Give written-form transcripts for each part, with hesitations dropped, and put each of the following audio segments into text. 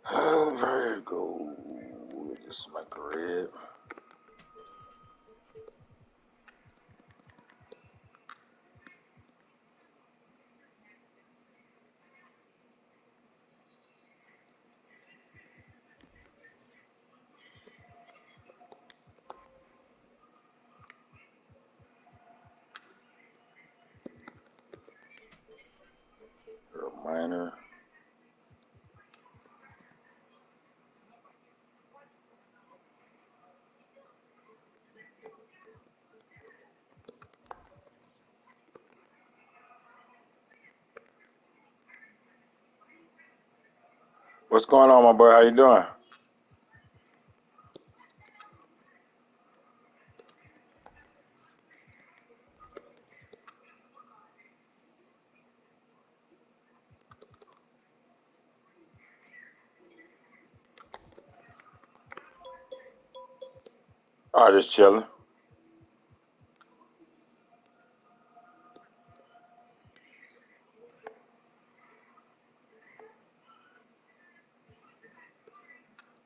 Oh, there you go. Just make a red. Minor. What's going on, my boy? How you doing? Oh, just chilling.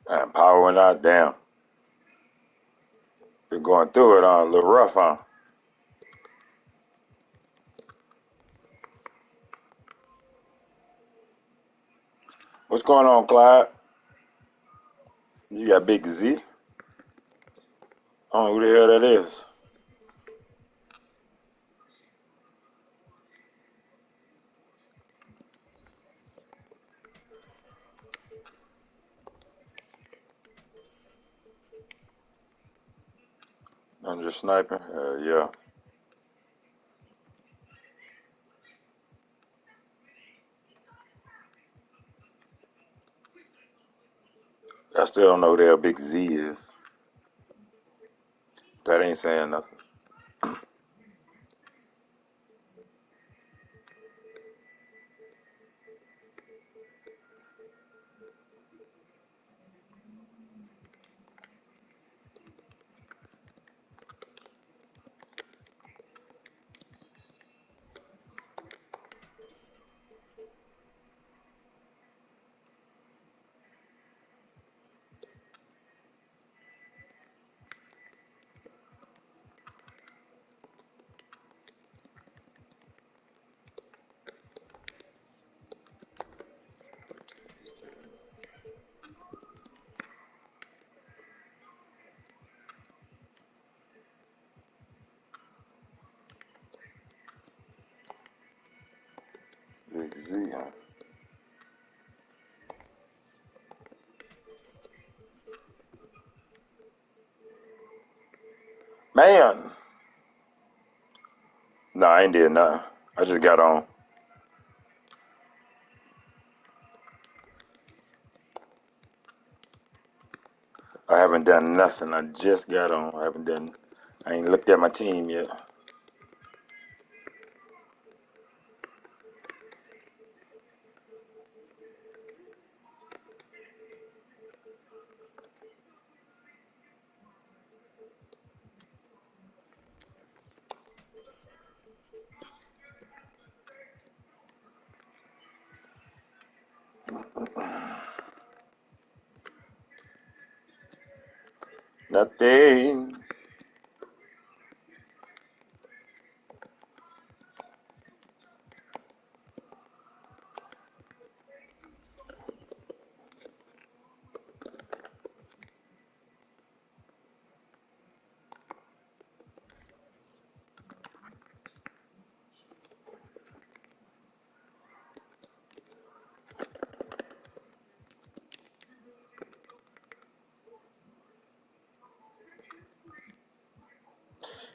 Man, power went out. Damn. Been going through it, a little rough, huh? What's going on, Clyde? You got Big Z? I don't know who the hell that is. I'm just sniping. Yeah. I still don't know who the hell Big Z is. That ain't saying nothing. Big Z, huh? Man. No, I ain't did nothing. I just got on. I haven't done nothing. I just got on. I ain't looked at my team yet. Nothing.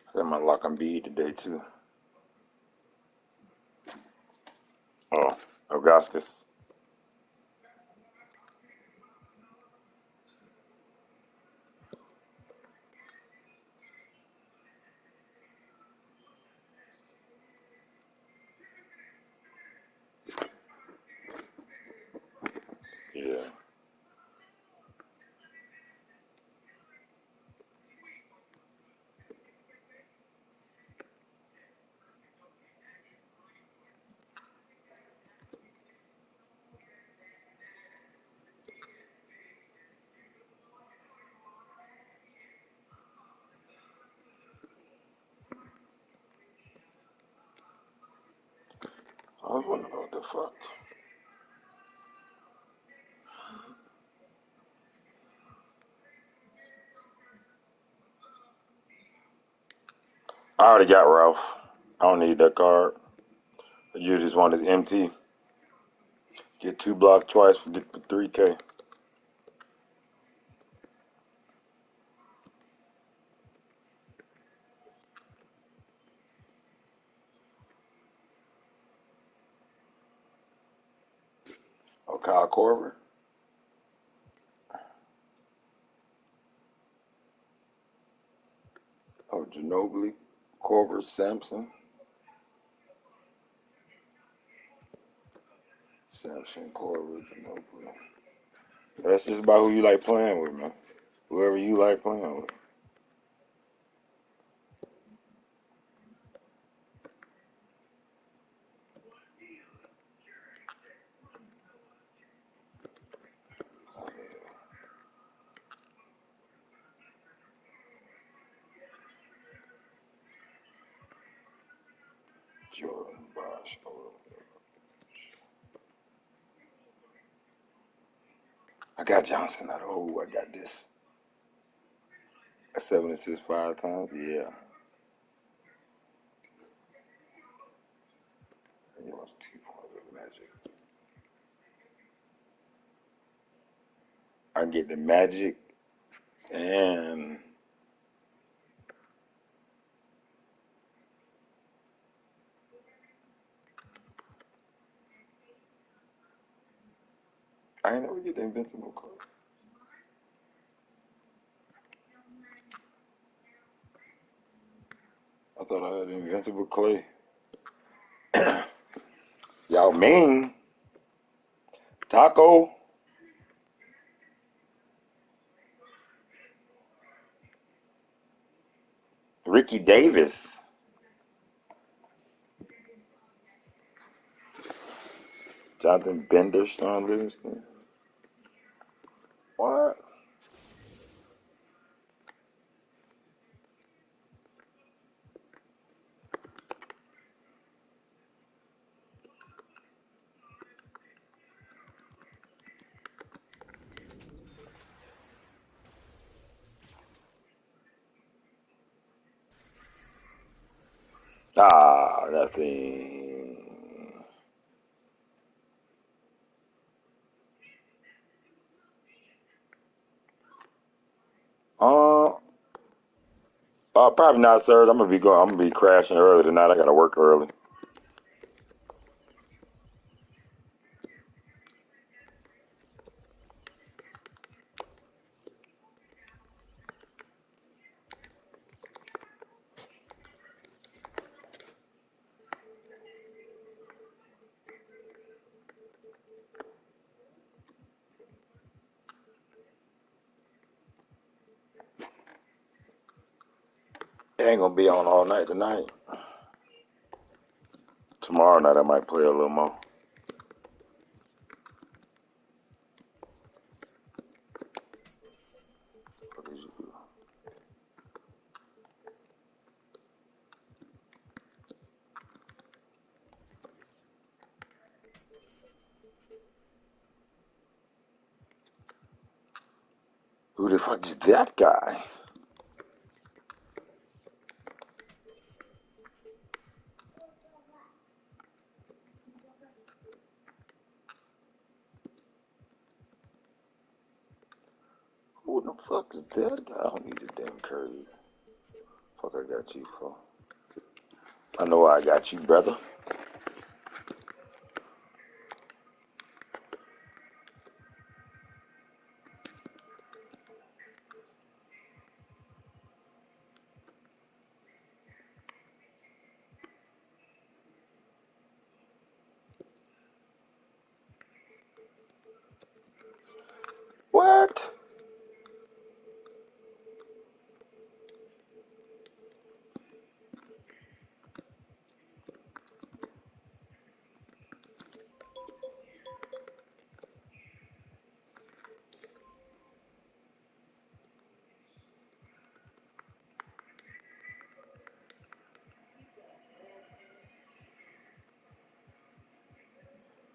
I got my lock and bead today too. Oh, Augustus. Yeah. was wondering what the fuck. I already got Ralph. I don't need that card. You just want his MT. Get 2 block twice for 3K. Oh, Kyle Korver. Oh, Ginobili. Korver, Sampson. Sampson, Korver, Ginobili. That's just about who you like playing with, man. Whoever you like playing with. Jordan, Bosh. I got Johnson. I got this. 7 assists 5 times. Yeah. He was 2 points with Magic. I can get the Magic and I ain't never get the Invincible Clay. I thought I had the Invincible Clay. Y'all mean Taco. Ricky Davis. Jonathan Bender, Sean Livingston. What? Ah, nothing. Probably not, sir. I'm gonna be crashing early tonight. I gotta work early. It ain't gonna be on all night tonight. Tomorrow night I might play a little more. Who the fuck is that guy? Who the fuck is that guy? I don't need a damn curry. Fuck I got you for. I know I got you, brother. What?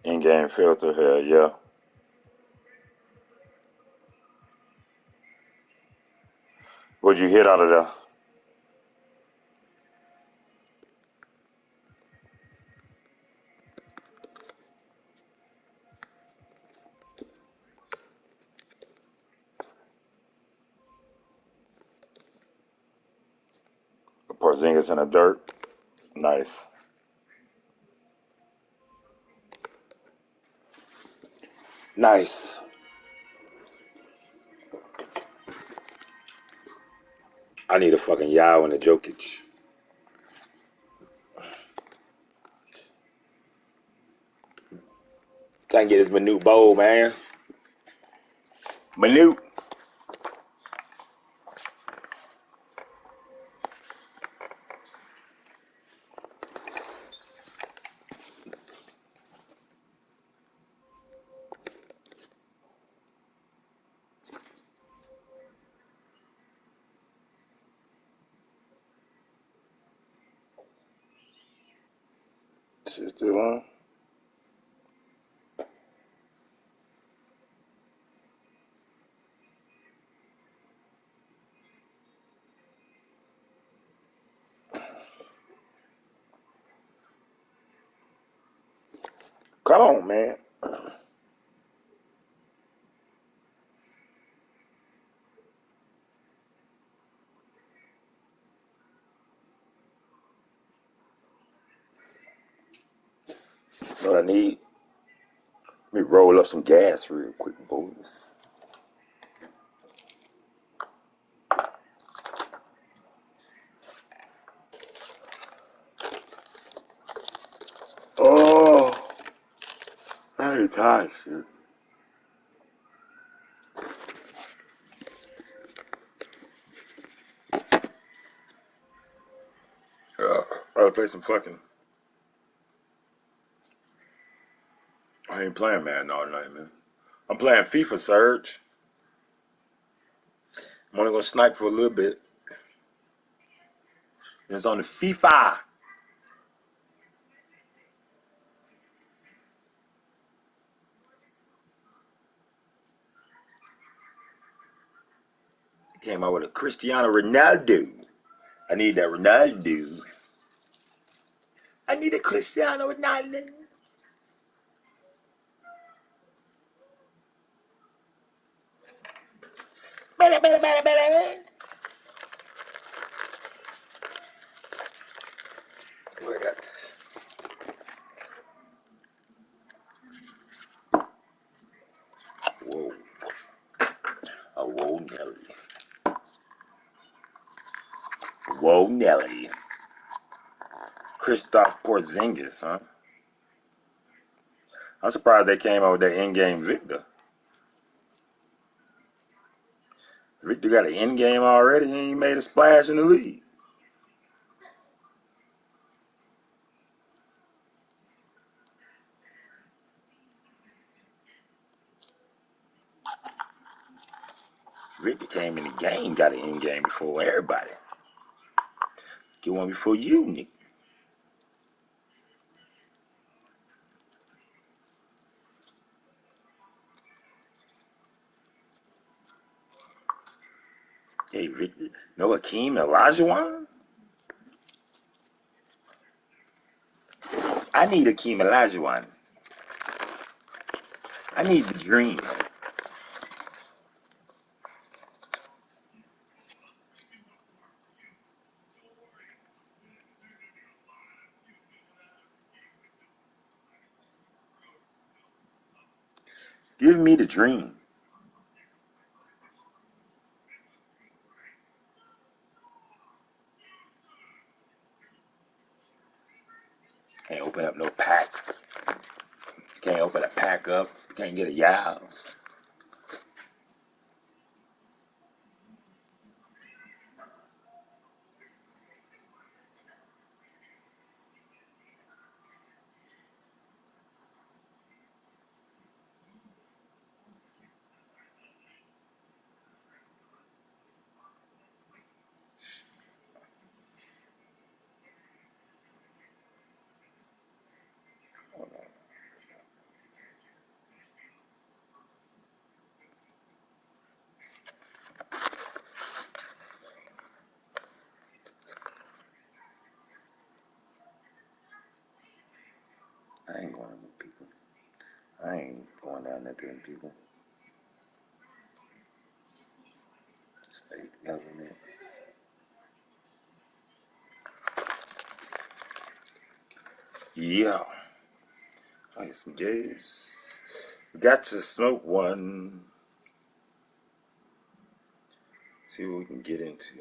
In-game filter here, yeah. What'd you hit out of there? Porzingis in the dirt. Nice. Nice. I need a fucking Yao and a Jokic. Trying to get his Minute bowl, man. Minute. Shit still on? Come on, man. What I need? Let me roll up some gas real quick, boys. Oh, I ain't tired, shit. I'll play some fucking. I ain't playing Madden all night, man. I'm playing FIFA, Surge. I'm only gonna snipe for a little bit. It's on the FIFA. Came out with a Cristiano Ronaldo. I need that Ronaldo. I need a Cristiano Ronaldo. Look at that. Whoa. Oh, whoa, Nelly. Whoa, Nelly. Christoph Porzingis, huh? I'm surprised they came out with that in-game Victor. Victor got an in-game already. He ain't made a splash in the league. Victor came in the game, got an in-game before everybody. Get one before you, Nick. Hey, Victor. No Hakeem Olajuwon? I need Hakeem Olajuwon. I need the dream. Give me the dream. Can't open up no packs. Can't open a pack up. Can't get a Yao. I ain't going with people. I ain't going down there to them people. State government. Yeah. I get some J's. Got to smoke one. See what we can get into.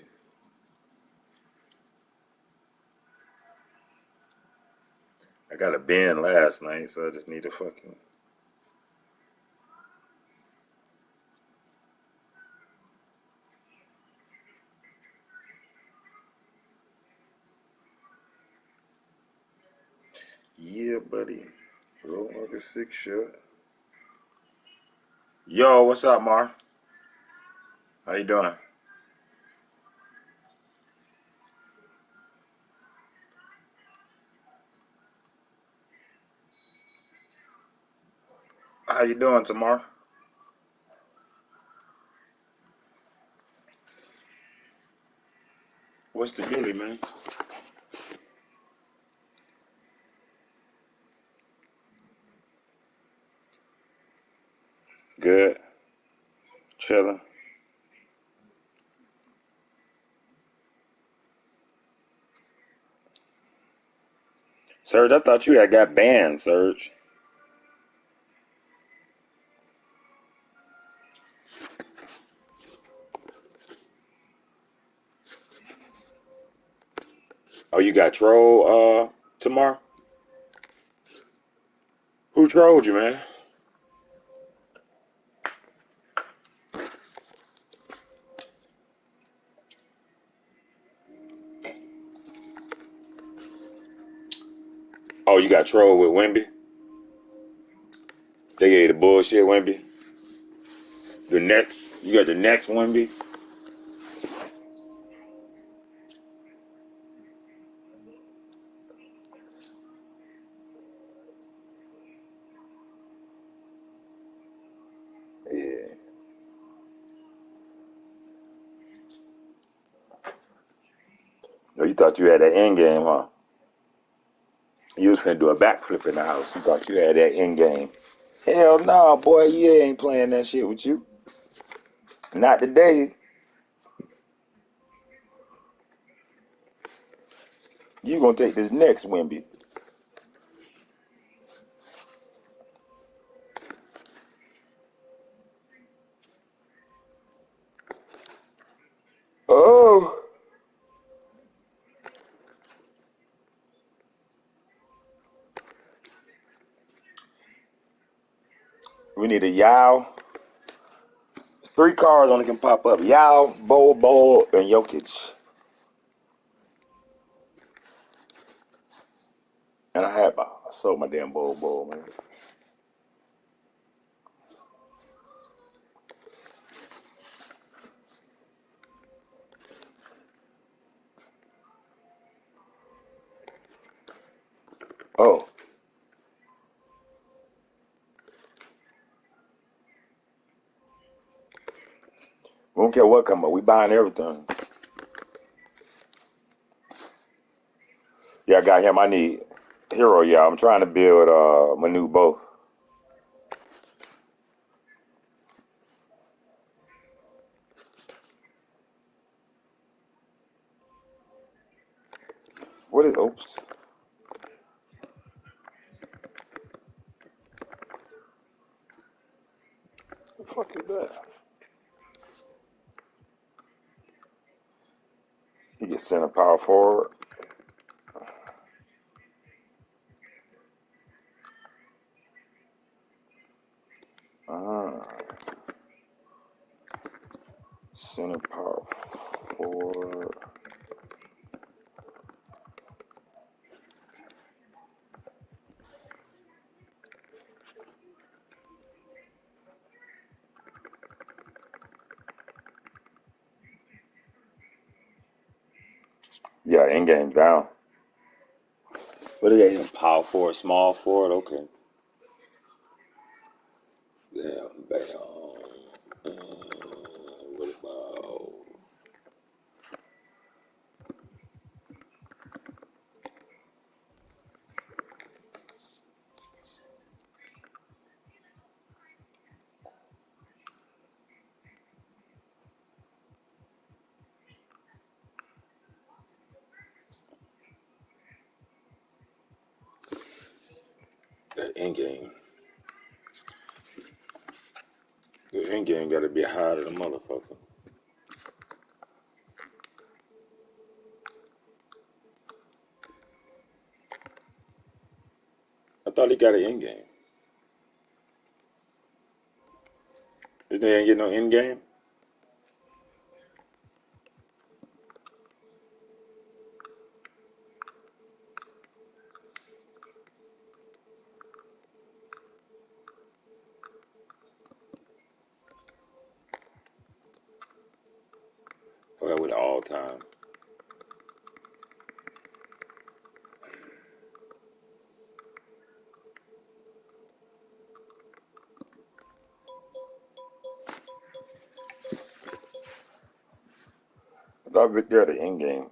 I got a bend last night, so I just need to fucking. Yeah, buddy. Roll like a 6 shot. Yo, what's up, Mar? How you doing? How you doing, Tamar? What's the dealie, man? Good. Chilling. Serge, I thought you had got banned, Serge. Oh, you got troll, Tamar? Who trolled you, man? Oh, you got trolled with Wimby? They gave the bullshit Wimby? You got the next Wimby? Yeah. No, you thought you had that end game, huh? You was finna do a backflip in the house. You thought you had that end game. Hell no, nah, boy, you ain't playing that shit with you. Not today. You gonna take this next Wimby. Oh. We need a Yao. 3 cars only can pop up. Yao, Bol, and Jokic. And I sold my damn Bol, man. Oh. We don't care what come up. We buying everything. Yeah, I got him. I need Hero, y'all. I'm trying to build my new bow. What is oops? What the fuck is that? He gets center power forward. Ah, center power forward. Yeah, in game down. What is that? Power forward, small forward. Okay. Yeah, bam. What about? The end game. The end game got to be higher than a motherfucker. I thought he got an end game. This nigga ain't get no end game. Fuck with it all time. I thought Victor had an end game.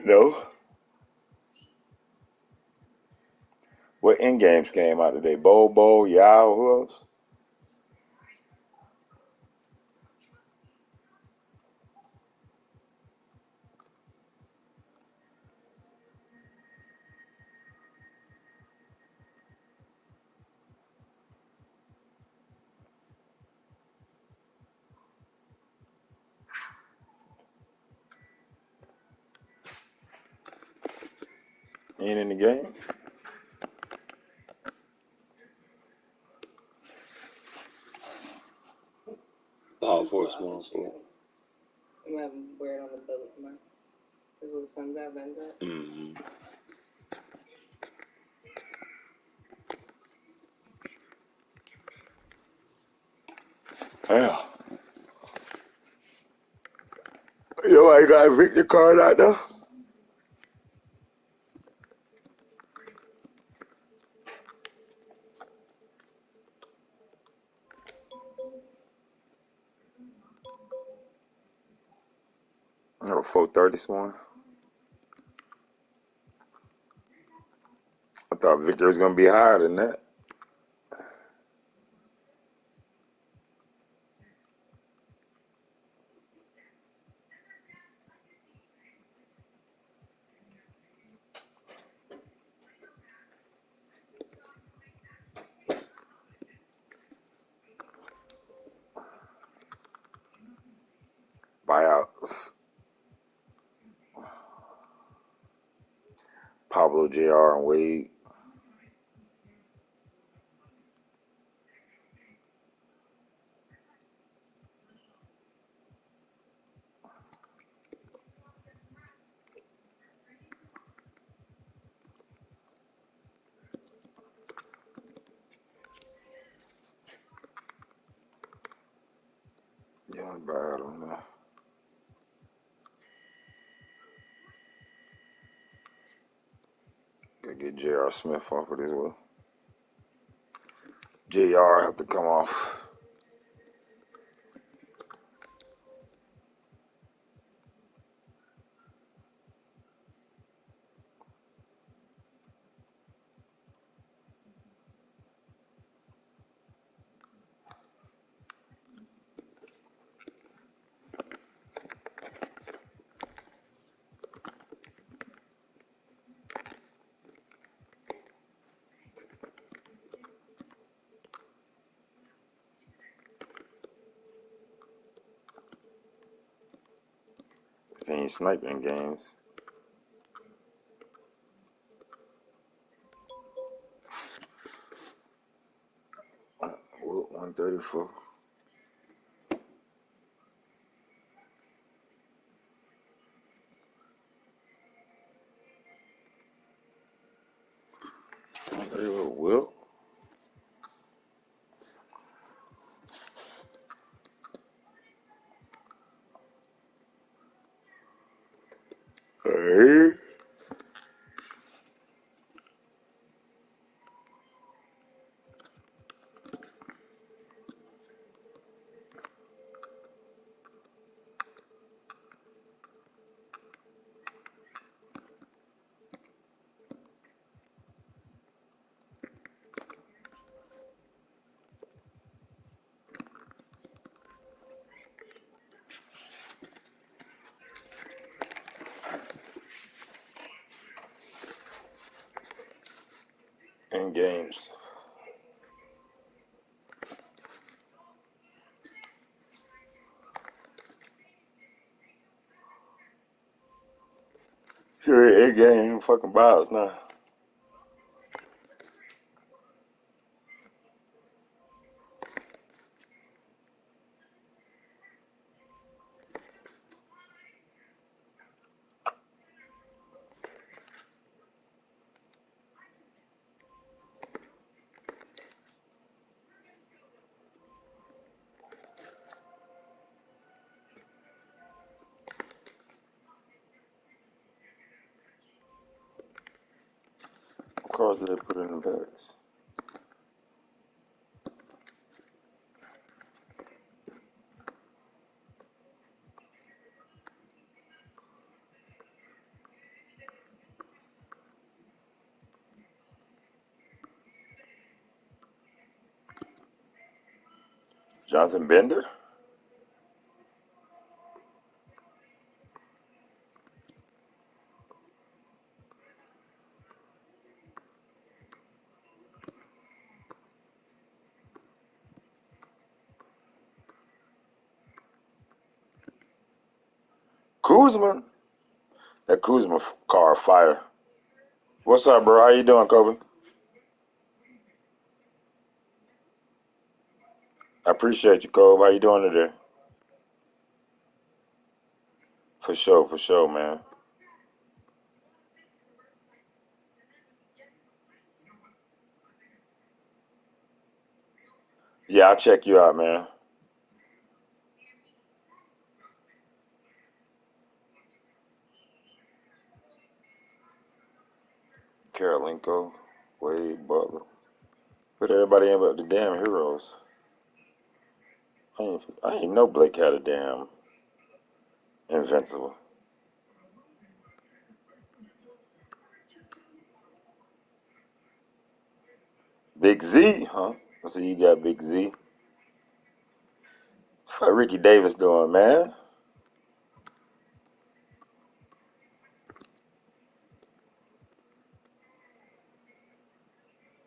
No. What end games came out today? Bobo, Yao, who else? Ain't in the game? Power force, small force. I'm gonna have him wear it on the boat tomorrow. That's what the sun's out, bends out. Mm-hmm. Yeah. Yo, I got a Victor card out there. I got a 430 this morning. I thought Victor was gonna be higher than that. Buyouts. Pablo, JR, and Wade. Yeah, I'm bad on that. Gotta get JR Smith off of this one. JR have to come off. They ain't sniping games. 134. Will. Hey. in games. Sure, in game fucking bios now. Of course, they put in the bags. Jonathan Bender? Kuzma? That Kuzma car fire. What's up, bro? How you doing, Kobe? I appreciate you, Kobe. How you doing today? For sure, man. Yeah, I'll check you out, man. Karolinko, Wade, Butler. Put everybody in but the damn heroes. I ain't know Blake had a damn invincible. Big Z, huh? I see you got Big Z. What Ricky Davis doing, man?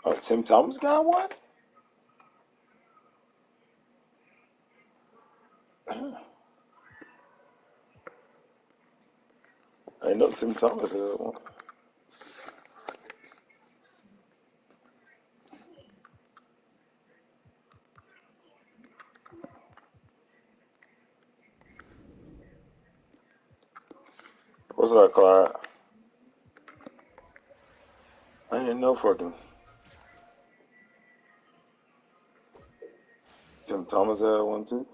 Oh, Tim Thomas got one? I know Tim Thomas had one. What's up, Clyde? I didn't know fucking Tim Thomas had one too.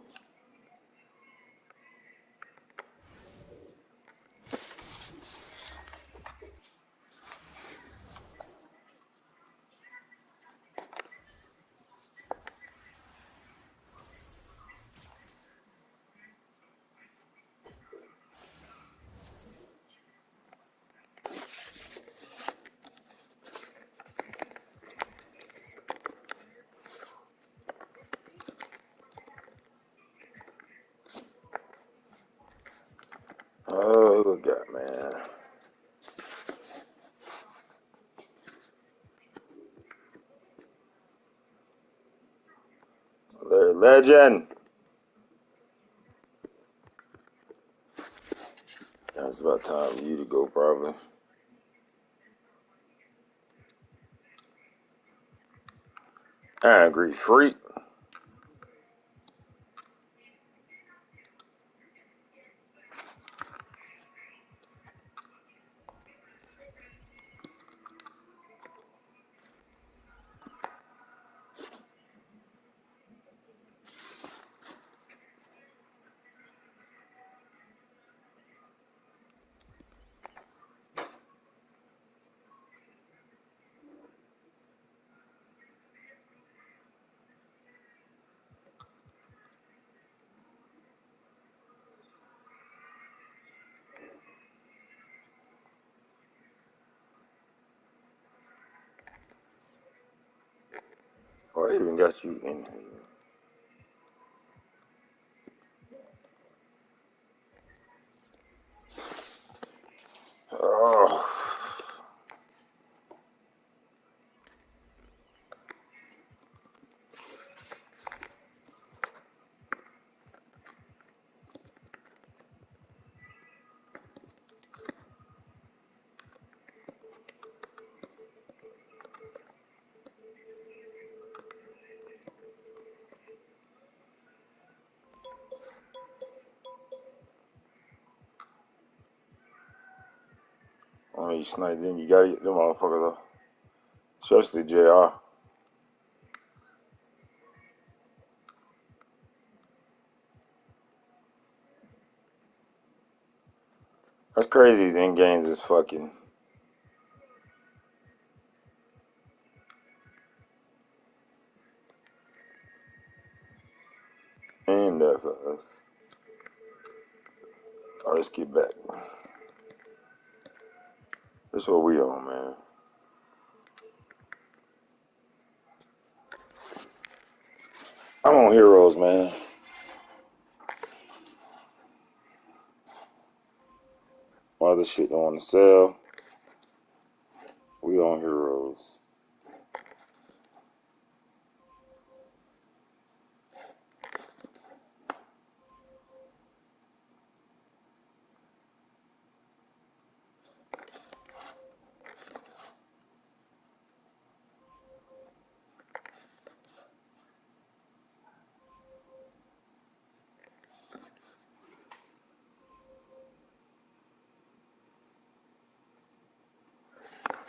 Oh, who we got, man? Larry Legend. It's about time for you to go, probably. Angry Freak. Oh, I even got you in here. Oh. I mean, you snipe them, you gotta get them motherfuckers up. Especially JR. That's crazy. These end games is fucking. And for us. Alright, let's get back. That's what we on, man. I'm on Heroes, man. Other shit don't want to sell. We on Heroes.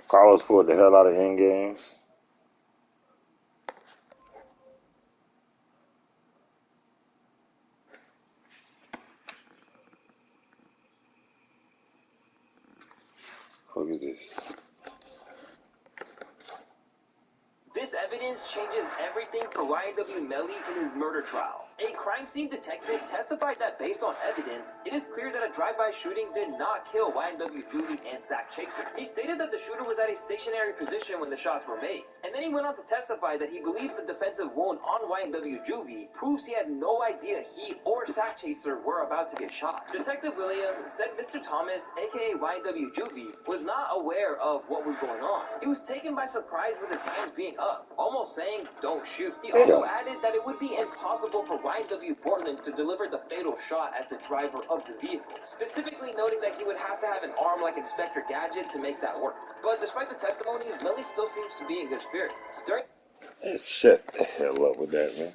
Carlos pulled the hell out of end games. Look at this. This evidence changes everything for YNW Melly in his murder trial. A crime scene detective testified that based on evidence, it is clear that a drive-by shooting did not kill YNW Juvie and Zach Chaser. He stated that the shooter was at a stationary position when the shots were made. And then he went on to testify that he believes the defensive wound on YNW Juvie proves he had no idea he or Zach Chaser were about to get shot. Detective Williams said Mr. Thomas, aka YNW Juvie, was not aware of what was going on. He was taken by surprise with his hands being up, almost saying, "Don't shoot." He also added that it would be impossible for YNW Portland to deliver the fatal shot as the driver of the vehicle, specifically noting that he would have to have an arm like Inspector Gadget to make that work. But despite the testimonies, Millie still seems to be in good spirits. Let's shut the hell up with that, man.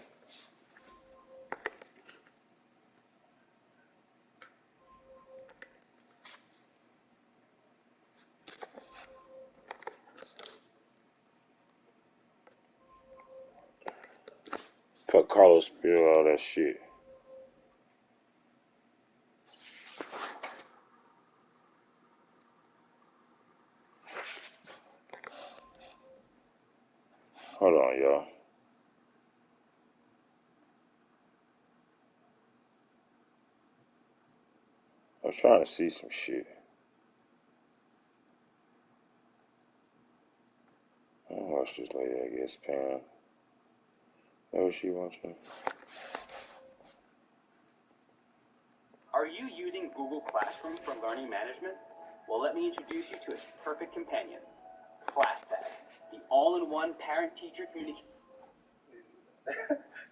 Fuck Carlos spill all that shit. Hold on, y'all. I was trying to see some shit. I don't watch this lady, I guess, Pam. Know what she wants to. Are you using Google Classroom for learning management? Well, let me introduce you to its perfect companion, ClassTag, the all-in-one parent-teacher communication.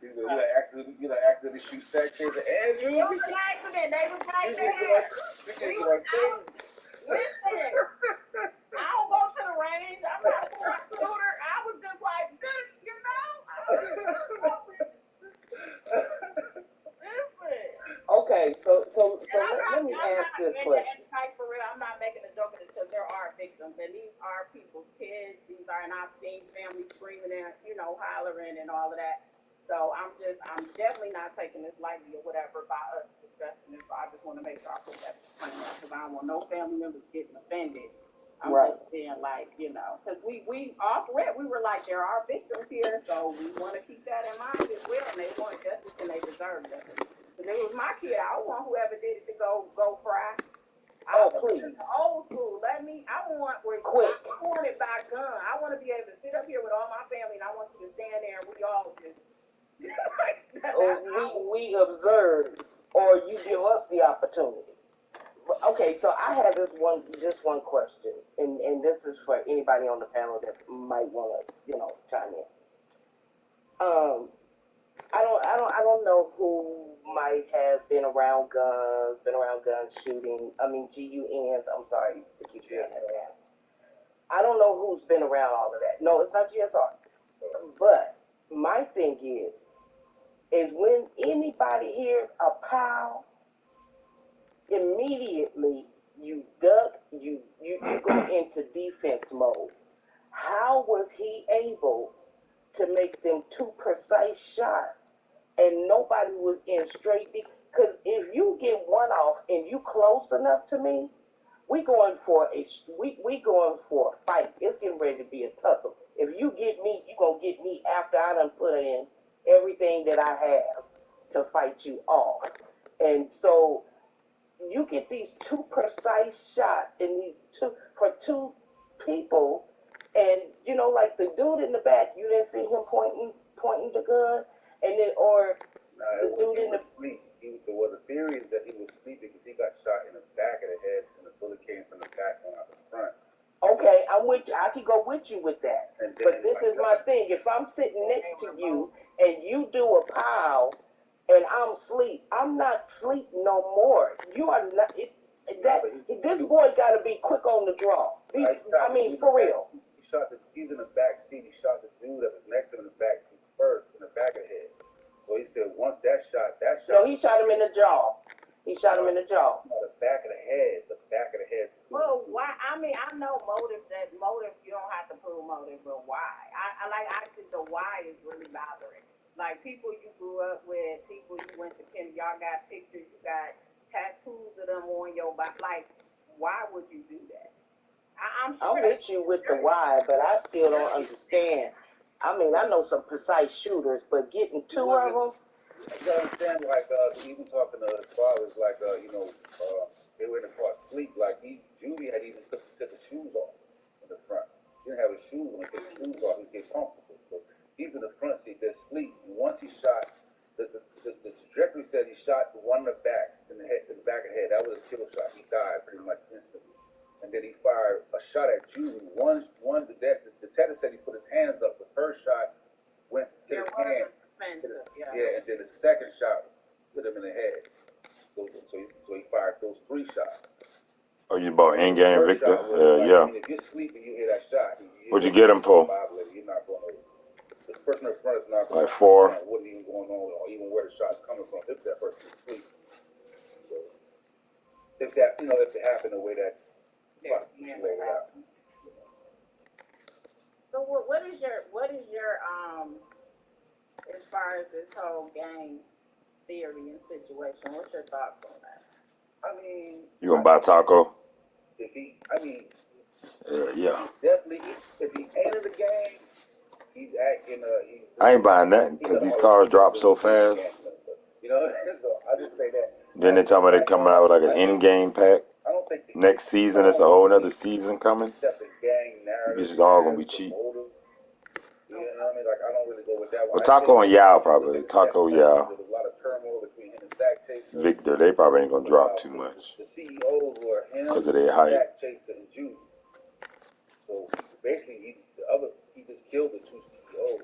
You accidentally shoot Zach Chaser and you. It was an accident. They was right there. Listen, I don't go to the range. I'm not a shooter. I was just like, you know. Listen. Okay, so let me ask this question. For real, I'm not making a joke of this because there are victims, and these are people's kids. These are, and I've seen families screaming and hollering and all of that. So I'm definitely not taking this lightly or whatever by us discussing this. So I just want to make sure I put that disclaimer because I don't want no family members getting offended. I'm just being like, because we off rip, we were like, there are victims here, so we want to keep that in mind as well. And they want justice and they deserve justice. If it was my kid, I would want whoever did it to go fry. Please. Old school. I want it by gun. I want to be able to sit up here with all my family, and I want you to stand there, and we all just. We observe, or you give us the opportunity. Okay, so I have just one question, and this is for anybody on the panel that might want to, chime in. I don't know who might have been around guns shooting. I mean, GUNs. I'm sorry to keep saying that. I don't know who's been around all of that. No, it's not GSR. But my thing is when anybody hears a pow, immediately you duck, you go defense mode. How was he able to make them 2 precise shots and nobody was in straight? Because if you get one off and you close enough to me, we going for a fight. It's getting ready to be a tussle. If you get me, you gonna get me after I done put in everything that I have to fight you off. And so you get these 2 precise shots in these for 2 people, and like the dude in the back, you didn't see him pointing the gun, and then the dude in the sleep. The theory is that he was sleeping because he got shot in the back of the head, and the bullet came from the back going out the front. Okay, I'm with you. I can go with you with that. But this is my thing. If I'm sitting next to you and you do a pile and I'm asleep, I'm not asleep no more. You are not. This boy got to be quick on the draw. I mean, for real. He's in the back seat. He shot the dude that was next to him in the back seat first, in the back of the head. So he said once that shot. No, he shot him in the jaw. He shot him in the jaw. No, the back of the head. Well, why? I mean, I know motive. You don't have to prove motive, but why? I think the why is really bothering. Like people you grew up with, people you went to kindergarten, y'all got pictures, you got tattoos of them on your body. Like, why would you do that? I'm with you with the why, but I still don't understand. I mean, I know some precise shooters, but getting 2 of them. You gotta understand, like, even talking to his fathers, like, they were in the car asleep. Like, Judy had even took his shoes off in the front. He didn't have his shoes on. He took his shoes off. He get comfortable. So he's in the front seat. They're asleep. And once he shot, the trajectory said he shot the one in the back, in the back of the head. That was a kill shot. He died pretty much instantly. And then he fired a shot at Judy. The detective said he put his hands up. The first shot went to his hand. Yeah, and then the second shot hit him in the head. So he fired those 3 shots. Oh, you bought in-game Victor? Yeah. I mean, if you're sleeping, you hear that shot. What'd you get him for? You're not going to. The person in front is not going to. Like 4. What's even going on, or even where the shot's coming from. If that person is sleeping. So if it happened the way that you laid it out. So what is your as far as this whole gang theory and situation? What's your thoughts on that? I mean, you gonna buy Taco? Yeah. Definitely. If he entered the game, he's acting. I ain't buying nothing because these cars drop so fast. So I just say that. Then they tell me they coming out with like an in-game pack. I don't think next season it's a whole other season coming. This is all gonna be cheap. You know what I mean? Like, I don't really go with that one. Well, Taco and Yao probably. Taco, Yao. There's a lot of turmoil between him and Sack Chaser. Victor, they probably ain't gonna drop too much. The CEOs were him, because of their height. Sack Chaser, and Judy. So basically, he just killed the 2 CEOs.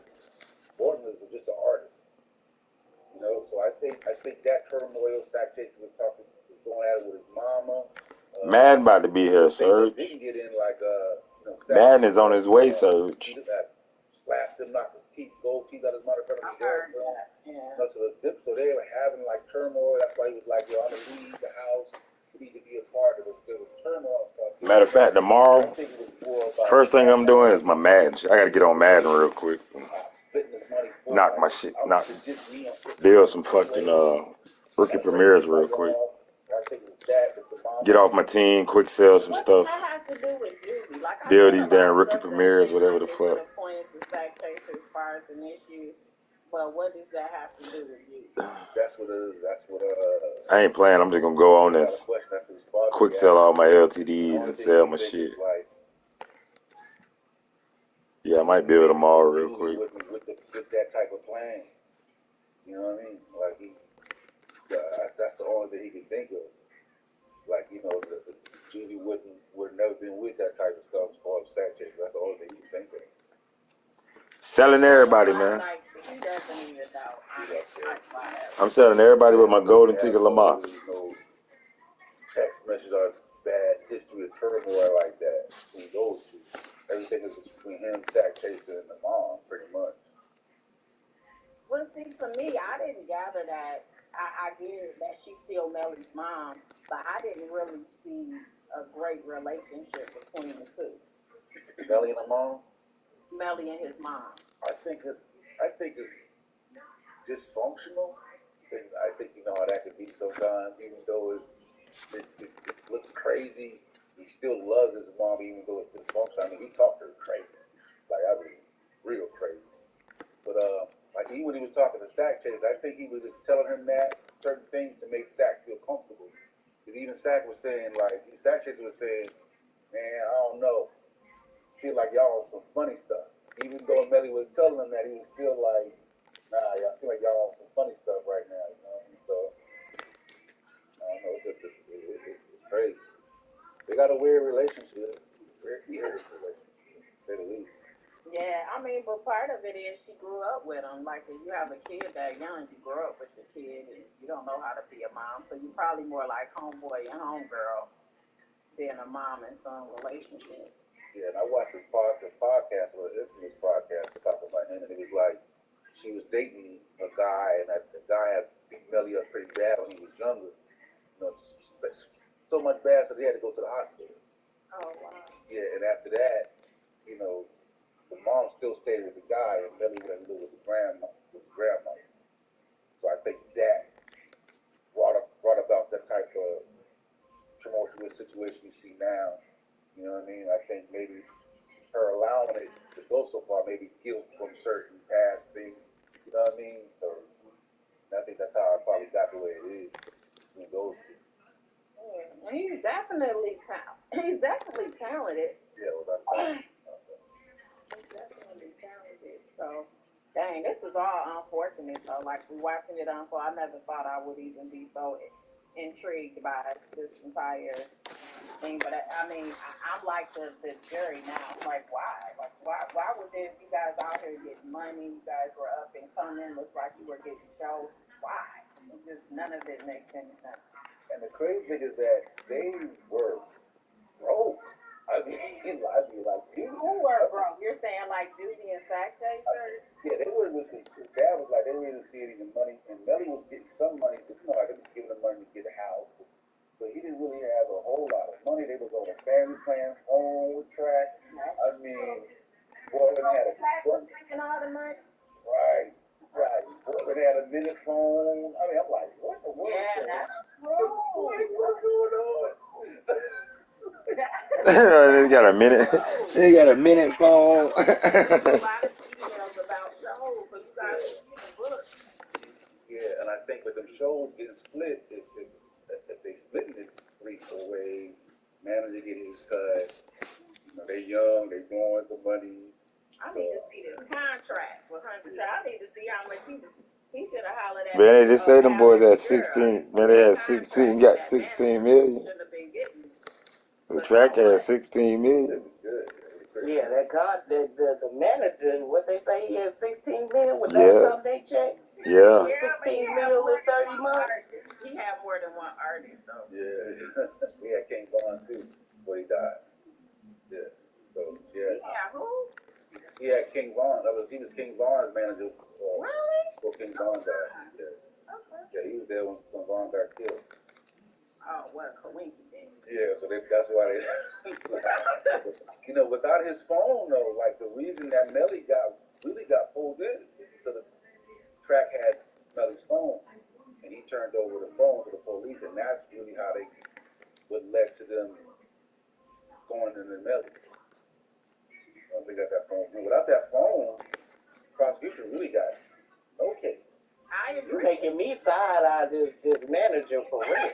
Gordon is just an artist. So I think that turmoil, Sack Chaser was going at it with his mama. Madden about to be here, Serge. Didn't get in like Madden is on his way, Serge. Slapped him, knocked his teeth, gold teeth out his mouth. So they were having like turmoil. That's why he was like, "Yo, I'm gonna leave the house. We need to be a part of it." There was turmoil and stuff. Matter of fact, tomorrow, first thing I'm doing is my Madden. I gotta get on Madden real quick. Knock my shit. Build some fucking rookie premieres real quick. Get off my team, quick sell some stuff. Build these damn rookie premieres, whatever the fuck. But what does that have to do with you? I ain't playing. I'm just gonna go on this quick sell all my LTDs and sell my shit. Yeah, I might build them all real quick. With that type of plan, you know what I mean? Like that's the only thing he can think of. Like Judy would never been with that type of stuff as far as Sack Chaser. That's the only thing he can think of. Selling everybody, man. I'm selling everybody with my golden ticket Lamar. No text message or bad history of turmoil like that between those 2. Everything is between him, Sack Chaser, and the mom, pretty much. Well, see, for me, I didn't gather that. I get that she's still Melly's mom, but I didn't really see a great relationship between the 2. Melly and the mom? Melly and his mom. I think it's dysfunctional. And I think you know how that could be sometimes, even though it looks crazy. He still loves his mom, even though it's dysfunctional. I mean, he talked to her crazy, like I mean, real crazy. But like he when he was talking to Sack Chase, I think he was just telling him that certain things to make Sack feel comfortable. Because even Sack was saying, like Sack Chase was saying, man, I don't know, feel like y'all on some funny stuff. Even though Melly was telling him that, he was still like, nah, y'all seem like y'all on some funny stuff right now, you know. And so I don't know, it's crazy. They got a weird relationship, weird relationship, to say the least. Yeah, I mean, but part of it is she grew up with him. Like, if you have a kid that young, you grow up with your kid, and you don't know how to be a mom, so you're probably more like homeboy and homegirl than a mom and son relationship. Yeah, and I watched the podcast, or the infamous podcast, talking about him, and it was like she was dating a guy, and the guy had beat Melly up pretty bad when he was younger. You know, so much bad, so they had to go to the hospital. Oh, wow. Yeah, and after that, you know, the mom still stayed with the guy, and Melly went and lived with the grandma. So I think that brought about that type of tumultuous situation you see now. You know what I mean? I think maybe her allowing it to go so far, maybe guilt from certain past things. You know what I mean? So I think that's how it probably got the way it is between those two. Yeah, he's definitely talented. Yeah, well, that's He's definitely talented. So, dang, this is all unfortunate. So, like, we watching it unfold. I never thought I would even be so intrigued by this entire thing. But I mean, I'm like the jury now. Like, why? Like, why was this? You guys out here getting money. You guys were up and coming. Looks like you were getting shows. Why? It just none of it makes any sense. And the crazy thing is that they were broke. I mean, like, Who were broke? You're saying like Judy and Sack Chaser? yeah, they were. His dad was like, they didn't even see any money, and Melly was getting some money. You know, like they was giving him money to get a house, but he didn't really have a whole lot of money. They was on a family plan, phone track. I mean, Portland had a making all the money. right. Portland had a minute phone. I mean, I'm like, what the world? Yeah, that's true. Like, what's going on? They got a minute. They got a minute phone. a lot of emails about shows, so you guys get a book. Yeah, and I think with them shows getting split, if they split it 3-4 ways, manager getting his cut. You know, they young, they blowing some money. I need to see this contract with Hunter. I need to see how much he should have hollered at. Man, they just say them boys at 16. Man, they had 16, got 16 million. Should have been getting. The track had 16 million. Yeah, the manager, what they say, he had 16 million when Yeah. last time they checked. Yeah. 16 million in 30 months. He had more than one artist, though. Yeah, we had King Von too before he died. Yeah, so yeah. Yeah, who? He had King Von. He was King Von's manager. Really? Before King Von died. Yeah. Okay. Yeah, he was there when Von got killed. Oh, what a coinky thing. Yeah, so that's why they. You know, without his phone though, like the reason that Melly really got pulled in is because the track had Melly's phone, and he turned over the phone to the police, and that's really how what led to them going into Melly. Once they got that phone, without that phone, prosecution really got no case. I You agree. making me side-eye this manager for real.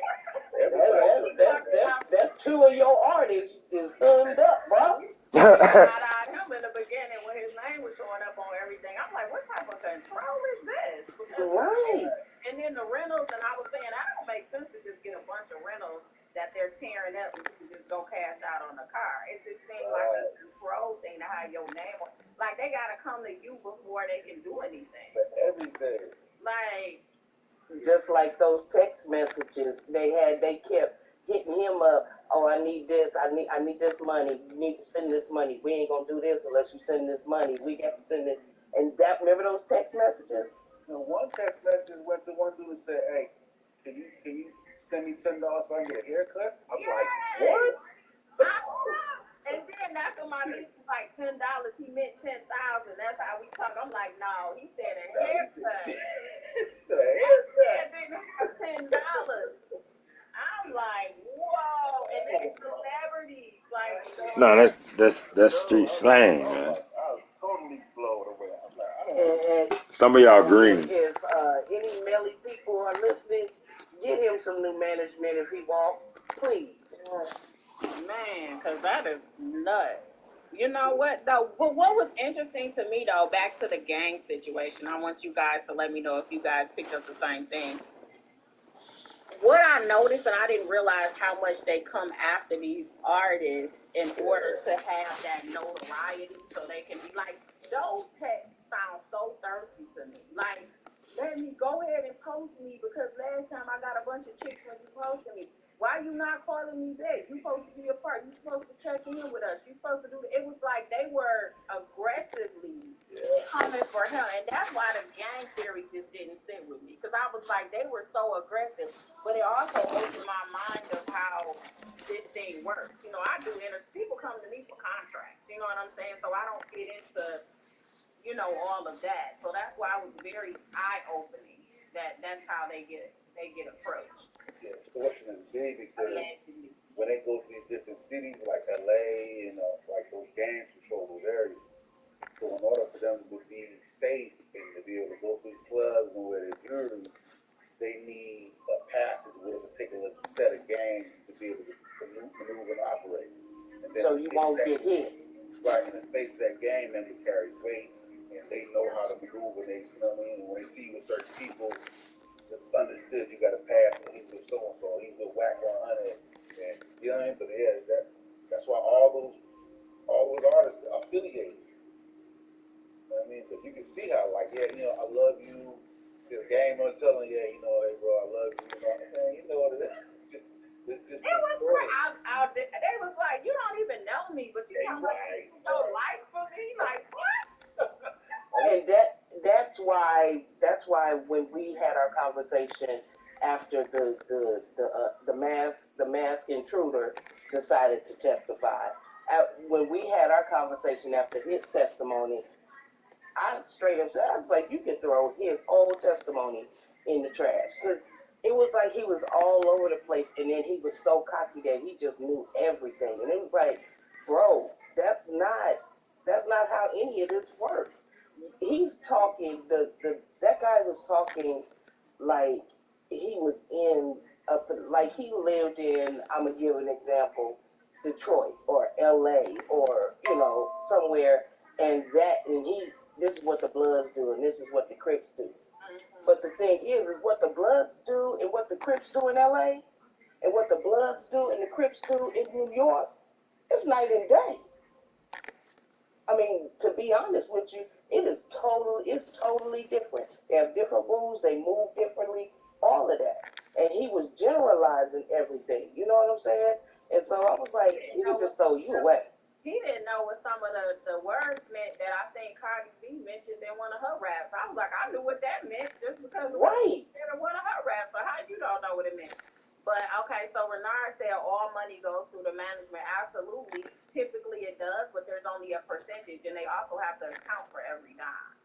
That's two of your artists is hung up, bro. I him in the beginning when his name was showing up on everything. I'm like, what type of control is this? Right. And then the rentals, and I was saying, that don't make sense to just get a bunch of rentals that they're tearing up and you can just go cash out on the car. It just seems like a control thing to have your name on. Like, they got to come to you before they can do anything. For everything. Like, just like those text messages they kept hitting him up. Oh, I need this. I need this money. You need to send this money. We ain't gonna do this unless you send this money. We got to send it. And remember those text messages? You know, one text message went to one dude and said, "Hey, can you send me $10 so I can get a haircut?" I'm like, what? And then that's when my niece was like, celebrities. Like, No, that's street slang, man. I was totally blown away. I'm like, I don't And Some of y'all green. if any Melly people are listening, get him some new management if he won't, please. man, because that is nuts. You know what, though? What was interesting to me, though, back to the gang situation, I want you guys to let me know if you guys picked up the same thing. What I noticed, and I didn't realize how much they come after these artists in order to have that notoriety so they can be like, those texts sound so thirsty to me. Like, let me go ahead and post me because last time I got a bunch of chicks when you posted me. Why you not calling me back? You supposed to be a part. You supposed to check in with us. You supposed to do it. It was like they were aggressively coming for him, and that's why the gang theory just didn't sit with me because I was like they were so aggressive. But it also opened my mind of how this thing works. You know, I do people come to me for contracts. You know what I'm saying? So I don't get into all of that. So that's why it was very eye opening. That's how they get approached. Yeah, extortion is big because Allegedly. when they go to these different cities like LA and like those gangs control those areas. So in order for them to be safe and to be able to go to these clubs and wear their jewelry, they need a passage with a particular set of gangs to be able to maneuver and operate. And then So you won't get hit. Right, in the face of that gang member carries weight and they know how to maneuver. They, you know what I mean? And when they see you with certain people, it's understood you got to pass. And he's with so and so. He's with Whack 100, and you know what I mean. But yeah, that's why all those artists are affiliated. You know what I mean? Because you can see how, like, yeah, I love you. The game on telling, yeah, hey bro, I love you. Man, you know what it is. It's just. It was great. They was like, you don't even know me, but you got like no life for me. Like what? And that's why when we had our conversation after the mask intruder decided to testify, when we had our conversation after his testimony, I straight up said, I was like, you can throw his whole testimony in the trash because it was like he was all over the place, and then he was so cocky that he just knew everything, and it was like, bro, that's not how any of this works. He's talking that guy was talking like he was in like he lived in, I'm gonna give an example, Detroit or LA or somewhere, and this is what the Bloods do and this is what the Crips do. But the thing is what the Bloods do and what the Crips do in LA and what the Bloods do and the Crips do in New York, it's night and day. I mean, to be honest with you, it's totally different. They have different rules, they move differently, all of that. And he was generalizing everything, you know what I'm saying? And so I was like, he could just throw you away. He didn't know what some of the words meant that I think Cardi B mentioned in one of her raps. I was like, I knew what that meant just because of what she said in one of her raps. So how you don't know what it meant? But okay, so Renard said all money goes through the management. Absolutely. Typically it does, but there's only a percentage, and they also have to account for every dime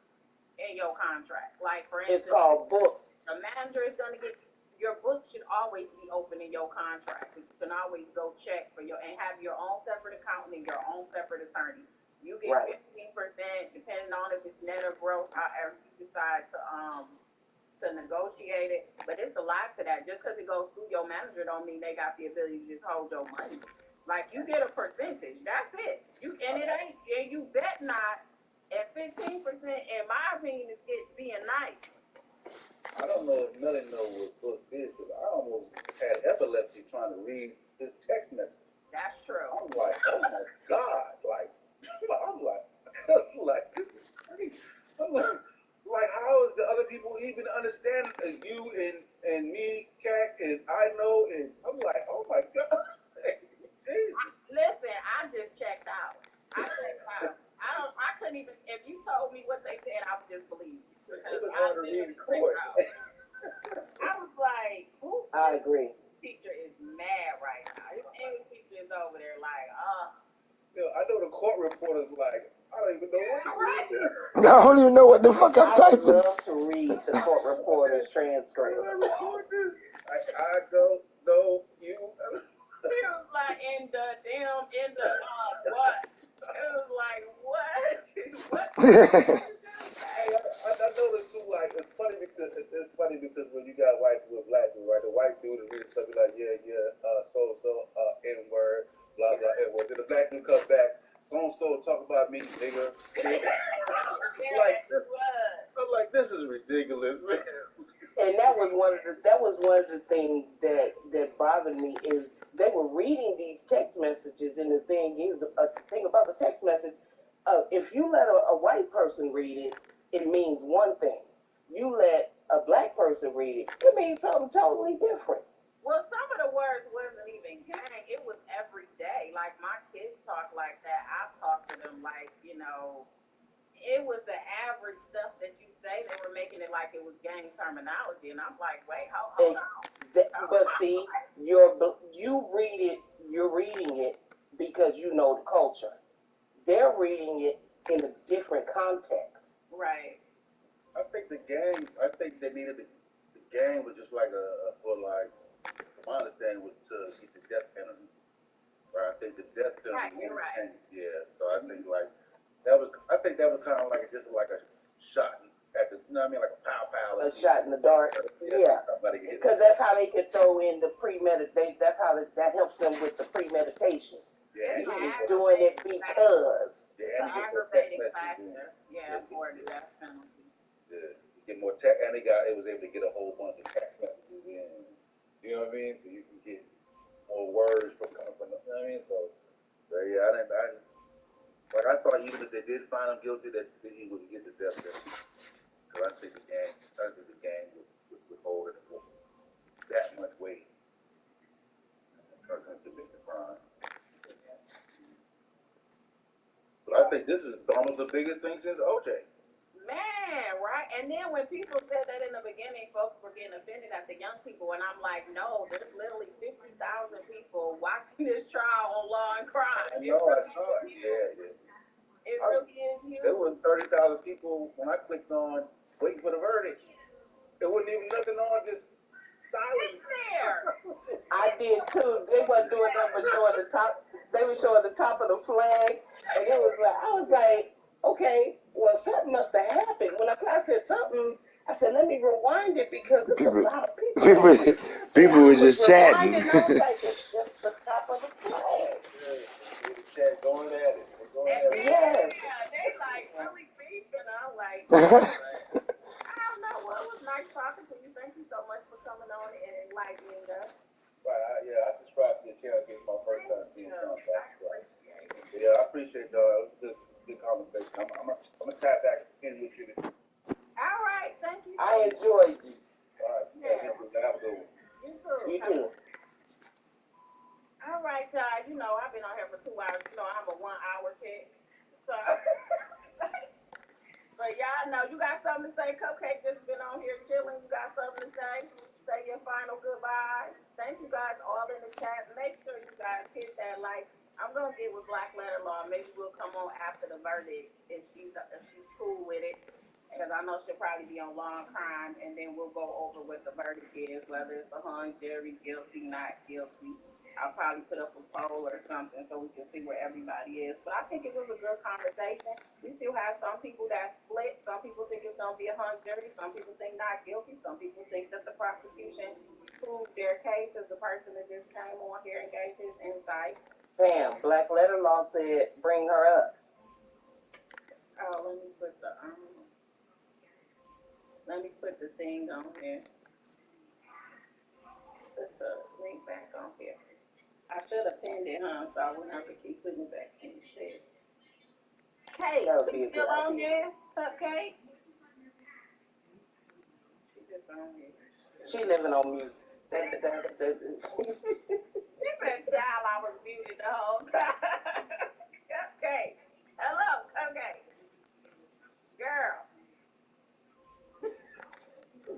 in your contract. Like for instance, it's called books. The manager is going to get your book should always be open in your contract. You can always go check for and have your own separate accountant and your own separate attorney. You get 15%, depending on if it's net or gross, however you decide to negotiate it. But it's a lot to that. Just because it goes through your manager don't mean they got the ability to just hold your money. Like you get a percentage. That's it. You bet not at 15%. In my opinion, is being nice. I don't know if Melly knows what book is, because I almost had epilepsy trying to read his text message. That's true. I'm like, oh my God. I'm like, this is crazy. I'm like, how is the other people even understand you and me, Cat, and I know, and I'm like, oh my God. Listen, I just checked out. I couldn't even, if you told me what they said, I would just believe you. I was like, I agree. Teacher is mad right now. His English teacher is over there like, I know the court reporter's like, I don't even know what it is. I don't even know what the fuck I'm typing. I would love to read the court reporter's transcript. I don't know you. He was like, in the what? It was like, what? What? Hey, I noticed too. Like it's funny because when you got white people and black people, right? The white dude is reading stuff like N word, blah blah N word. Then the black dude comes back, so talk about me, nigga. Like this, I'm like, this is ridiculous, man. And that was one of the things that bothered me is they were reading these text messages, and the thing is, the thing about the text message, if you let a white person read it, it means one thing. You let a black person read it, it means something totally different. Well, some of the words wasn't even gang. It was every day. Like my kids talk like that. I talk to them like, it was the average stuff that you say. They were making it like it was gang terminology, and I'm like, wait, hold on. But see, you're reading it because you know the culture. They're reading it in a different context. Right. I think they needed the game was just like my understanding was to get the death penalty. Right? I think the death penalty. Right. Yeah. So I think that was kind of like just like a shot at the, like a pow. A shot in the dark. Yeah. Because that's how they could throw in the premeditate. That's how that helps them with the premeditation. Yeah. He's doing it because. The aggravating factor. Yeah, for the death penalty. Yeah. Get more tech, and it was able to get a whole bunch of text messages in. You know what I mean? So you can get more words from you know what I mean? So yeah, I thought even if they did find him guilty, that he would get the death penalty. Because I think the gang would hold it for that much weight. To commit the crime. But I think this is almost the biggest thing since OJ. Man, right? And then when people said that in the beginning, folks were getting offended at the young people, and I'm like, no, there's literally 50,000 people watching this trial on Law and Crime. I know, I saw it. Yeah. It really is huge. There was 30,000 people when I clicked on waiting for the verdict. There wasn't even nothing on, just silent. I did too. They weren't doing nothing but showing the top. They were showing the top of the flag, and I was like, okay, well, something must have happened. When I said something, I said, let me rewind it because it's a lot of people. People were just chatting. I was like, it's just the top of the flag. Yeah, the chat going at it. Yes. They like really beefing. I'm like, I don't know. Well, it was nice talking to you. Thank you so much for coming on and enlightening us. Right, I subscribe to your channel. It's my first time seeing something. Yeah, I appreciate y'all. It was a good conversation. I'm gonna tap back in with you. All right, thank you. I enjoyed you. All right, yeah. Have a good one. You too. All right, y'all. I've been on here for 2 hours. I'm a 1 hour chick. So, but y'all know you got something to say. Cupcake just been on here chilling. You got something to say? Say your final goodbye. Thank you guys all in the chat. Make sure you guys hit that like. I'm gonna get with Black Letter Law. Maybe we'll come on after the verdict if she's cool with it, because I know she'll probably be on Law and Crime, and then we'll go over what the verdict is, whether it's a hung jury, guilty, not guilty. I'll probably put up a poll or something so we can see where everybody is. But I think it was a good conversation. We still have some people that split. Some people think it's going to be a hung jury. Some people think not guilty. Some people think that the prosecution proved their case as the person that just came on here and gave his insight. Bam, Black Letter Law said, bring her up. Oh, let me put the thing on here. Put the link back on here. I should have pinned it, so I wouldn't have to keep putting it back in the shit. Kate, she still on here? Cupcake? She just on here. She living on mute. That's She said, child, I was muted the whole time. Cupcake. Hello, Cupcake. Girl.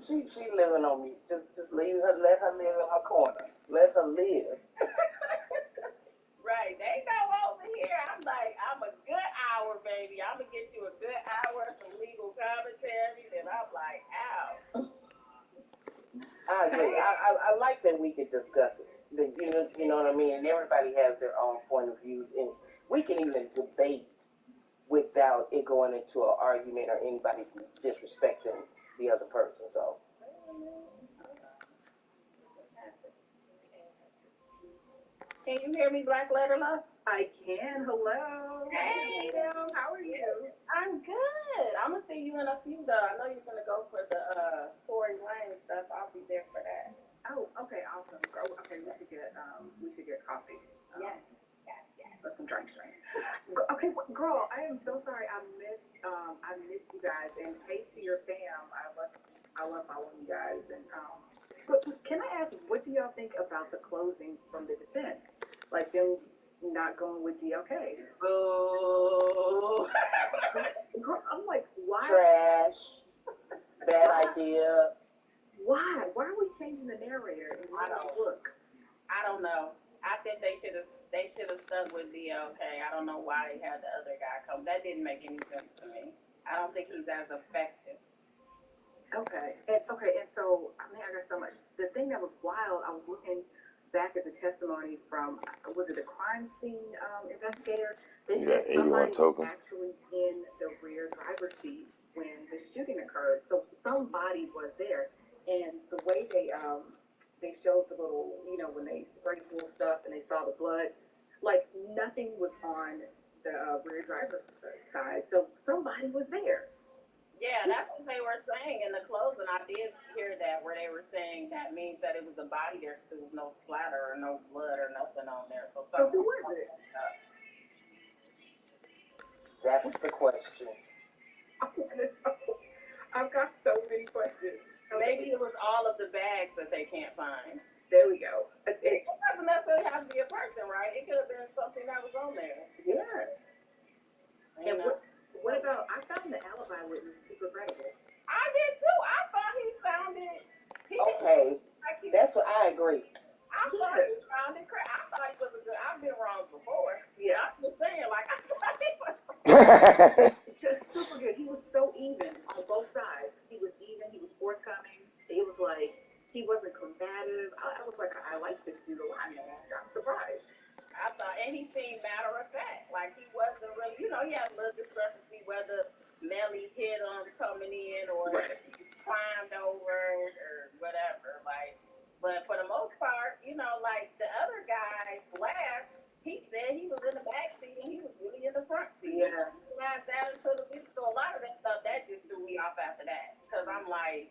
She living on mute. Just leave her, let her live in her corner. Let her live. Right, they go over here. I'm like, I'm a good hour, baby. I'm gonna get you a good hour of some legal commentary, and I'm like, ow. I agree. I like that we can discuss it. You know what I mean? And everybody has their own point of views, and we can even debate without it going into an argument or anybody disrespecting the other person. So. Can you hear me, Black Letter Love? I can. Hello. Hey, How are you? I'm good. I'm gonna see you in a few though. I know you're gonna go for the Tory Lane stuff. I'll be there for that. Oh, okay, awesome. Okay, we should get coffee. Yes. Some drinks. Okay, girl, I am so sorry. I missed you guys, and hey to your fam. I love following you guys, and but can I ask, what do y'all think about the closing from the defense, like them not going with GLK? Oh. Girl, I'm like, why? Trash. Bad idea. Why? Why are we changing the narrator? I don't know. I think they should have stuck with DLK. I don't know why they had the other guy come. That didn't make any sense to me. I don't think he's as effective. Okay, and so I got so much. The thing that was wild, I was looking back at the testimony from, was it a crime scene investigator? They said somebody was actually in the rear driver's seat when the shooting occurred. So somebody was there, and the way they showed the little, when they sprayed full stuff and they saw the blood, like nothing was on the rear driver's side. So somebody was there. Yeah, that's what they were saying in the closing. I did hear that, where they were saying that means that it was a body there, because there was no splatter or no blood or nothing on there. So who was it? That's the question. I've got so many questions. Maybe it was all of the bags that they can't find. There we go. It doesn't necessarily have to be a person, right? It could have been something that was on there. Yes. And what about, I found the alibi witness super credible. I did too. I thought he sounded. That's what I agree. I thought he sounded crazy. I thought he was a good. I've been wrong before. Yeah. I'm just saying, like, I thought he was. Just super good. He was so even on both sides. He was even. He was forthcoming. It was like, he wasn't combative. I was like, I like this dude a lot. I'm surprised. I thought, and he seemed matter of fact. Like, he wasn't really, he had a little discrepancy whether Melly hit him coming in or climbed over or whatever. Like, but for the most part, like the other guy, Blast, he said he was in the back seat and he was really in the front seat. Yeah. That until the video. So a lot of that stuff, that just threw me off after that. Because I'm like,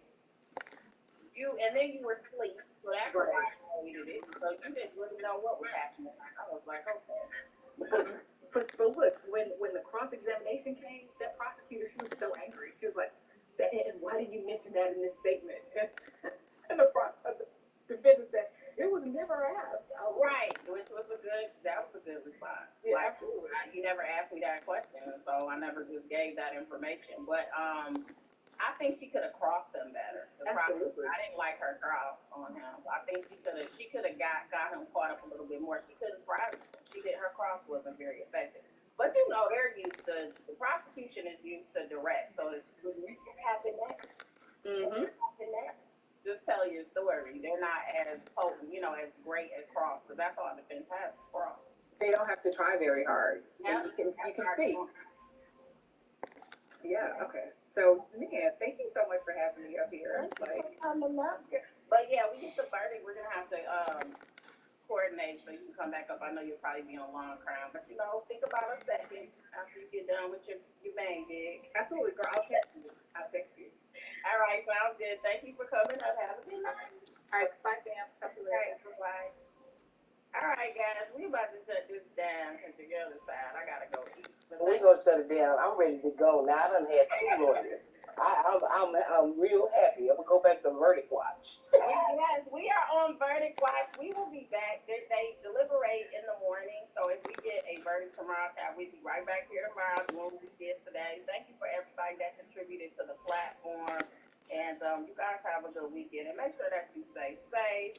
and then you were asleep. So that's why I hated it. So you didn't really know what was happening. I was like, okay. But look, when the cross-examination came, that prosecutor, she was so angry. She was like, and why did you mention that in this statement? And the defendant said, it was never asked. Right, that was a good response. Yeah, like, absolutely. You never asked me that question, so I never just gave that information. But I think she could have crossed him better. Absolutely. I didn't like her cross on him. I think she could have got him caught up a little bit more. She could have surprised him. Her cross wasn't very effective. But they're used to, the prosecution is used to direct. So it's what happened next. Mm-hmm. What happened next? Just tell your story. They're not as potent, as great as cross, because that's all defense has, cross. They don't have to try very hard. Yeah. You can see. Yeah, okay. So, man, thank you so much for having me up here. But yeah, we get the verdict. We're gonna have to coordinate so you can come back up. I know you'll probably be on long crime, but think about a second after you get done with your main gig. Absolutely, girl. I'll text you. All right, sounds good. Thank you for coming up. Have a good night. All right, bye, fam. Talk to you later. Bye. All right, guys, we about to shut this down because your girl is tired. I gotta go eat. We're gonna shut it down. I'm ready to go now. I done had 2 lawyers. I'm real happy. I'm gonna go back to verdict watch. Yes, we are on verdict watch. We will be back. They deliberate in the morning, so if we get a verdict tomorrow, we'll be right back here tomorrow doing what we did today. Thank you for everybody that contributed to the platform, and you guys have a good weekend. And make sure that you stay safe.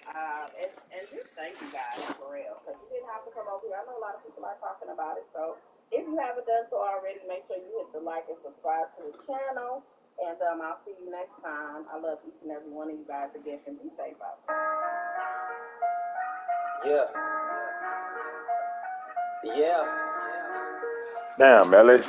And just thank you guys for real, because you didn't have to come over here. I know a lot of people are talking about it, so if you haven't done so already, make sure you hit the like and subscribe to the channel. And I'll see you next time. I love each and every one of you guys again, and be safe out there. Yeah. Yeah. Damn, Melly.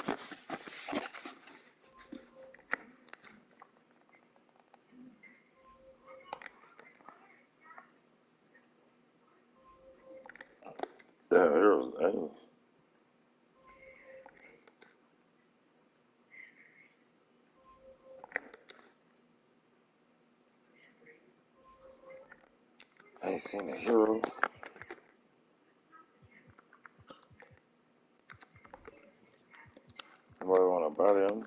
Damn, heroes. I ain't seen a hero. Nobody want to buy them.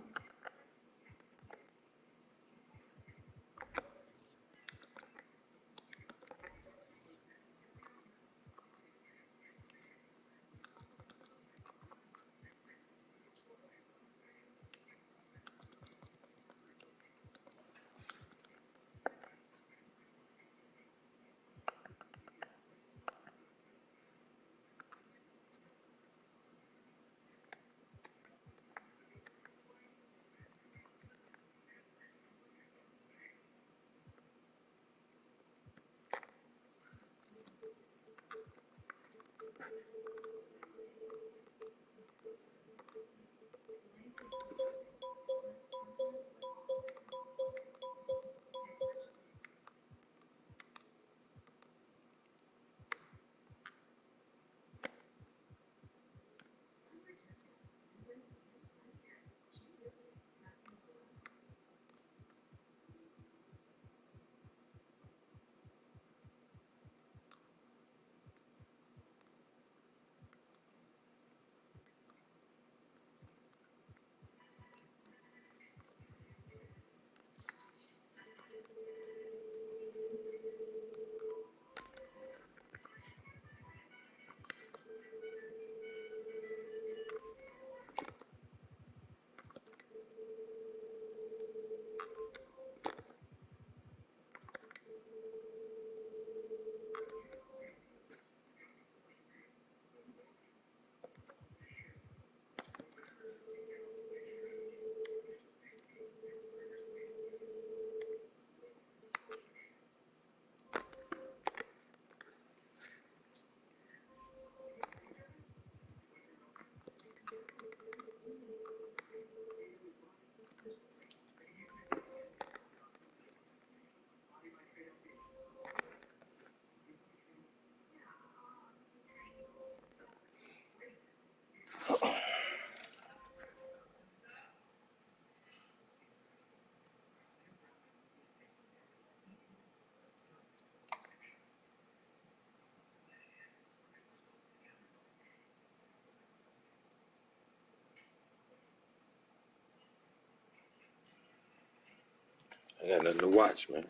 I got nothing to watch, man.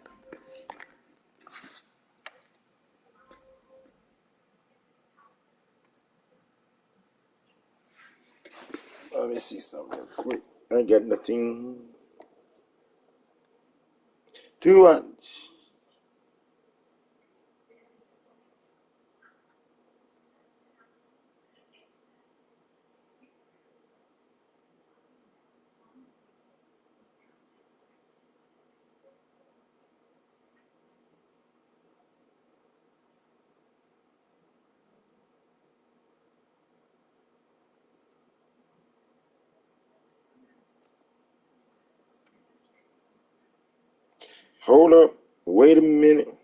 Let me see something real quick. I got nothing to watch. Hold up. Wait a minute.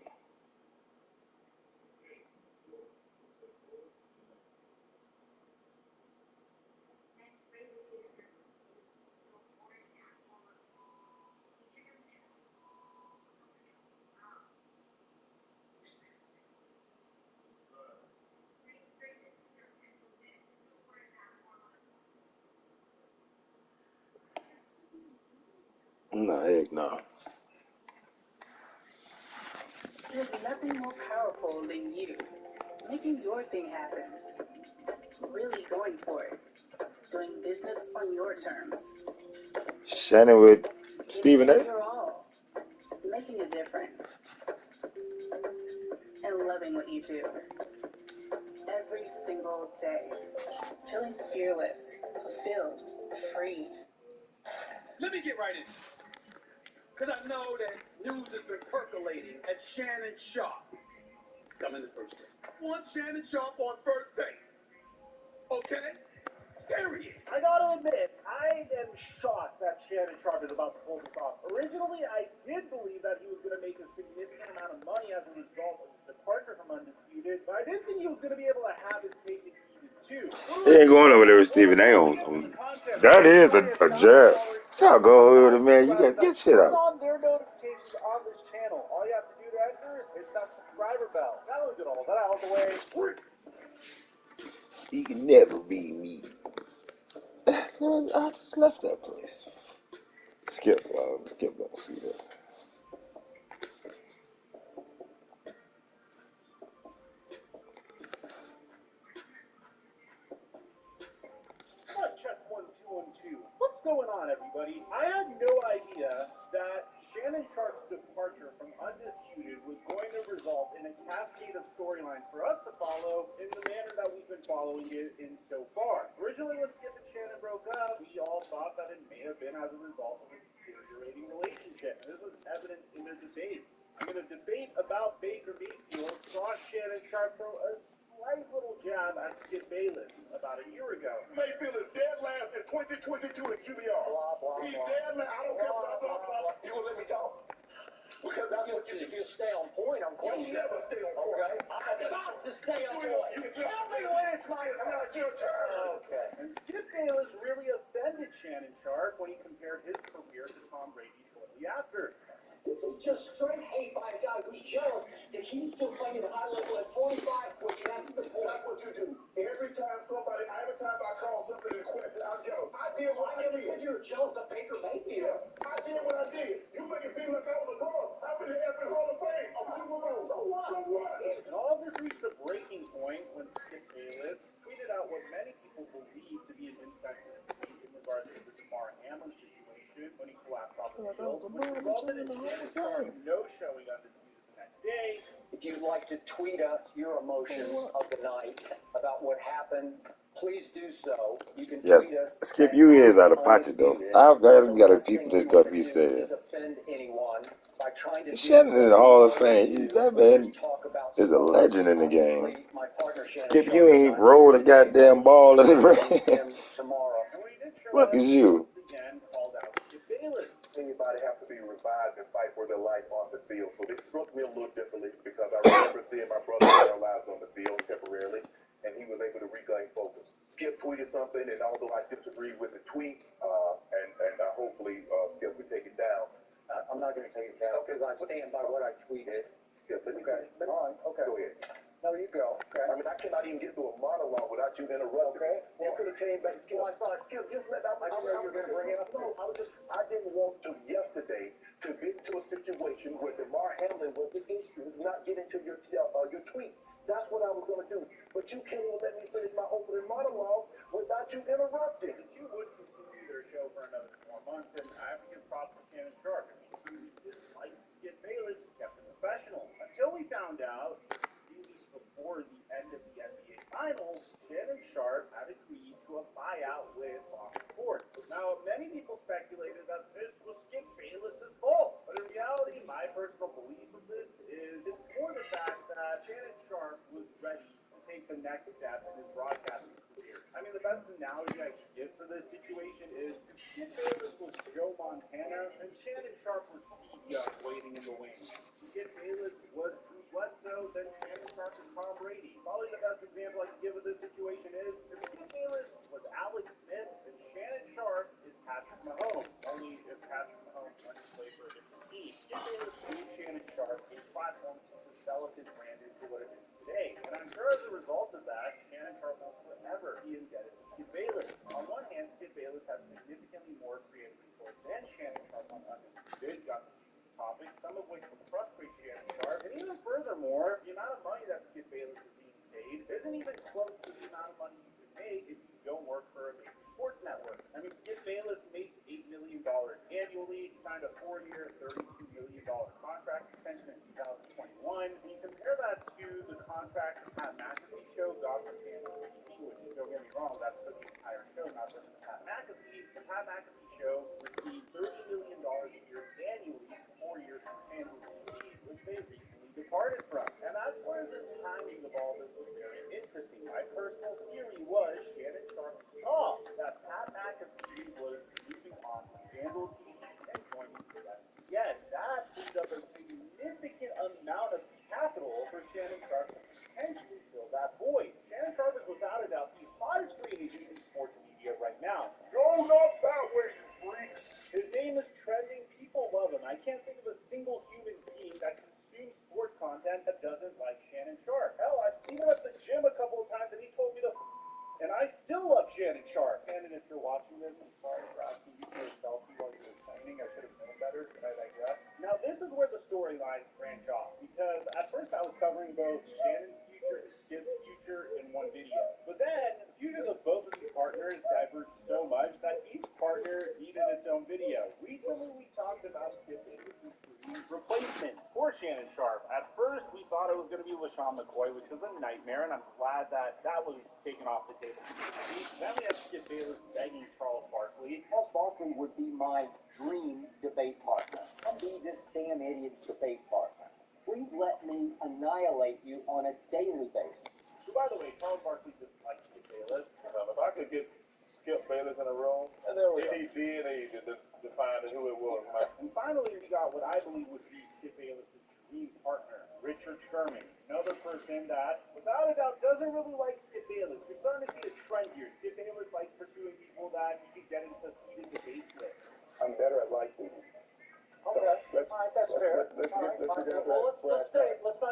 No, heck no. There's nothing more powerful than you making your thing happen. Really going for it. Doing business on your terms. Shannon with Stephen Giving A. it your all. Making a difference. And loving what you do. Every single day. Feeling fearless, fulfilled, free. Let me get right in. Because I know that news has been percolating at Shannon Sharp. It's coming the first day. Want Shannon Sharp on first date. Okay? Period. I gotta admit, I am shocked that Shannon Sharp is about to pull this off. Originally, I did believe that he was going to make a significant amount of money as a result of his departure from Undisputed, but I didn't think he was going to be able to have his cake and eat it too. He ain't going over there with Stephen A. That is a jab. Y'all go over there, man. You got to get shit Turn out. on their notifications on this channel. All you have to do to enter is hit that subscriber bell. Now we get all that out of the way. He can never be me. So I just left that place. Skip don't see that. Check 1 2 1 2. What's going on, everybody? I had no idea that Shannon Sharp's departure from Undisputed was going to result in a cascade of storylines for us to follow in the manner that we've been following it in so far. Originally, when Skip and Shannon broke up, we all thought that it may have been as a result of a deteriorating relationship. And this was evidenced in their debates. I mean, a debate about Baker Mayfield saw Shannon Sharp throw a slight little jab at Skip Bayless about a year ago. Mayfield is dead last in 2022 in QBR. Blah, blah, He's blah. dead last. I don't care blah, blah, blah. You gonna let me talk? Because that's what you If you stay on point, I'm quite You sure. never stay on point. Okay? I've got to stay on point. You tell me when it's my turn. It's your turn. Okay. And Skip Bayless really offended Shannon Sharp when he compared his career to Tom Brady shortly after. This is just straight hate by a guy who's jealous that he's still playing at a high level at 45, which that's the point. That's what you do. Every time I call something in question, I'm jealous. I did what I did. You're jealous of Baker Mayfield. Yeah, I did what I did. You make it seem like I was a boss. I've been here in Hall of Fame. So what? So what? And all this reached a breaking point when Skip Bayless tweeted out what many people believe to be an insensitive tweet in regards to the DeMar Hamlin situation when he collapsed off the field, which resulted in Shannon Sharp no-showing Undisputed the next day. If you'd like to tweet us your emotions of the night about what happened, please do so. You can Yes, tweet us. Skip, you is out of pocket though. I've got to people this stuff he said. Offend anyone by trying to Shannon in the Hall of Fame. That man is a legend in the game. Skip, you ain't rolled a goddamn ball in the ring. Tomorrow. Look at you. Again called out Skip Bayless. Anybody have to be revived and fight for their life on the field. So this struck me a little differently because I remember seeing my brother in our lives on the field temporarily, and he was able to regain focus. Skip tweeted something, and although I disagreed with the tweet, and hopefully Skip would take it down. I'm not going to take it down because I stand by what I tweeted. Skip, let me Okay. All right. Okay. go ahead. No, you go. Okay. I mean, I cannot even get through a monologue without you interrupting. Okay. You could have came back, Skip. Well, I thought, Skip, just let out. I didn't know you were going to bring it up. No, I didn't want to yesterday to get into a situation where DeMar Hamlin was the issue, not get into your tweet. That's what I was going to do. But you can't even let me finish my opening monologue without you interrupting. The two would continue their show for another 4 months, and I have to give props to Shannon Sharp. I mean, he disliked Skip Bayless, he kept it professional. Until we found out, just a few weeks before the end of the NBA Finals, Shannon Sharp had agreed to a buyout with Fox Sports. Now, many people speculated that this was Skip Bayless's fault, but in reality, my personal belief of this is it's more the fact that Shannon Sharp was ready to take the next step in his broadcasting career. I mean, the best analogy I can give for this situation is if Skip Bayless was Joe Montana and Shannon Sharp was Steve Young waiting in the wings. Skip Bayless was Drew Bledsoe, then Shannon Sharp is Tom Brady. Probably the best example I can give of this situation is if Skip Bayless was Alex Smith, then Shannon Sharp is Patrick Mahomes. Only if Patrick Mahomes went to play for a different team. Skip Bayless gave Shannon Sharp a platform to develop his brand into what it is today. And I'm sure as a result of that, Shannon Sharp will forever be indebted to Skip Bayless. On one hand, Skip Bayless has significantly more creative control than Shannon Sharp on Undisputed, got to choose the topics, some of which will frustrate Shannon Sharp. And even furthermore, the amount of money that Skip Bayless is being paid isn't even close to the amount of money you can make if you don't work for a major sports network. I mean, Skip Bayless makes $8 million annually. He signed a 4-year, $32 million contract extension in 2021. And you compare that to the contract the Pat McAfee show got from Fantasy TV, which, don't get me wrong, that's for the entire show, not just for Pat McAfee. The Pat McAfee show received $30 million a year annually for 4 years from Fantasy TV, which they recently departed from. And that's where the timing of all this personal theory was Shannon Sharp saw that Pat McAfee was moving on from Vandal TV and joining ESPN. That freed up a significant amount of capital for Shannon Sharp to potentially fill that void. Shannon Sharp is without a doubt the hottest free agent in sports media right now. Go not that way, you freaks. His name is trending. People love him. I can't think of a single human being that consumes sports content that doesn't like Shannon Sharp. Hell, I've seen him at the gym a couple of times and he told me to and I still love Shannon Sharp. And if you're watching this, I'm sorry for asking you for a selfie while you were training. I should have known better, but I digress. Now, this is where the storylines branch off, because at first I was covering both Shannon's future and Skip's future in one video. But then, the futures of both of these partners diverged so much that each partner needed its own video. Recently, we talked about Skip Bayless's replacement for Shannon Sharp. At first, we thought it was going to be LaShawn McCoy, which was a nightmare, and I'm glad that that was taken off the table. Then we have Skip Bayless begging Charles Barkley. Charles Barkley would be my dream debate partner. I'll be this damn idiot's debate partner. Please let me annihilate you on a daily basis. Who, by the way, Charles Barkley dislikes Skip Bayless. If I could get Skip Bayless in a room, and there we need DNA to define who it was, man. And finally, we got what I believe would be Skip Bayless' dream partner, Richard Sherman. Another person that, without a doubt, doesn't really like Skip Bayless. You're starting to see a trend here. Skip Bayless likes pursuing people that he can get into heated debates with. I'm better at liking him. Okay, all right, that's fair. Let's not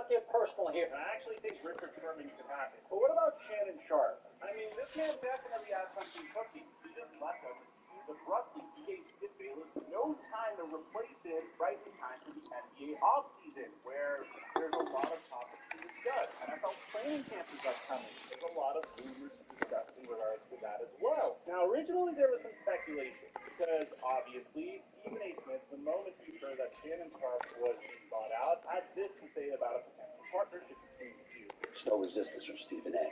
get personal here. And I actually think Richard Sherman can happen. But what about Shannon Sharp? I mean, this man definitely has something cooking. He just left us abruptly. He gave Skip Bayless no time to replace him right in time for the NBA offseason, where there's a lot of topics to discuss. NFL training camp is upcoming. There's a lot of rumors to discuss in regards to that as well. Now, originally there was some speculation, because obviously Stephen A. Smith, the moment he heard that Shannon Sharp was being bought out, had this to say about a potential partnership between the two. There's no resistance from Stephen A.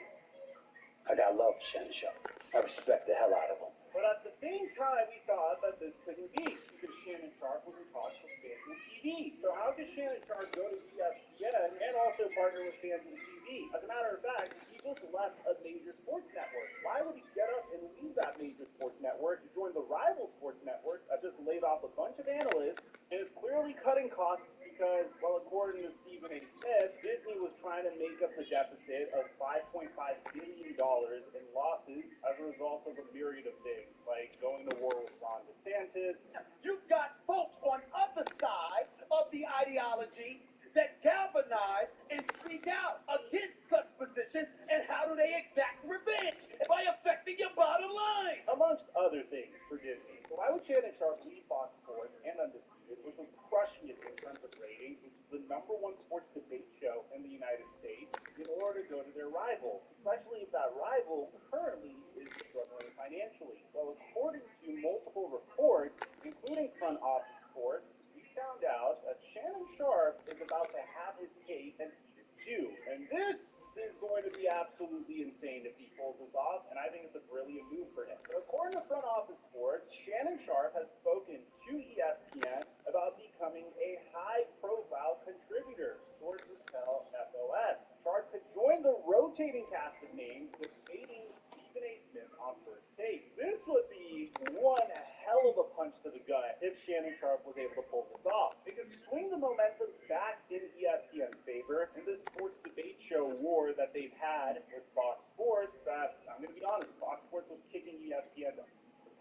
I got love for Shannon Sharp. I respect the hell out of him. But at the same time, we thought that this couldn't be, because Shannon Sharp was in talks with FanDuel TV. So how could Shannon Sharp go to ESPN and also partner with FanDuel TV? As a matter of fact, he just left a major sports network. Why would he get up and leave that major sports network to join the rival sports network that just laid off a bunch of analysts and is clearly cutting costs because, well, according to Stephen A. Smith, Disney was trying to make up the deficit of $5.5 billion in losses as a result of a myriad of things, like going to war with Ron DeSantis. You've got folks on other side of the ideology that galvanize and speak out against such position, and how do they exact revenge? By affecting your bottom line. Amongst other things for Disney. So why would Shannon Sharp leave Fox Sports and Undisputed, which was crushing it in terms of ratings, which is the #1 sports debate show in the United States, in order to go to their rival, especially if that rival currently is struggling financially? Well, according to multiple reports, including Front Office Sports, we found out that Shannon Sharp is about to have his cake and eat it too. And this is going to be absolutely insane if he pulls this off, and I think it's a brilliant move for him. So according to Front Office Sports, Shannon Sharp has spoken to ESPN about becoming a high-profile contributor. Sources tell FOS. Sharp could join the rotating cast of names debating Stephen A. Smith on First Take. This would be one hell of a punch to the gut if Shannon Sharp was able to pull this off. It could swing the momentum back in ESPN's favor in this sports debate show war that they've had with Fox Sports that, I'm going to be honest, Fox Sports was kicking ESPN the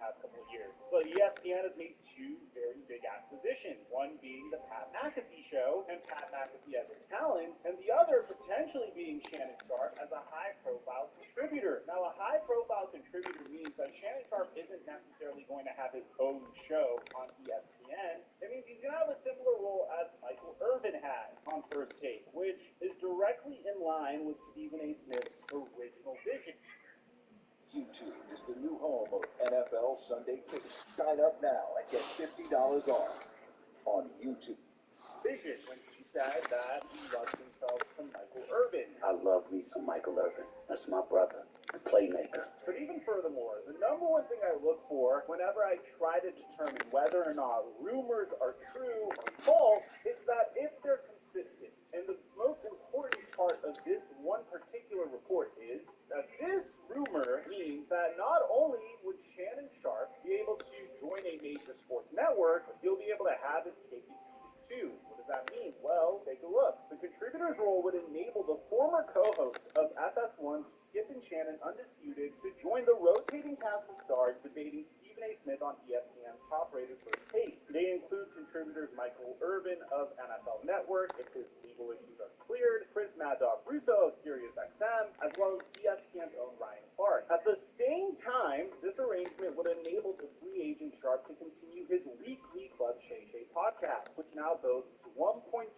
past couple of years. But ESPN has made two very big acquisitions, one being the Pat McAfee show and Pat McAfee as a talent, and the other potentially being Shannon Sharp as a high-profile contributor. Now, a high-profile contributor means that Shannon Sharp isn't necessarily going to have his own show on ESPN. It means he's going to have a similar role as Michael Irvin had on First Take, which is directly in line with Stephen A. Smith's original vision. YouTube is the new home of NFL Sunday Tickets. Sign up now and get $50 off on YouTube. Vision when he said that he loves himself some Michael Irvin. I love me some Michael Irvin. That's my brother, the playmaker. But even furthermore, the #1 thing I look for whenever I try to determine whether or not rumors are true or false is that if they're consistent. And the most important part of this one particular report is that this rumor means that not only would Shannon Sharp be able to join a major sports network, but he'll be able to have his cake and eat it too. What does that mean? Well, take a look. The contributor's role would enable the former co-host of FS1's Skip and Shannon Undisputed to join the rotating cast of stars debating Stephen A. Smith on ESPN's top-rated First Take. They include contributors Michael Irvin of NFL Network, if his legal issues are cleared, Chris Mad Dog Russo of SiriusXM, as well as ESPN's own Ryan Clark. At the same time, this arrangement would enable the free agent Sharp to continue his weekly Club Shay Shay podcast, which now boasts 1.23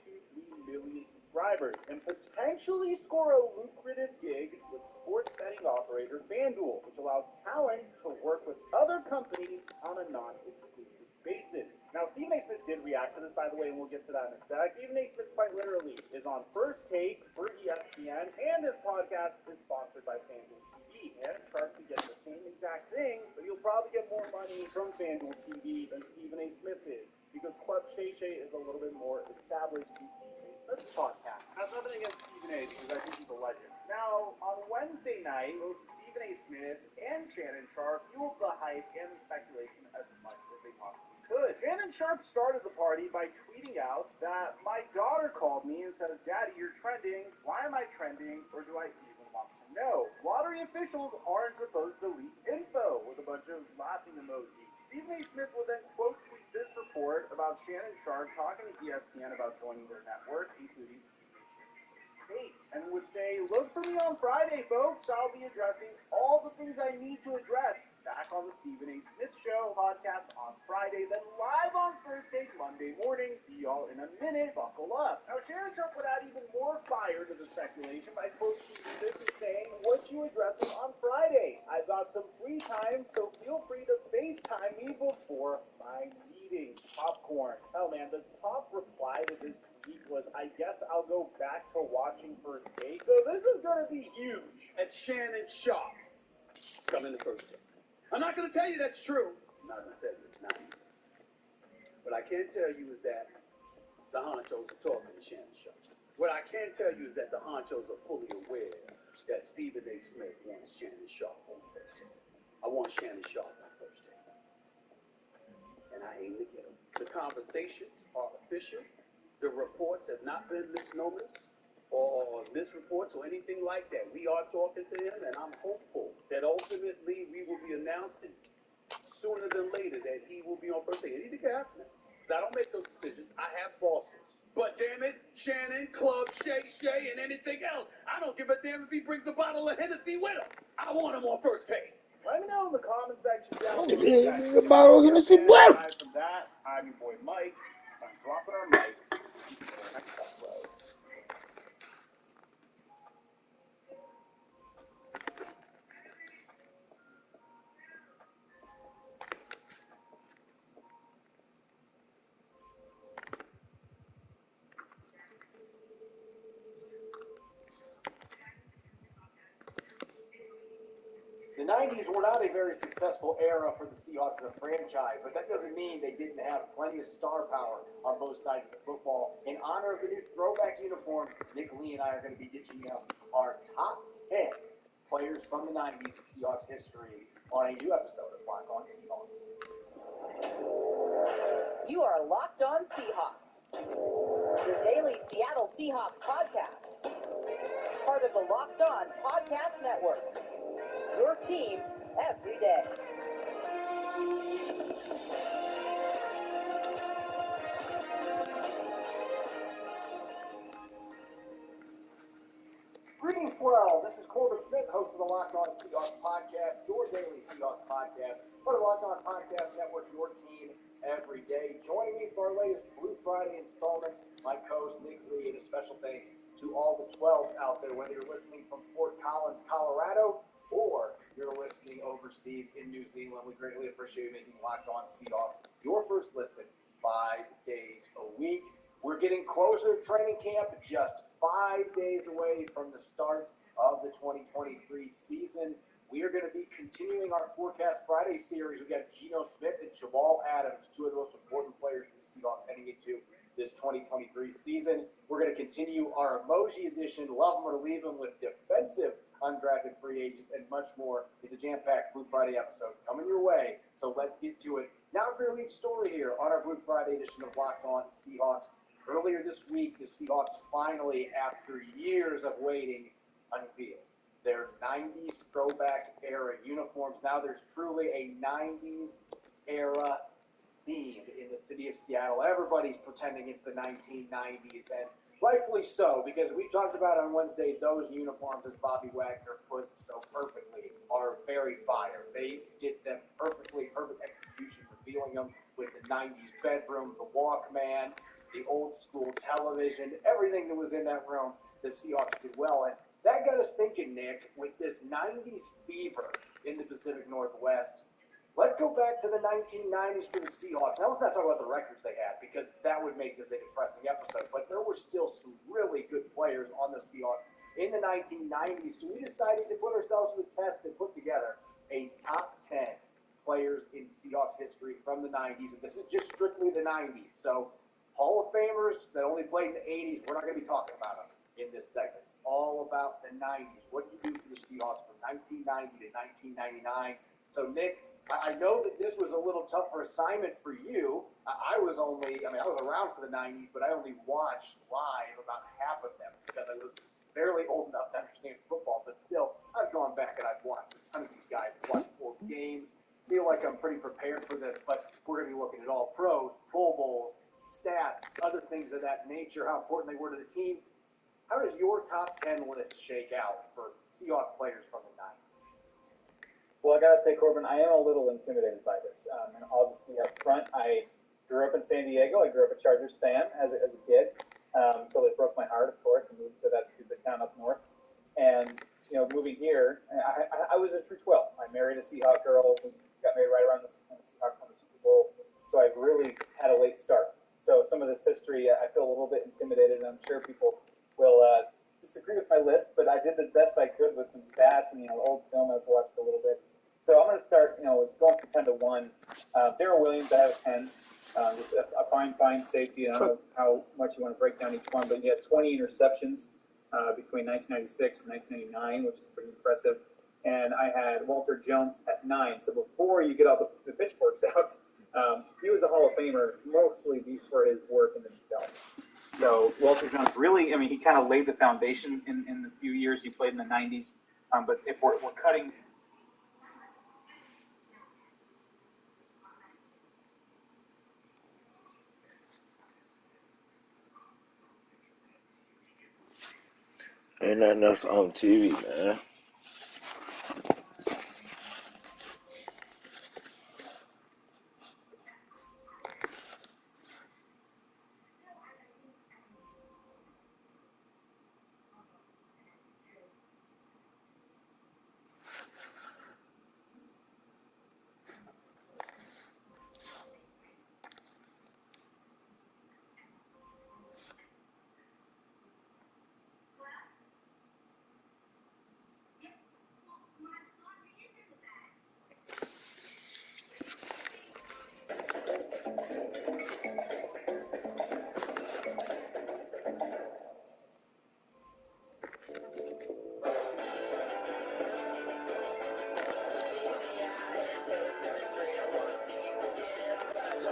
million subscribers, and potentially score a lucrative gig with sports betting operator FanDuel, which allows talent to work with other companies on a non-exclusive basis. Now, Stephen A. Smith did react to this, by the way, and we'll get to that in a sec. Stephen A. Smith, quite literally, is on First Take for ESPN, and his podcast is sponsored by FanDuel TV. And Sharp can get the same exact thing, but you'll probably get more money from FanDuel TV than Stephen A. Smith is, because Club Shay Shay is a little bit more established in Stephen A. Smith's podcast. That's nothing against Stephen A., because I think he's a legend. Now, on Wednesday night, both Stephen A. Smith and Shannon Sharp fueled the hype and the speculation as much as they possibly could. Shannon Sharp started the party by tweeting out that my daughter called me and says, "Daddy, you're trending. Why am I trending? Or do I even want to know?" Lottery officials aren't supposed to leak info, with a bunch of laughing emojis. Stephen A. Smith will then quote tweet this report about Shannon Sharp talking to ESPN about joining their network, including Stephen A. Smith's take, and would say, "Look for me on Friday, folks. I'll be addressing all the things I need to address." Back on the Stephen A. Smith Show podcast on Friday, then live on First Take Monday morning. See y'all in a minute. Buckle up. Now, Shannon Sharp would add even more fire to the speculation by quote tweeting this and saying, "What you addressing on Friday? I've got some free time, so feel free to FaceTime me before my meeting." Popcorn. Oh man, the top reply to this tweet was, "I guess I'll go back to watching First Take." So this is gonna be huge. At Shannon Sharp coming to First Take. I'm not going to tell you that's true. I'm not going to tell you it's not. What I can tell you is that the honchos are talking to Shannon Sharp. What I can tell you is that the honchos are fully aware that Stephen A. Smith wants Shannon Sharp on First Take. I want Shannon Sharp on First Take. And I aim to get him. The conversations are official. The reports have not been misnomers or misreports or anything like that. We are talking to him, and I'm hopeful that ultimately we will be announcing sooner than later that he will be on First Take. Anything can happen. I don't make those decisions. I have bosses. But damn it, Shannon, Club, Shay Shay, and anything else, I don't give a damn if he brings a bottle of Hennessy with him. I want him on First Take. Let me know in the comment section down Yeah, below. Guys, nigga, bottle of Hennessy, boy. aside from that, I'm your boy Mike. I'm dropping our mic. Next upload. The 90s were not a very successful era for the Seahawks as a franchise, but that doesn't mean they didn't have plenty of star power on both sides of the football. In honor of the new throwback uniform, Nick Lee and I are going to be ditching out our top 10 players from the 90s of Seahawks history on a new episode of Locked On Seahawks. You are Locked On Seahawks, your daily Seattle Seahawks podcast, part of the Locked On Podcast Network. Your team every day. Greetings, world. This is Corbin Smith, host of the Locked On Seahawks podcast, your daily Seahawks podcast, part of the Locked On Podcast Network, your team every day. Joining me for our latest Blue Friday installment, my co-host Nick Lee, and a special thanks to all the 12s out there, whether you're listening from Fort Collins, Colorado, or you're listening overseas in New Zealand. We greatly appreciate you making Locked On Seahawks your first listen 5 days a week. We're getting closer to training camp, just 5 days away from the start of the 2023 season. We are going to be continuing our Forecast Friday series. We've got Geno Smith and Jamal Adams, two of the most important players for the Seahawks heading into this 2023 season. We're going to continue our emoji edition, love them or leave them, with defensive undrafted free agents and much more. It's a jam-packed Blue Friday episode coming your way, so let's get to it. Now for your lead story here on our Blue Friday edition of Locked On Seahawks. Earlier this week, the Seahawks finally, after years of waiting, unveiled their 90s throwback era uniforms. Now there's truly a 90s era theme in the city of Seattle. Everybody's pretending it's the 1990s, and rightfully so, because we talked about on Wednesday, those uniforms, as Bobby Wagner put so perfectly, are very fire. They did them perfectly, perfect execution, revealing them with the 90s bedroom, the Walkman, the old school television, everything that was in that room, the Seahawks did well. And that got us thinking, Nick, with this 90s fever in the Pacific Northwest. Let's go back to the 1990s for the Seahawks. Now, let's not talk about the records they had, because that would make this a depressing episode. But there were still some really good players on the Seahawks in the 1990s. So we decided to put ourselves to the test and put together a top 10 players in Seahawks history from the 90s. And this is just strictly the 90s. So Hall of Famers that only played in the 80s, we're not going to be talking about them in this segment. It's all about the 90s. What did you do for the Seahawks from 1990 to 1999? So, Nick, I know that this was a little tougher assignment for you. I was around for the 90s, but I only watched live about half of them because I was barely old enough to understand football. But still, I've gone back and I've watched a ton of these guys, watched 4 games. Feel like I'm pretty prepared for this, but we're going to be looking at all pros, Pro Bowls, stats, other things of that nature, how important they were to the team. How does your top 10 list shake out for Seahawks players from the 90s? Well, I gotta say, Corbin, I am a little intimidated by this, and I'll just be up front. I grew up in San Diego. I grew up a Chargers fan as a kid, until they broke my heart, of course, and moved to that stupid town up north. And moving here, I was a true 12. I married a Seahawk girl. We got married right around when the Seahawks won the Super Bowl. So I've really had a late start. So some of this history, I feel a little bit intimidated, and I'm sure people will disagree with my list. But I did the best I could with some stats and old film I've watched a little bit. So I'm going to start, going from 10 to 1. Darrell Williams, I have 10. Just a fine safety. I don't know how much you want to break down each one, but he had 20 interceptions between 1996 and 1999, which is pretty impressive. And I had Walter Jones at 9. So before you get all the pitchforks out, he was a Hall of Famer mostly for his work in the 2000s. So Walter Jones really, he kind of laid the foundation in the few years he played in the 90s. But if we're cutting... Ain't nothing else on TV, man.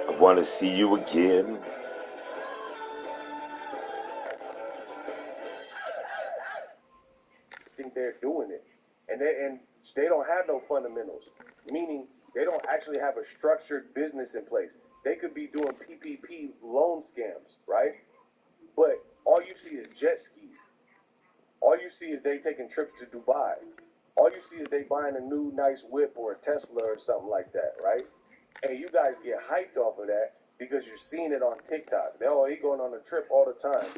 I want to see you again. Think they're doing it, and they don't have no fundamentals, meaning they don't actually have a structured business in place. They could be doing PPP loan scams, right? But all you see is jet skis. All you see is they taking trips to Dubai. All you see is they buying a new nice whip or a Tesla or something like that, right? And you guys get hyped off of that because you're seeing it on TikTok. He going on a trip all the time.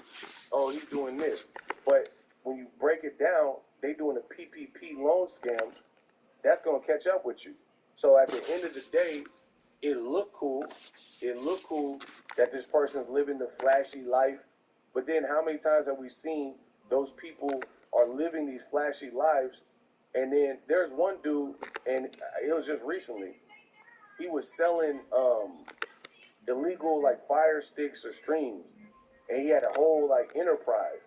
Oh, he's doing this. But when you break it down, they doing a PPP loan scam. That's going to catch up with you. So at the end of the day, it looked cool. It looked cool that this person's living the flashy life. But then how many times have we seen those people are living these flashy lives? And then there's one dude, and it was just recently, he was selling illegal fire sticks or streams. and he had a whole like enterprise.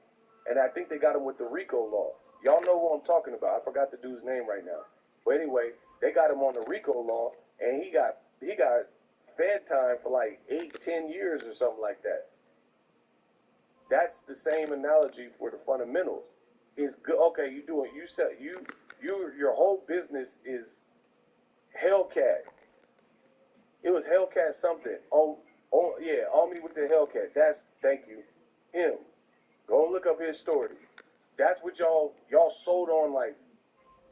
And I think they got him with the RICO law. Y'all know who I'm talking about. I forgot the dude's name right now. But anyway, they got him on the RICO law, and he got fed time for like 8-10 years or something like that. That's the same analogy for the fundamentals. Is good. Okay, your whole business is Hellcat. It was Hellcat something. Oh yeah, on me with the Hellcat. Thank you. Him. Go look up his story. That's what y'all sold on, like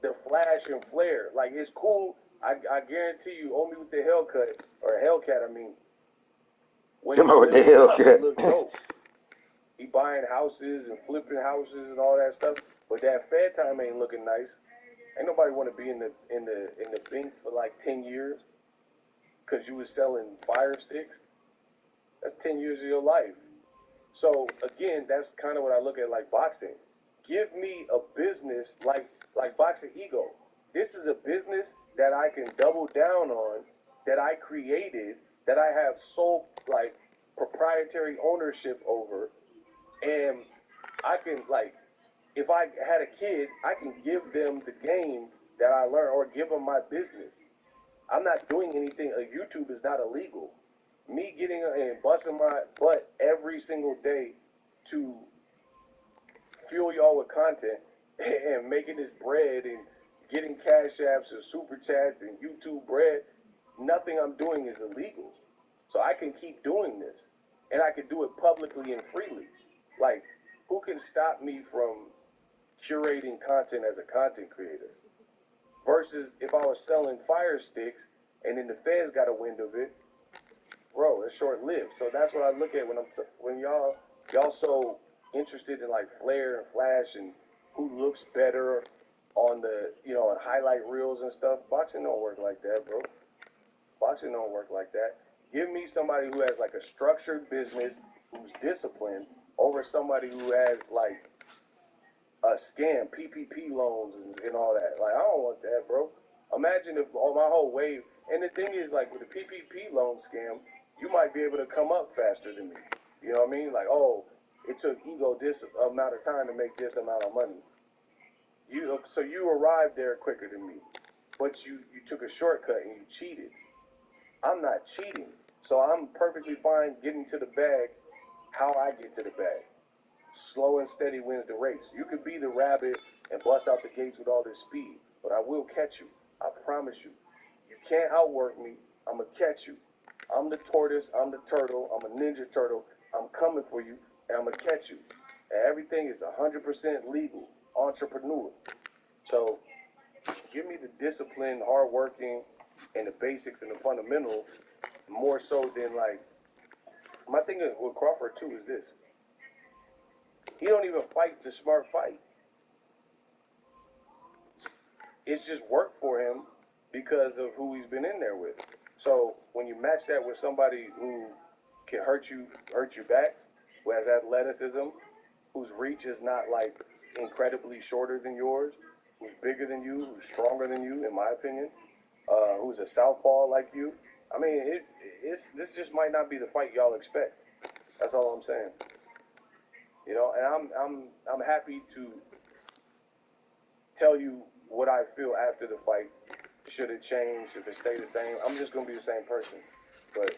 the flash and flare. Like it's cool. I guarantee you, on me with the Hellcat. I mean, when Come on with the it look Hellcat. dope. He buying houses and flipping houses and all that stuff. But that Fed time ain't looking nice. Ain't nobody want to be in the bank for like 10 years because you was selling fire sticks. That's 10 years of your life. So again, that's kind of what I look at like boxing. Give me a business like Boxing Ego. This is a business that I can double down on, that I created, that I have sole like proprietary ownership over, and I can like, if I had a kid, I can give them the game that I learned or give them my business. I'm not doing anything. YouTube is not illegal. Me getting and busting my butt every single day to fuel y'all with content and making this bread and getting cash apps and super chats and YouTube bread, nothing I'm doing is illegal. So I can keep doing this, and I can do it publicly and freely. Like, who can stop me from curating content as a content creator? Versus if I was selling fire sticks and then the feds got a wind of it, bro, it's short lived. So that's what I look at when y'all so interested in like flare and flash and who looks better on the on highlight reels and stuff. Boxing don't work like that, bro. Boxing don't work like that. Give me somebody who has like a structured business, who's disciplined, over somebody who has like a scam, PPP loans and all that. Like, I don't want that, bro. Imagine if my whole wave, and the thing is, like, with the PPP loan scam, you might be able to come up faster than me. You know what I mean? Like, oh, it took Ego this amount of time to make this amount of money. So you arrived there quicker than me, but you took a shortcut and you cheated. I'm not cheating, so I'm perfectly fine getting to the bag how I get to the bag. Slow and steady wins the race. You could be the rabbit and bust out the gates with all this speed, but I will catch you. I promise you. You can't outwork me. I'm going to catch you. I'm the tortoise. I'm the turtle. I'm a ninja turtle. I'm coming for you, and I'm going to catch you. And everything is 100% legal. Entrepreneur. So give me the discipline, hardworking, and the basics and the fundamentals more so than like, my thing with Crawford too is this. He don't even fight the smart fight. It's just worked for him because of who he's been in there with. So when you match that with somebody who can hurt you back, who has athleticism, whose reach is not like incredibly shorter than yours, who's bigger than you, who's stronger than you, in my opinion, who's a southpaw like you. I mean, this just might not be the fight y'all expect. That's all I'm saying. You know, and I'm happy to tell you what I feel after the fight. Should it change? If it stay the same, I'm just gonna be the same person. But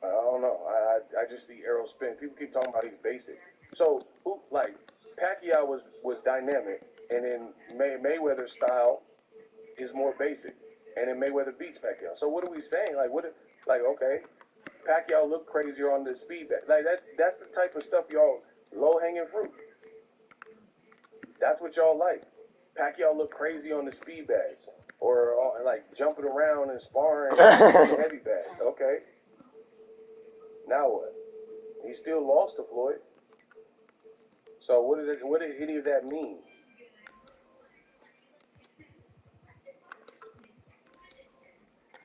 I don't know. I just see Errol spin. People keep talking about he's basic. So who like Pacquiao was dynamic, and then Mayweather's style is more basic, and then Mayweather beats Pacquiao. So what are we saying? Like okay, Pacquiao looked crazier on the speed bet. Like that's the type of stuff y'all low hanging fruit. That's what y'all like. Pacquiao looked crazy on the speed bags, or like jumping around and sparring and heavy bags. Okay. Now what? He still lost to Floyd. So what did any of that mean?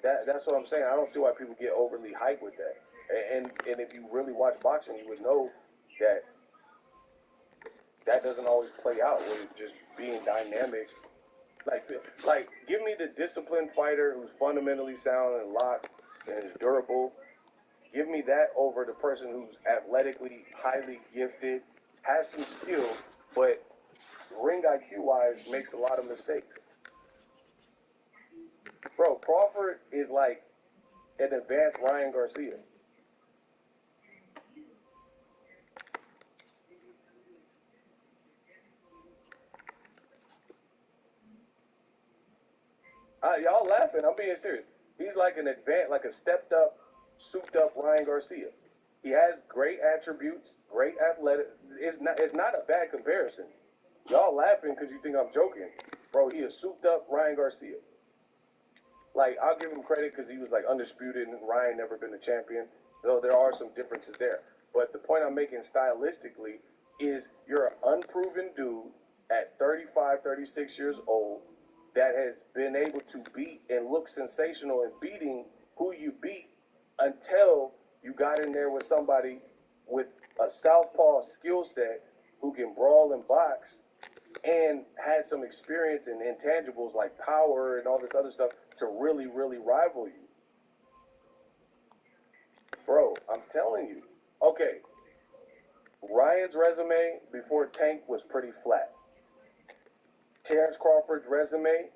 That's what I'm saying. I don't see why people get overly hyped with that. And if you really watch boxing, you would know that doesn't always play out with just being dynamic. Like give me the disciplined fighter who's fundamentally sound and locked and is durable, Give me that over the person who's athletically highly gifted, has some skill, but ring IQ-wise makes a lot of mistakes. Bro, Crawford is like an advanced Ryan Garcia. Y'all laughing. I'm being serious. He's like an advanced, like a stepped up, souped up Ryan Garcia. He has great attributes, great athletic. It's not a bad comparison. Y'all laughing because you think I'm joking. Bro, he is souped up Ryan Garcia. Like, I'll give him credit because he was like undisputed and Ryan never been a champion. Though there are some differences there. But the point I'm making stylistically is you're an unproven dude at 35, 36 years old that has been able to beat and look sensational in beating who you beat until you got in there with somebody with a southpaw skill set who can brawl and box and had some experience in intangibles like power and all this other stuff to really, really rival you. Bro, I'm telling you. Okay, Ryan's resume before Tank was pretty flat. Terrence Crawford's resume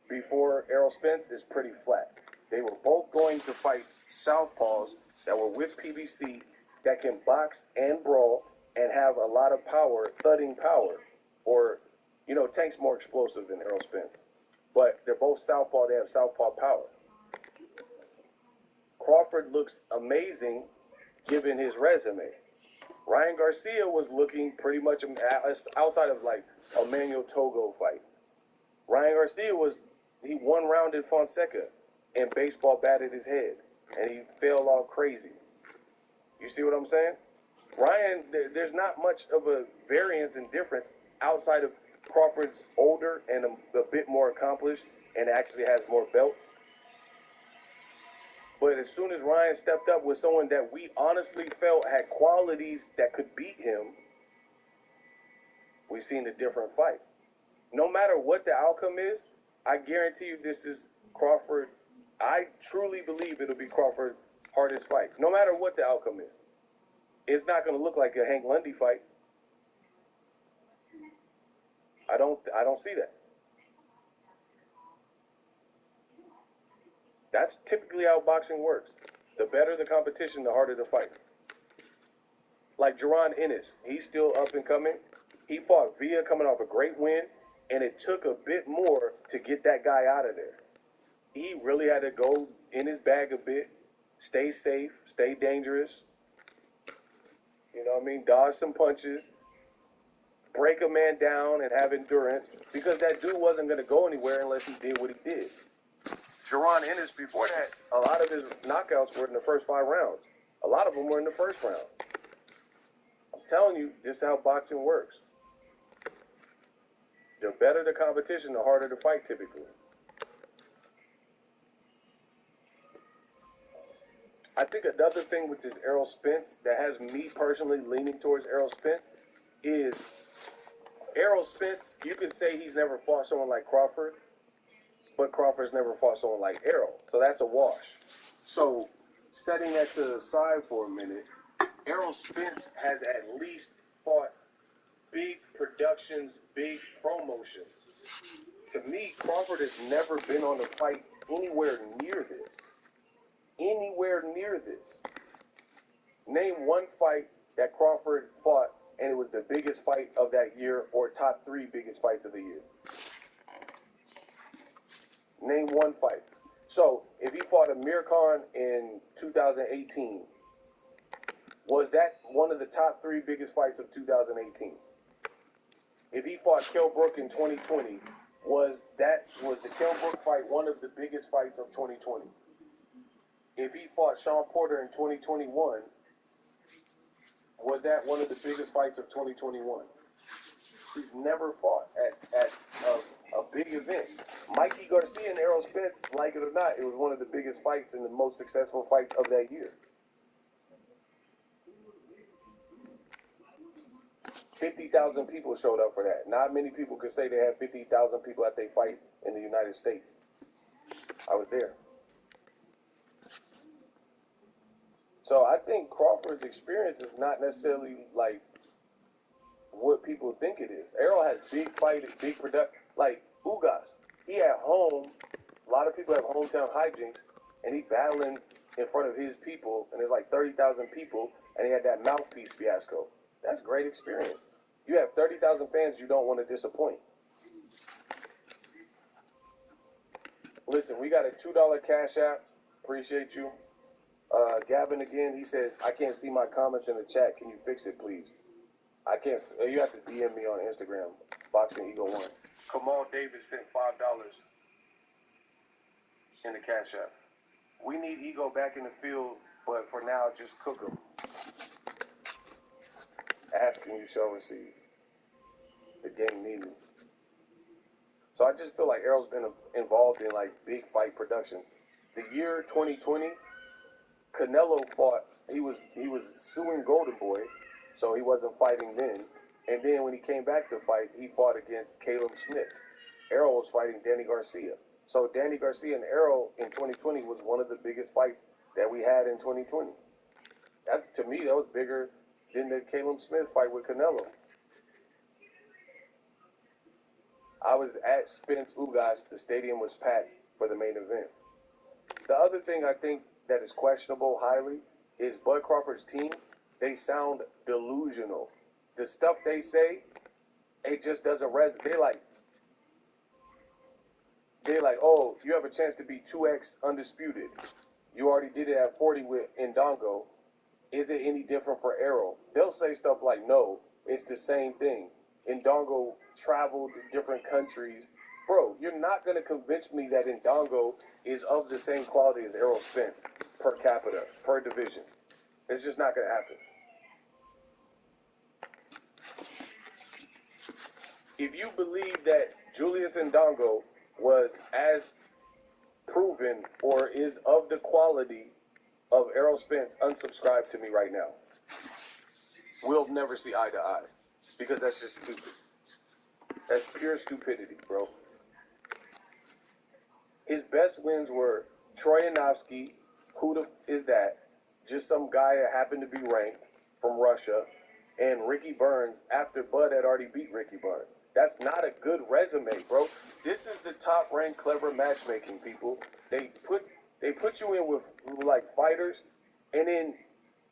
before Errol Spence is pretty flat. They were both going to fight southpaws that were with PBC that can box and brawl and have a lot of power, thudding power. Or, you know, Tank's more explosive than Errol Spence. But they're both southpaw, they have southpaw power. Crawford looks amazing given his resume. Ryan Garcia was looking pretty much outside of like a Manuel Togo fight. Ryan Garcia he one-rounded Fonseca and baseball batted his head and he fell all crazy. You see what I'm saying? Ryan, there's not much of a variance and difference outside of Crawford's older and a bit more accomplished and actually has more belts. But as soon as Ryan stepped up with someone that we honestly felt had qualities that could beat him, we've seen a different fight. No matter what the outcome is, I guarantee you this is Crawford. I truly believe it'll be Crawford's hardest fight. No matter what the outcome is. It's not going to look like a Hank Lundy fight. I don't see that. That's typically how boxing works. The better the competition, the harder the fight. Like Jaron Ennis, he's still up and coming. He fought Villa coming off a great win, and it took a bit more to get that guy out of there. He really had to go in his bag a bit, stay safe, stay dangerous. You know what I mean? Dodge some punches, break a man down and have endurance, because that dude wasn't going to go anywhere unless he did what he did. Jaron Ennis, before that, a lot of his knockouts were in the first 5 rounds. A lot of them were in the first round. I'm telling you, this is how boxing works. The better the competition, the harder the fight typically. I think another thing with this Errol Spence that has me personally leaning towards Errol Spence is Errol Spence, you could say he's never fought someone like Crawford, but Crawford's never fought someone like Errol. So that's a wash. So setting that to the side for a minute, Errol Spence has at least fought big productions, big promotions. To me, Crawford has never been on a fight anywhere near this. Anywhere near this. Name one fight that Crawford fought and it was the biggest fight of that year or top 3 biggest fights of the year. Name one fight. So, if he fought Amir Khan in 2018, was that one of the top 3 biggest fights of 2018? If he fought Kell Brook in 2020, was the Kell Brook fight one of the biggest fights of 2020? If he fought Sean Porter in 2021, was that one of the biggest fights of 2021? He's never fought at a big event. Mikey Garcia and Errol Spence, like it or not, it was one of the biggest fights and the most successful fights of that year. 50,000 people showed up for that. Not many people could say they had 50,000 people at their fight in the United States. I was there. So I think Crawford's experience is not necessarily like what people think it is. Errol has big fight, big production. Like Ugas, he at home. A lot of people have hometown hijinks, and he battling in front of his people, and there's like 30,000 people, and he had that mouthpiece fiasco. That's great experience. You have 30,000 fans you don't want to disappoint. Listen, we got a $2 Cash App. Appreciate you. Gavin again, he says, I can't see my comments in the chat. Can you fix it, please? I can't. You have to DM me on Instagram. Boxing Eagle 1. Kamal Davis sent $5 in the Cash App. We need Ego back in the field, but for now, just cook him. Ask and you shall receive. The game needs me. So I just feel like Errol's been involved in like big fight productions. The year 2020, Canelo fought. He was suing Golden Boy, so he wasn't fighting then. And then when he came back to fight, he fought against Caleb Smith. Errol was fighting Danny Garcia. So Danny Garcia and Errol in 2020 was one of the biggest fights that we had in 2020. That, to me, that was bigger than the Caleb Smith fight with Canelo. I was at Spence Ugas. The stadium was packed for the main event. The other thing I think that is questionable highly is Bud Crawford's team. They sound delusional. The stuff they say, it just doesn't resonate. They're like, oh, you have a chance to be 2x undisputed. You already did it at 40 with Ndongo. Is it any different for Errol? They'll say stuff like, no, it's the same thing. Ndongo traveled to different countries. Bro, you're not going to convince me that Ndongo is of the same quality as Errol Spence per capita, per division. It's just not going to happen. If you believe that Julius Ndongo was as proven or is of the quality of Errol Spence, unsubscribe to me right now. We'll never see eye to eye because that's just stupid. That's pure stupidity, bro. His best wins were Troyanovsky, who the is that? Just some guy that happened to be ranked from Russia, and Ricky Burns after Bud had already beat Ricky Burns. That's not a good resume, bro. This is the top-ranked clever matchmaking, people. They put you in with like fighters, and then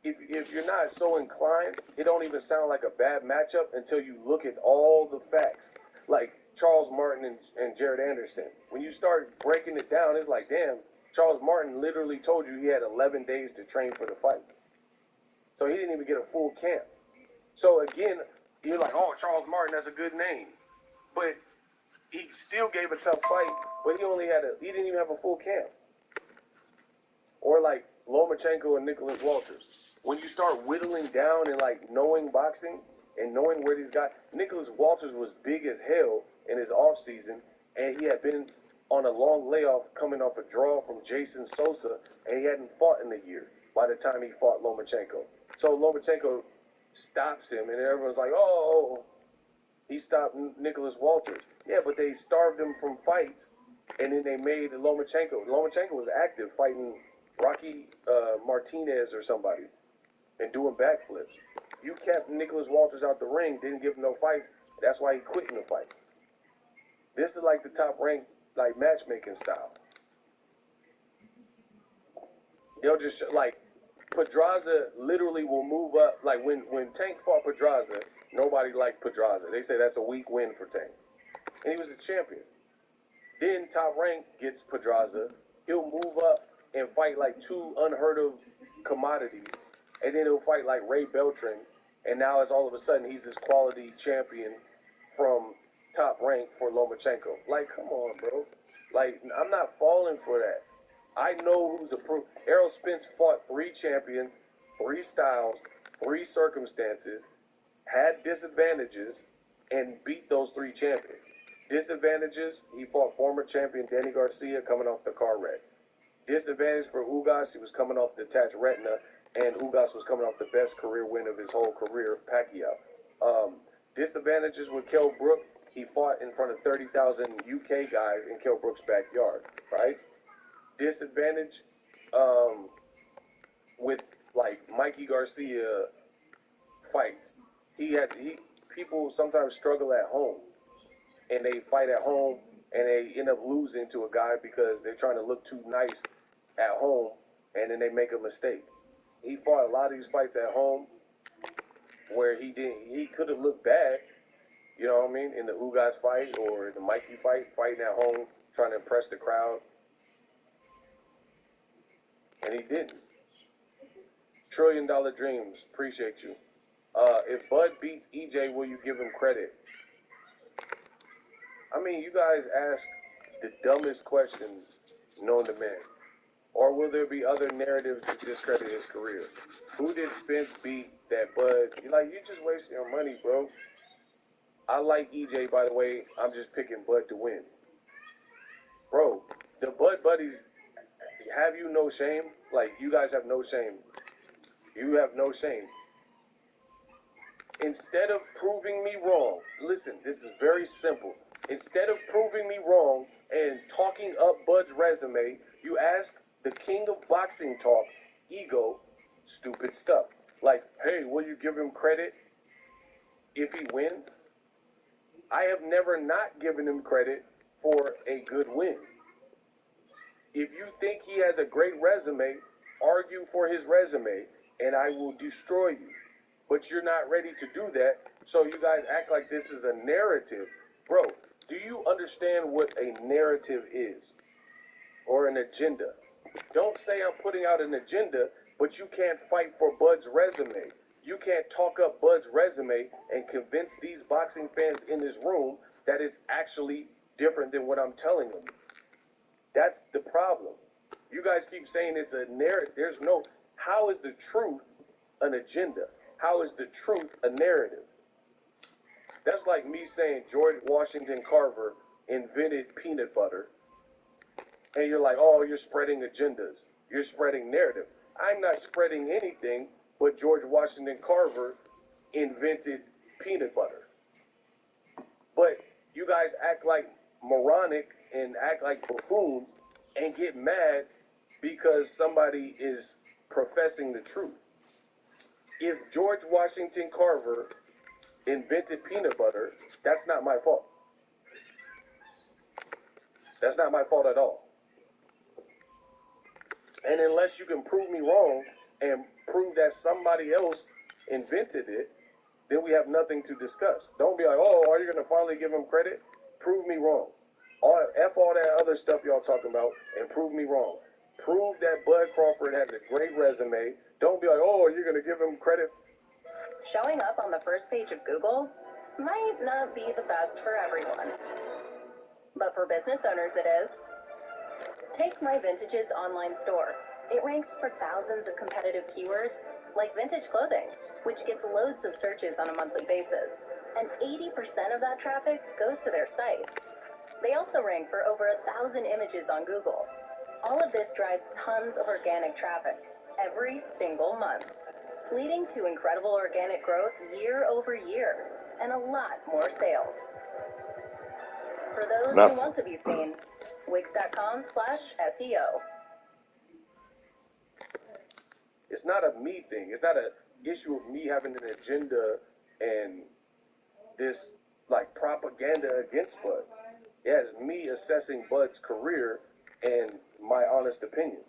if you're not so inclined, it don't even sound like a bad matchup until you look at all the facts. Like Charles Martin and Jared Anderson. When you start breaking it down, it's like, damn, Charles Martin literally told you he had 11 days to train for the fight. So he didn't even get a full camp. So again, you're like, oh, Charles Martin, that's a good name. But he still gave a tough fight, but he didn't even have a full camp. Or like Lomachenko and Nicholas Walters. When you start whittling down and like knowing boxing and knowing where these guys, Nicholas Walters was big as hell in his off season, and he had been on a long layoff coming off a draw from Jason Sosa, and he hadn't fought in a year by the time he fought Lomachenko. So Lomachenko stops him, and everyone's like, oh, he stopped Nicholas Walters. Yeah, but they starved him from fights, and then they made Lomachenko. Lomachenko was active fighting Rocky Martinez or somebody and doing backflips. You kept Nicholas Walters out the ring, didn't give him no fights. That's why he quit in the fight. This is like the top-ranked like matchmaking style. They'll just like Pedraza literally will move up. Like when Tank fought Pedraza, nobody liked Pedraza. They say that's a weak win for Tank, and he was a champion. Then Top Rank gets Pedraza. He'll move up and fight like two unheard of commodities, and then he'll fight like Ray Beltran, and now it's all of a sudden he's this quality champion from Top Rank for Lomachenko. Like, come on, bro. Like, I'm not falling for that. I know who's approved. Errol Spence fought 3 champions, 3 styles, 3 circumstances, had disadvantages, and beat those 3 champions. Disadvantages, he fought former champion Danny Garcia coming off the car wreck. Disadvantage for Ugas, he was coming off detached retina, and Ugas was coming off the best career win of his whole career, Pacquiao. Disadvantages with Kell Brook, he fought in front of 30,000 UK guys in Kell Brook's backyard, right? Disadvantage with like Mikey Garcia fights. People sometimes struggle at home, and they fight at home, and they end up losing to a guy because they're trying to look too nice at home, and then they make a mistake. He fought a lot of these fights at home where he could have looked bad, you know what I mean, in the Ugas fight or the Mikey fight, fighting at home, trying to impress the crowd. And he didn't. $1 Trillion Dreams, appreciate you. If Bud beats EJ, will you give him credit? I mean, you guys ask the dumbest questions known to man. Or will there be other narratives to discredit his career? Who did Spence beat that Bud? You just wasting your money, bro. I like EJ, by the way. I'm just picking Bud to win. Bro, the Bud Buddies, have you no shame? Like, you guys have no shame. You have no shame. Instead of proving me wrong, listen, this is very simple. Instead of proving me wrong and talking up Bud's resume, you ask the king of boxing talk, Ego, stupid stuff. Like, hey, will you give him credit if he wins? I have never not given him credit for a good win. If you think he has a great resume, argue for his resume, and I will destroy you. But you're not ready to do that, so you guys act like this is a narrative. Bro, do you understand what a narrative is? Or an agenda? Don't say I'm putting out an agenda, but you can't fight for Bud's resume. You can't talk up Bud's resume and convince these boxing fans in this room that it's actually different than what I'm telling them. That's the problem. You guys keep saying it's a narrative. How is the truth an agenda? How is the truth a narrative? That's like me saying George Washington Carver invented peanut butter, and you're like, oh, you're spreading agendas. You're spreading narrative. I'm not spreading anything, but George Washington Carver invented peanut butter. But you guys act like moronic and act like buffoons and get mad because somebody is professing the truth. If George Washington Carver invented peanut butter, that's not my fault. That's not my fault at all. And unless you can prove me wrong and prove that somebody else invented it, then we have nothing to discuss. Don't be like, oh, are you going to finally give him credit? Prove me wrong. F all that other stuff y'all talking about and prove me wrong. Prove that Bud Crawford has a great resume. Don't be like, oh, are you going to give him credit? Showing up on the first page of Google might not be the best for everyone. But for business owners it is. Take My Vintage's online store. It ranks for thousands of competitive keywords like vintage clothing, which gets loads of searches on a monthly basis. And 80% of that traffic goes to their site. They also rank for over 1,000 images on Google. All of this drives tons of organic traffic every single month, leading to incredible organic growth year over year and a lot more sales. For those who want to be seen, Wix.com/SEO. It's not a me thing. It's not an issue of me having an agenda and this like propaganda against Bud. It has me assessing Bud's career and my honest opinion.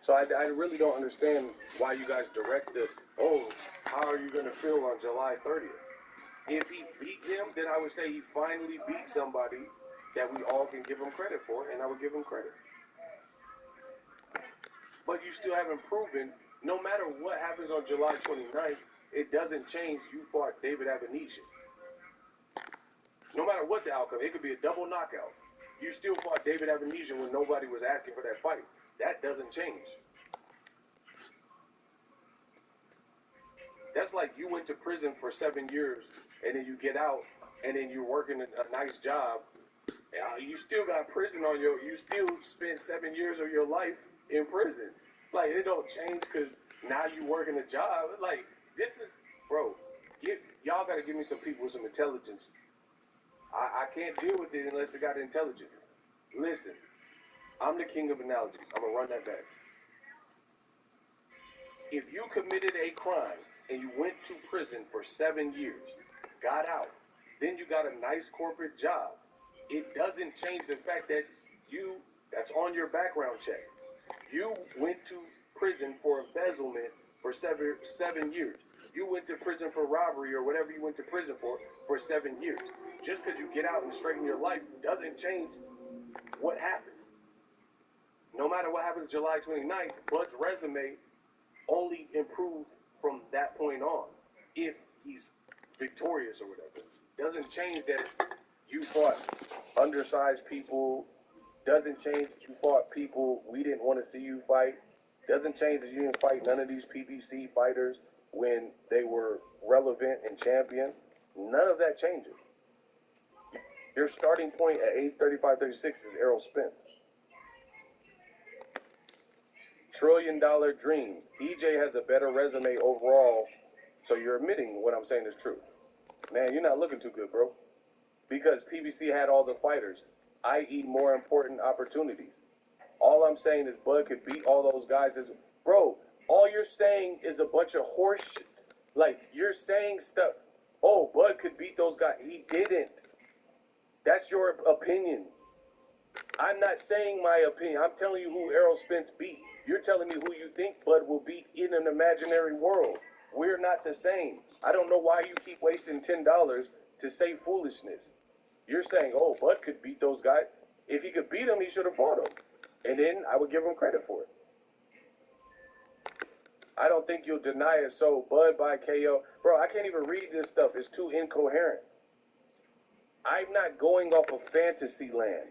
So I really don't understand why you guys direct the, oh, how are you going to feel on July 30th? If he beat him, then I would say he finally beat somebody that we all can give him credit for, and I would give him credit. But you still haven't proven, no matter what happens on July 29th, it doesn't change you fought David Abanesian. No matter what the outcome, it could be a double knockout. You still fought David Abanesian when nobody was asking for that fight. That doesn't change. That's like you went to prison for 7 years, and then you get out, and then you're working a nice job. You still got prison on you still spent 7 years of your life in prison. Like, it don't change because now you working a job. Like, this is, bro, y'all got to give me some people with some intelligence. I can't deal with it unless they got intelligence. Listen, I'm the king of analogies. I'm going to run that back. If you committed a crime and you went to prison for 7 years, got out, then you got a nice corporate job, it doesn't change the fact that that's on your background check. You went to prison for embezzlement for 7 years. You went to prison for robbery or whatever you went to prison for 7 years. Just because you get out and straighten your life doesn't change what happened. No matter what happens July 29th, Bud's resume only improves from that point on if he's victorious or whatever. Doesn't change that you fought undersized people. Doesn't change that you fought people we didn't want to see you fight. Doesn't change that you didn't fight none of these PBC fighters when they were relevant and champion. None of that changes. Your starting point at age 35, 36 is Errol Spence. $1 trillion dreams. EJ has a better resume overall, so you're admitting what I'm saying is true. Man, you're not looking too good, bro. Because PBC had all the fighters, i.e. more important opportunities. All I'm saying is Bud could beat all those guys. Bro, all you're saying is a bunch of horse shit. Like, you're saying stuff. Oh, Bud could beat those guys. He didn't. That's your opinion. I'm not saying my opinion. I'm telling you who Errol Spence beat. You're telling me who you think Bud will beat in an imaginary world. We're not the same. I don't know why you keep wasting $10 to say foolishness. You're saying, oh, Bud could beat those guys. If he could beat them, he should have fought them. And then I would give him credit for it. I don't think you'll deny it. So, Bud by KO. Bro, I can't even read this stuff. It's too incoherent. I'm not going off of fantasy land.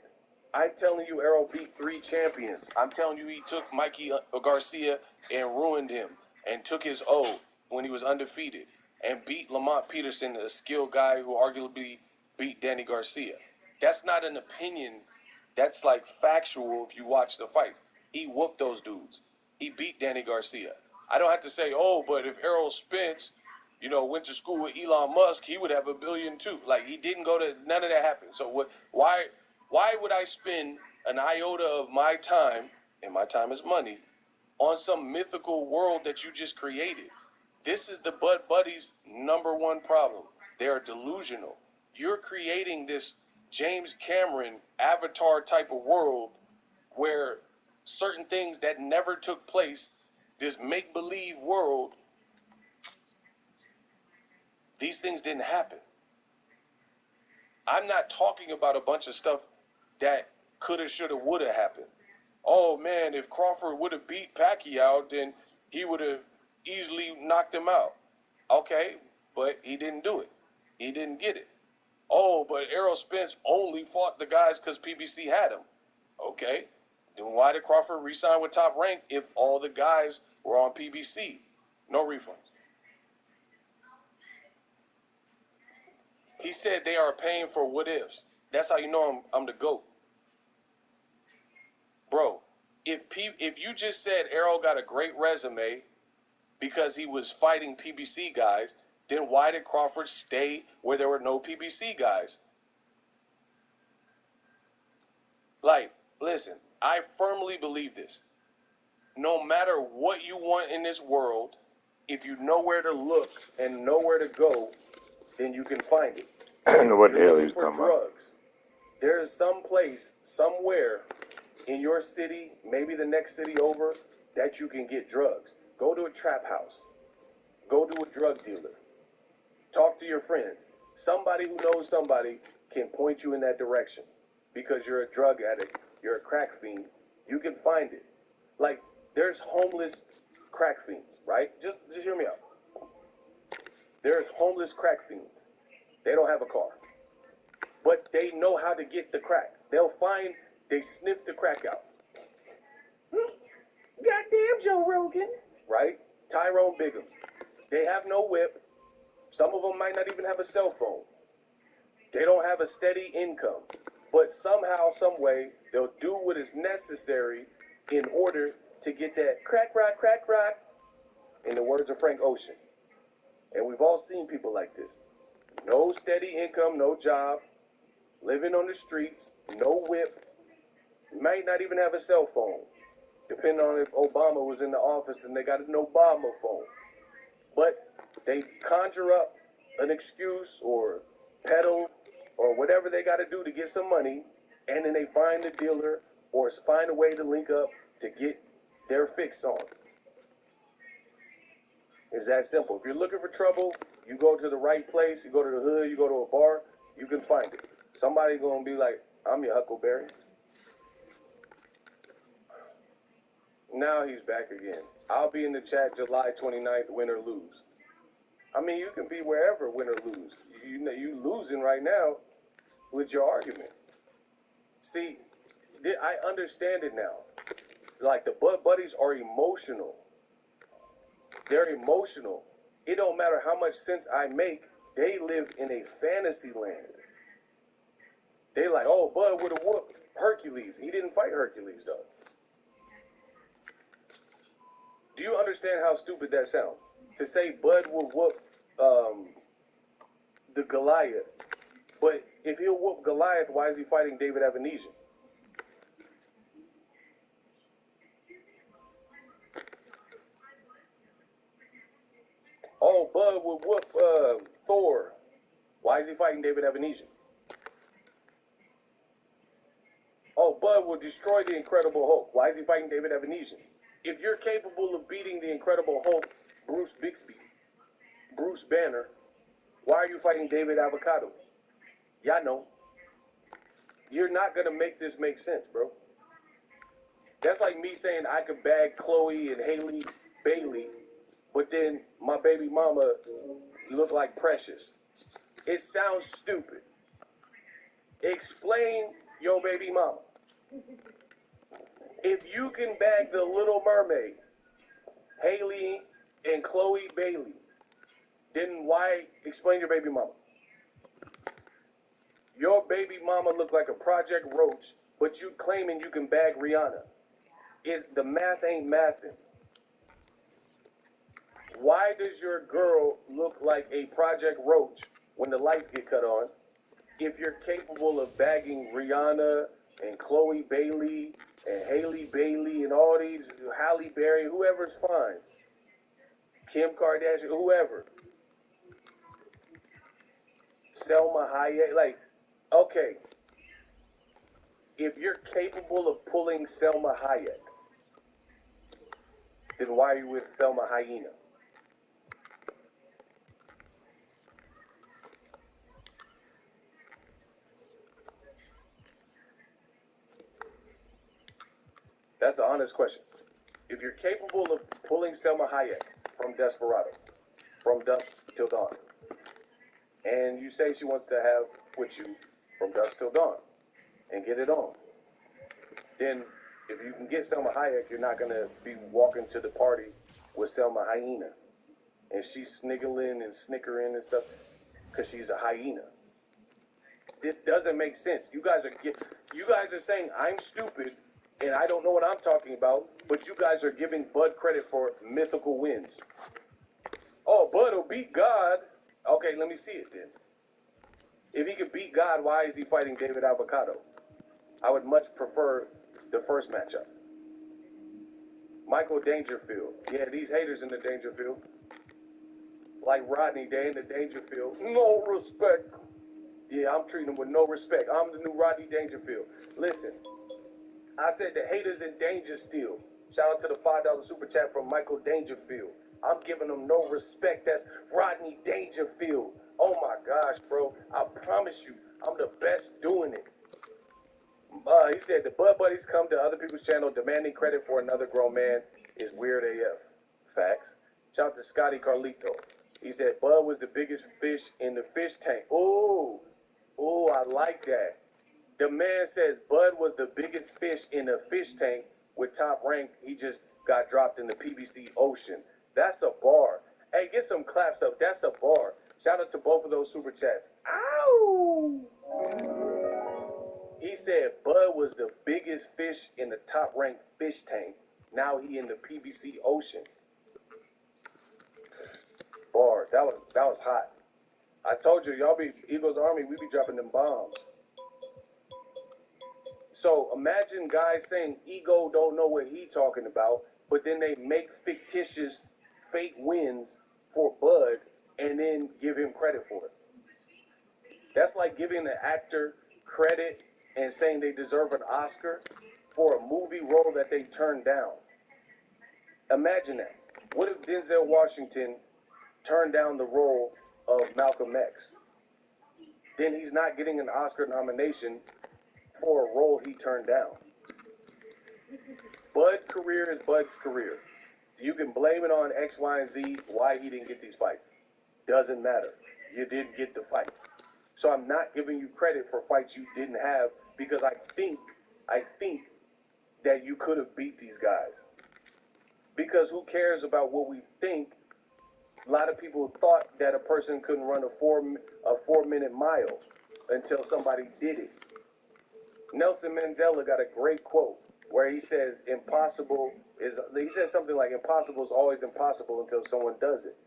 I'm telling you Errol beat 3 champions. I'm telling you he took Mikey Garcia and ruined him and took his O when he was undefeated and beat Lamont Peterson, a skilled guy who arguably beat Danny Garcia. That's not an opinion. That's like factual if you watch the fights. He whooped those dudes. He beat Danny Garcia. I don't have to say, oh, but if Errol Spence, went to school with Elon Musk, he would have $1 billion too. Like, he didn't go to, none of that happened. So why would I spend an iota of my time, and my time is money, on some mythical world that you just created? This is the Bud Buddies' number one problem. They are delusional. You're creating this James Cameron Avatar type of world where certain things that never took place, this make-believe world, these things didn't happen. I'm not talking about a bunch of stuff that coulda, shoulda, woulda happened. Oh man, if Crawford would have beat Pacquiao, then he would have easily knocked him out. Okay, but he didn't do it. He didn't get it. Oh, but Errol Spence only fought the guys because PBC had him. Okay, then why did Crawford re-sign with Top Rank if all the guys were on PBC? No refunds. He said they are paying for what ifs. That's how you know I'm the GOAT. Bro, if you just said Errol got a great resume because he was fighting PBC guys, then why did Crawford stay where there were no PBC guys? Like, listen, I firmly believe this. No matter what you want in this world, if you know where to look and know where to go, then you can find it. I don't know what the hell he was for talking drugs. There is some place, somewhere in your city, maybe the next city over, that you can get drugs. Go to a trap house. Go to a drug dealer. Talk to your friends. Somebody who knows somebody can point you in that direction because you're a drug addict, you're a crack fiend. You can find it. Like, there's homeless crack fiends, right? Just hear me out. There's homeless crack fiends. They don't have a car. But they know how to get the crack. They sniff the crack out. Goddamn Joe Rogan. Right? Tyrone Biggums. They have no whip. Some of them might not even have a cell phone. They don't have a steady income. But somehow, some way, they'll do what is necessary in order to get that crack rock, in the words of Frank Ocean. And we've all seen people like this. No steady income, no job, living on the streets, no whip, Might not even have a cell phone, depending on if Obama was in the office and they got an Obama phone. But they conjure up an excuse or peddle or whatever they got to do to get some money, and then they find the dealer or find a way to link up to get their fix on. It's that simple. If you're looking for trouble, you go to the right place, you go to the hood, you go to a bar, you can find it. Somebody's going to be like, I'm your Huckleberry. Now he's back again. I'll be in the chat July 29th, win or lose. I mean, you can be wherever, win or lose. You losing right now with your argument. See, I understand it now. Like, the Bud Buddies are emotional. They're emotional. It don't matter how much sense I make, they live in a fantasy land. They like, oh, Bud would have whooped Hercules. He didn't fight Hercules, though. Do you understand how stupid that sounds? To say Bud will whoop the Goliath. But if he'll whoop Goliath, why is he fighting David Evanesian? Oh, Bud will whoop Thor. Why is he fighting David Evanesian? Oh, Bud will destroy the Incredible Hulk. Why is he fighting David Evanesian? If you're capable of beating the Incredible Hulk, Bruce Bixby, Bruce Banner, why are you fighting David Avocado? Y'all know. You're not going to make this make sense, bro. That's like me saying I could bag Chloe and Haley Bailey, but then my baby mama look like Precious. It sounds stupid. Explain your baby mama. If you can bag the Little Mermaid, Haley and Chloe Bailey, then why explain your baby mama? Your baby mama look like a Project Roach, but you claiming you can bag Rihanna. The math ain't mathing. Why does your girl look like a Project Roach when the lights get cut on if you're capable of bagging Rihanna and Chloe Bailey and Haley Bailey and all these, Halle Berry, whoever's fine, Kim Kardashian, whoever, Selma Hayek, like, okay, if you're capable of pulling Selma Hayek, then why are you with Selma Hyena? That's an honest question. If you're capable of pulling Selma Hayek from Desperado, from dusk till dawn, and you say she wants to have with you from dusk till dawn and get it on, then if you can get Selma Hayek, you're not going to be walking to the party with Selma Hyena. And she's sniggling and snickering and stuff because she's a hyena. This doesn't make sense. You guys are saying I'm stupid and I don't know what I'm talking about, but you guys are giving Bud credit for mythical wins. Oh, Bud will beat God. Okay, let me see it then. If he could beat God, why is he fighting David Avocado? I would much prefer the first matchup. Michael Dangerfield. Yeah, these haters in the Dangerfield. Like Rodney, they in the Dangerfield. No respect. Yeah, I'm treating them with no respect. I'm the new Rodney Dangerfield. Listen, I said the haters in danger still. Shout out to the $5 super chat from Michael Dangerfield. I'm giving them no respect. That's Rodney Dangerfield. Oh my gosh, bro. I promise you, I'm the best doing it. He said the Bud Buddies come to other people's channel demanding credit for another grown man is weird AF. Facts. Shout out to Scotty Carlito. He said Bud was the biggest fish in the fish tank. Ooh, I like that. The man says Bud was the biggest fish in the fish tank with top rank. He just got dropped in the PBC Ocean. That's a bar. Hey, get some claps up. That's a bar. Shout out to both of those super chats. Ow! He said Bud was the biggest fish in the top ranked fish tank. Now he in the PBC Ocean. Bar. That was hot. I told you, y'all be Eagles Army, we be dropping them bombs. So imagine guys saying Ego don't know what he talking about, but then they make fictitious fake wins for Bud and then give him credit for it. That's like giving an actor credit and saying they deserve an Oscar for a movie role that they turned down. Imagine that. What if Denzel Washington turned down the role of Malcolm X? Then he's not getting an Oscar nomination for a role he turned down. Bud's career is Bud's career. You can blame it on X, Y, and Z why he didn't get these fights. Doesn't matter. You didn't get the fights. So I'm not giving you credit for fights you didn't have because I think that you could have beat these guys. Because who cares about what we think? A lot of people thought that a person couldn't run a 4-minute mile until somebody did it. Nelson Mandela got a great quote where he says he says something like impossible is always impossible until someone does it.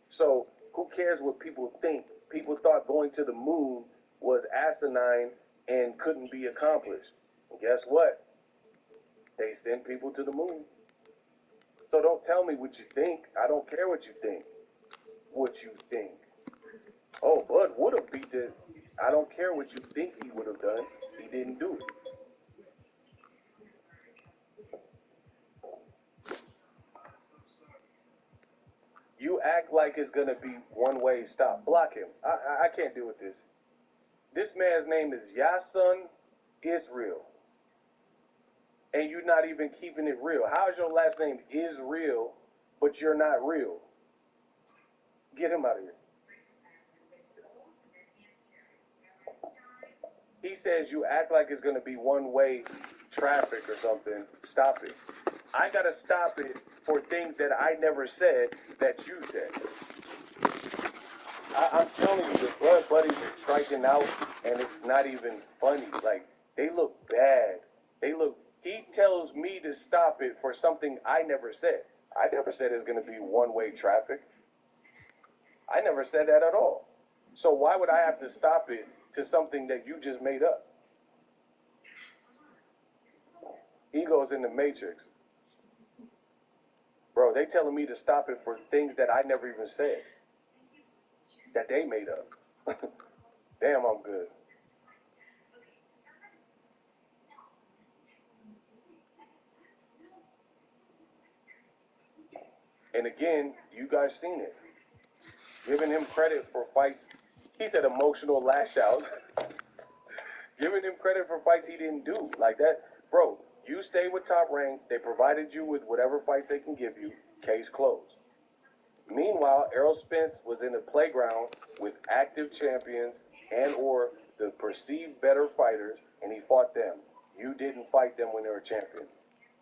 So who cares what people think? People thought going to the moon was asinine and couldn't be accomplished. And guess what? They sent people to the moon. So don't tell me what you think. I don't care what you think. What you think. Oh, Bud would have beat it. I don't care what you think he would have done. He didn't do it. You act like it's going to be one way. Stop. Block him. I can't deal with this. This man's name is Yasun Israel. And you're not even keeping it real. How is your last name Israel, but you're not real? Get him out of here. He says you act like it's going to be one-way traffic or something. Stop it. I got to stop it for things that I never said that you said. I'm telling you, the blood buddies are striking out, and it's not even funny. Like, they look bad. He tells me to stop it for something I never said. I never said it's going to be one-way traffic. I never said that at all. So why would I have to stop it to something that you just made up? Ego's in the Matrix. Bro, they telling me to stop it for things that I never even said. That they made up. Damn, I'm good. And again, you guys seen it. Giving him credit for fights. He said emotional lash outs. Giving him credit for fights he didn't do. Like that. Bro, you stayed with Top Rank. They provided you with whatever fights they can give you. Case closed. Meanwhile, Errol Spence was in the playground with active champions and or the perceived better fighters, and he fought them. You didn't fight them when they were champions.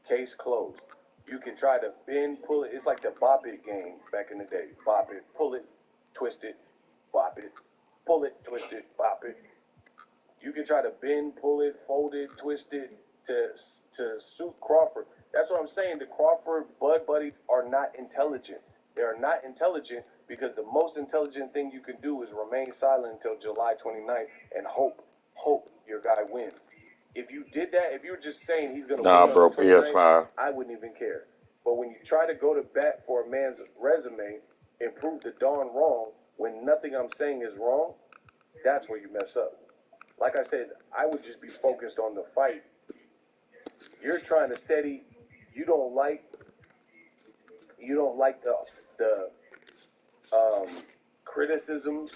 Case closed. You can try to bend, pull it. It's like the bop it game back in the day. Bop it, pull it, twist it, bop it, pull it, twist it, bop it. You can try to bend, pull it, fold it, twist it to suit Crawford. That's what I'm saying. The Crawford Bud buddies are not intelligent. They are not intelligent because the most intelligent thing you can do is remain silent until July 29th and hope your guy wins. If you did that, if you were just saying he's going to win on bro, the 29th, PS5. I wouldn't even care. But when you try to go to bat for a man's resume and prove the darn wrong when nothing I'm saying is wrong, that's where you mess up. Like I said, I would just be focused on the fight. You're trying to steady. You don't like the criticisms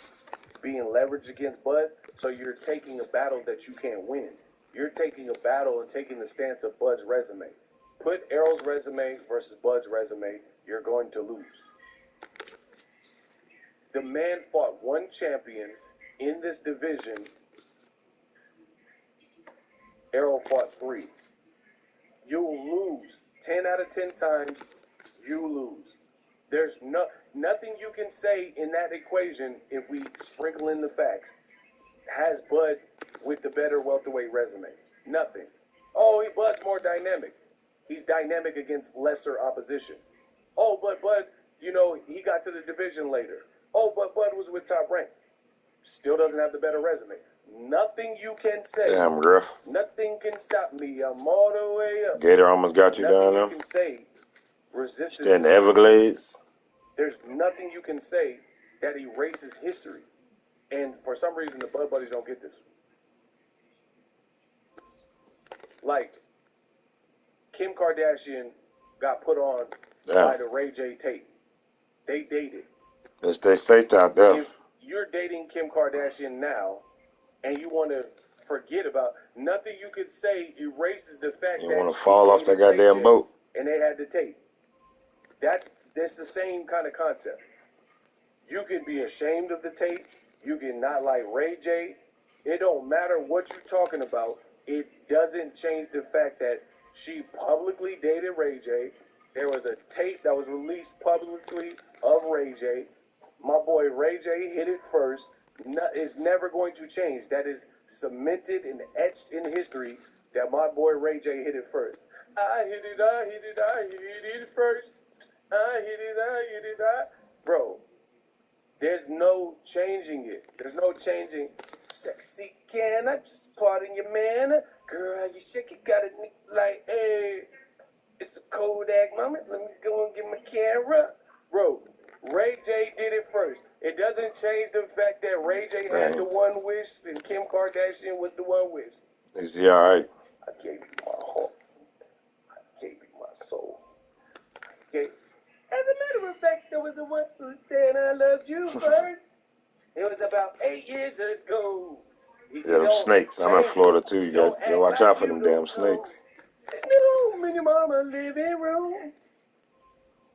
being leveraged against Bud, so you're taking a battle that you can't win. You're taking a battle and taking the stance of Bud's resume. Put Errol's resume versus Bud's resume, you're going to lose. The man fought one champion in this division. Errol fought 3. You'll lose. 10 out of 10 times, you lose. There's nothing you can say in that equation if we sprinkle in the facts. Has Bud with the better welterweight resume? Nothing. Oh, Bud's more dynamic. He's dynamic against lesser opposition. Oh, but Bud, he got to the division later. Oh, but Bud was with Top Rank. Still doesn't have the better resume. Nothing you can say. Damn, Griff. Nothing can stop me. I'm all the way up. Gator almost got you Nothing down you there. can say. Resistance. Stay in the Everglades. There's nothing you can say that erases history. And for some reason, the Bud Buddies don't get this. Like, Kim Kardashian got put on by the Ray J tape. They dated. Let's stay safe out there. If you're dating Kim Kardashian now, and you want to forget about, nothing you could say erases the fact You that want to fall off that Ray goddamn J boat. And they had the tape. That's the same kind of concept. You can be ashamed of the tape. You can not like Ray J. It don't matter what you're talking about. It doesn't change the fact that she publicly dated Ray J. There was a tape that was released publicly of Ray J. My boy Ray J hit it first. It's never going to change. That is cemented and etched in history that my boy Ray J hit it first. I hit it, I hit it, I hit it first. I hit it, I hit it, I. Bro, there's no changing it. There's no changing. Sexy, can I just pardon your man? Girl, how you shake it, got it like, hey. It's a Kodak moment. Let me go and get my camera. Bro, Ray J did it first. It doesn't change the fact that Ray J had the one wish and Kim Kardashian was the one wish. Is he alright? I gave you my heart. I gave you my soul. Okay. As a matter of fact, there was the one who said I loved you first. It was about 8 years ago. Yeah, them snakes. I'm in Florida too. You got to watch out for them damn snakes. Sitting at home in your mama's living room.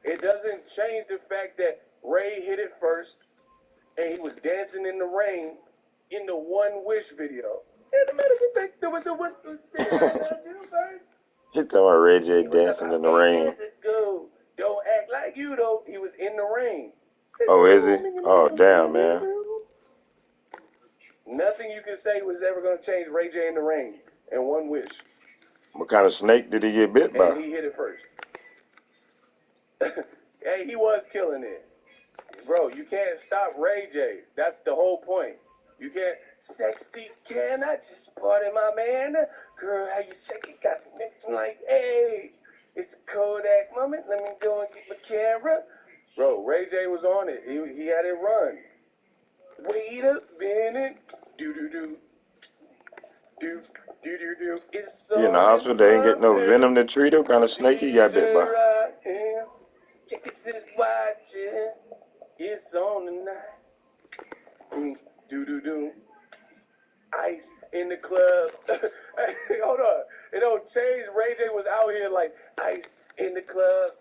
It doesn't change the fact that Ray hit it first and he was dancing in the rain in the One Wish video. As a matter of fact, there was the one who said I loved you first. He talking about Ray J dancing in the rain. Don't act like you don't. He was in the rain. Oh, is he? Oh, damn, man. Nothing you can say was ever going to change Ray J in the rain and One Wish. What kind of snake did he get bit by? And he hit it first. Hey, he was killing it. Bro, you can't stop Ray J. That's the whole point. You can't. Sexy, can I just party my man? Girl, how you shake it? Got me like, hey. It's a Kodak moment. Let me go and get my camera. Bro, Ray J was on it. He had it run. Wait a minute. Do-do-do. Do-do-do-do. It's so He in the hospital. They ain't get no venom to treat him. What kind of snake he got bit by? Check it to the watching. It's on tonight. Do-do-do. Ice in the club. Hey, hold on. It don't change. Ray J was out here like ice in the club.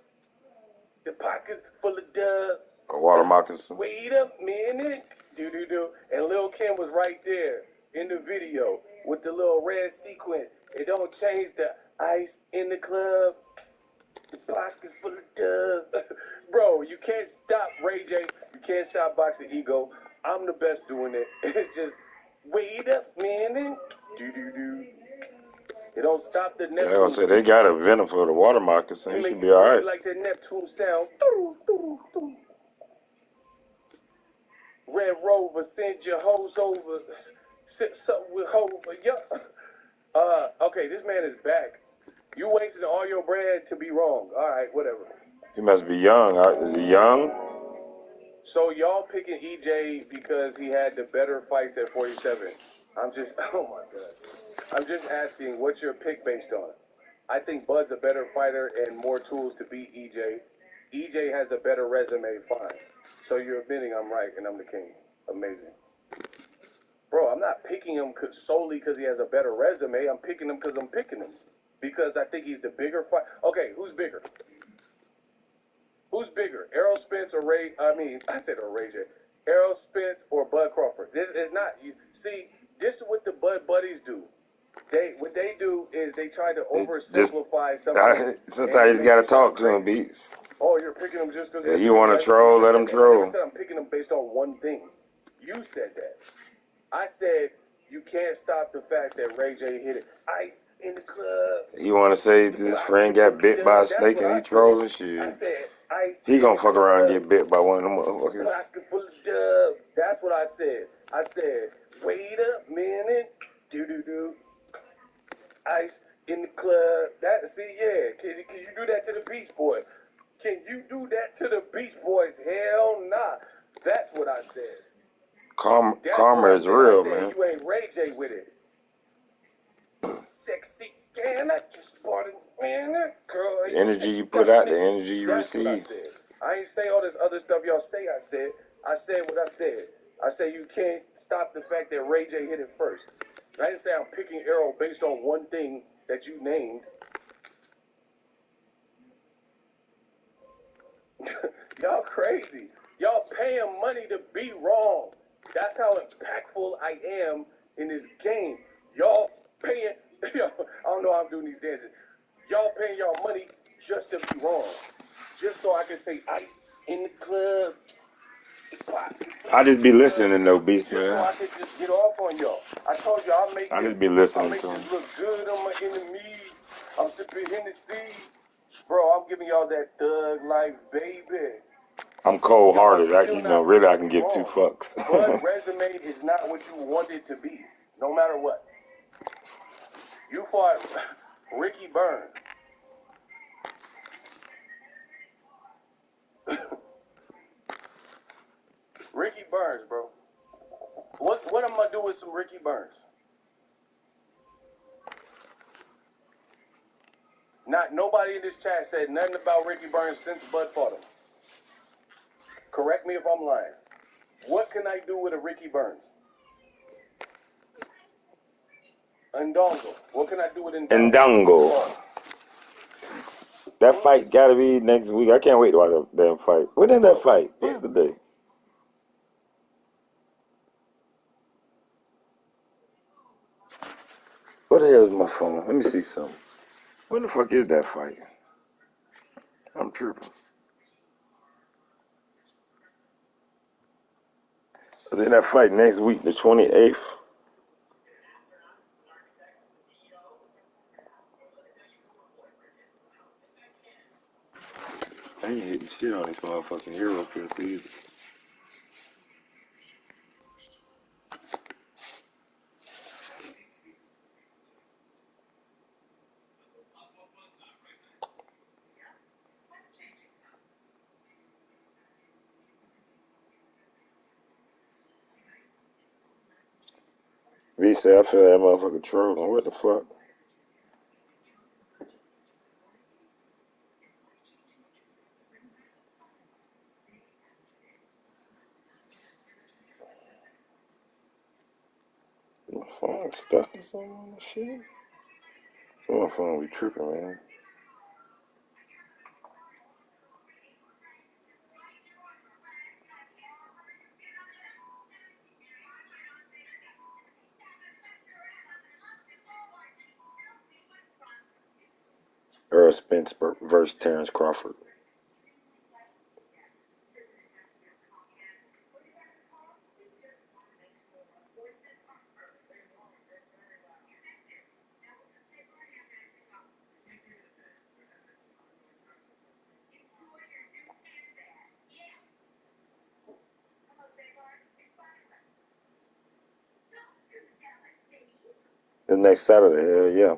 The pocket full of dubs. A water moccasin. Wait a minute. Do-do-do. And Lil' Kim was right there in the video with the little red sequin. It don't change the ice in the club. The pockets full of dubs. Bro, you can't stop Ray J. You can't stop Boxing Ego. I'm the best doing it. It's just, wait a minute. Do-do-do. It don't stop the Neptune. Yeah, I was say they got a venom for the water moccasin. He should be all right. Like that Neptune sound. Red Rover, send your hoes over. Sit something with Hover. Yeah. Okay, this man is back. You wasted all your bread to be wrong. All right, whatever. He must be young. Is he young? So y'all picking EJ because he had the better fights at 47. I'm just, oh my God. I'm just asking, what's your pick based on? I think Bud's a better fighter and more tools to beat EJ. EJ has a better resume, fine. So you're admitting I'm right and I'm the king. Amazing. Bro, I'm not picking him solely because he has a better resume. I'm picking him because I'm picking him. Because I think he's the bigger fighter. Okay, who's bigger? Who's bigger? Errol Spence or Ray J. Errol Spence or Bud Crawford. This is not, you see, this is what the Bud Buddies do. What they do is they try to oversimplify something. Sometimes you got to talk to him, Beats. Oh, you're picking him just because you want to troll, let him troll. I said I'm picking him based on one thing. You said that. I said you can't stop the fact that Ray J hit it. Ice in the club. He want to say his friend got bit by a snake and he trolling shit. I said ice. He gonna fuck around and get bit by one of them motherfuckers. That's what I said. I said Wait a minute. Do. Ice in the club. Can you do that to the Beach Boys? Can you do that to the Beach Boys? Hell nah. That's what I said. Karma is real, man. You ain't Ray J with it. Sexy, can I just pardon, man? Girl, The energy you put out, the energy you receive. That's what I said. I ain't say all this other stuff y'all say I said. I said what I said. I say you can't stop the fact that Ray J hit it first. I didn't say I'm picking arrow based on one thing that you named. Y'all crazy. Y'all paying money to be wrong. That's how impactful I am in this game. Y'all paying, I don't know how I'm doing these dances. Y'all paying y'all money just to be wrong. Just so I can say ice in the club. I just be listening to no beats, man. Just so I can just get off on y'all. I told you I'll make just be listening this to them. look good on my enemies. I'm sipping Hennessy. Bro, I'm giving y'all that thug life, baby. I'm cold-hearted. Really, I can give two fucks. But resume is not what you want it to be, no matter what. You fought Ricky Burns. Ricky Burns, bro. What am I gonna do with some Ricky Burns? Nobody in this chat said nothing about Ricky Burns since Bud fought him. Correct me if I'm lying. What can I do with a Ricky Burns? Ndongo. What can I do with Ndongo? Ndongo. That fight gotta be next week. I can't wait to watch that damn fight. When is that fight? What is the day? What the hell is my phone? Let me see something. When the fuck is that fight? I'm tripping. Then that fight next week, the 28th. I ain't hitting shit on these motherfucking hero pills either. V said, I feel that motherfucker trolling. What the fuck? My phone stuck or something on this shit? My phone be tripping, man. Earl Spence versus Terrence Crawford. The next Saturday, hell yeah.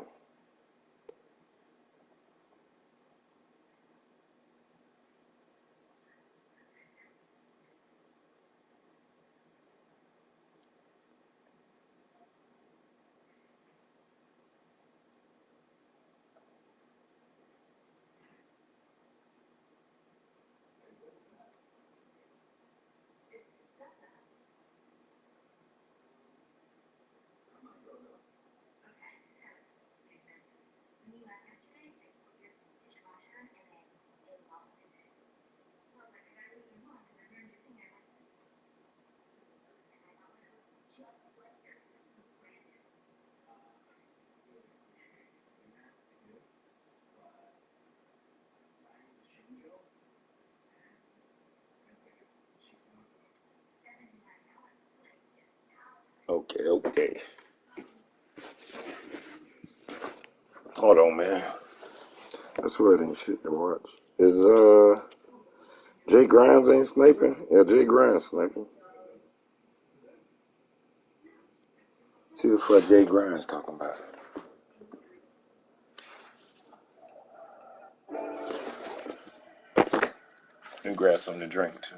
Okay. Hold on, man. That's what ain't shit to watch. Is Jay Grimes ain't sniping? Yeah, Jay Grimes sniping. what Jay Grimes talking about. And grab something to drink too.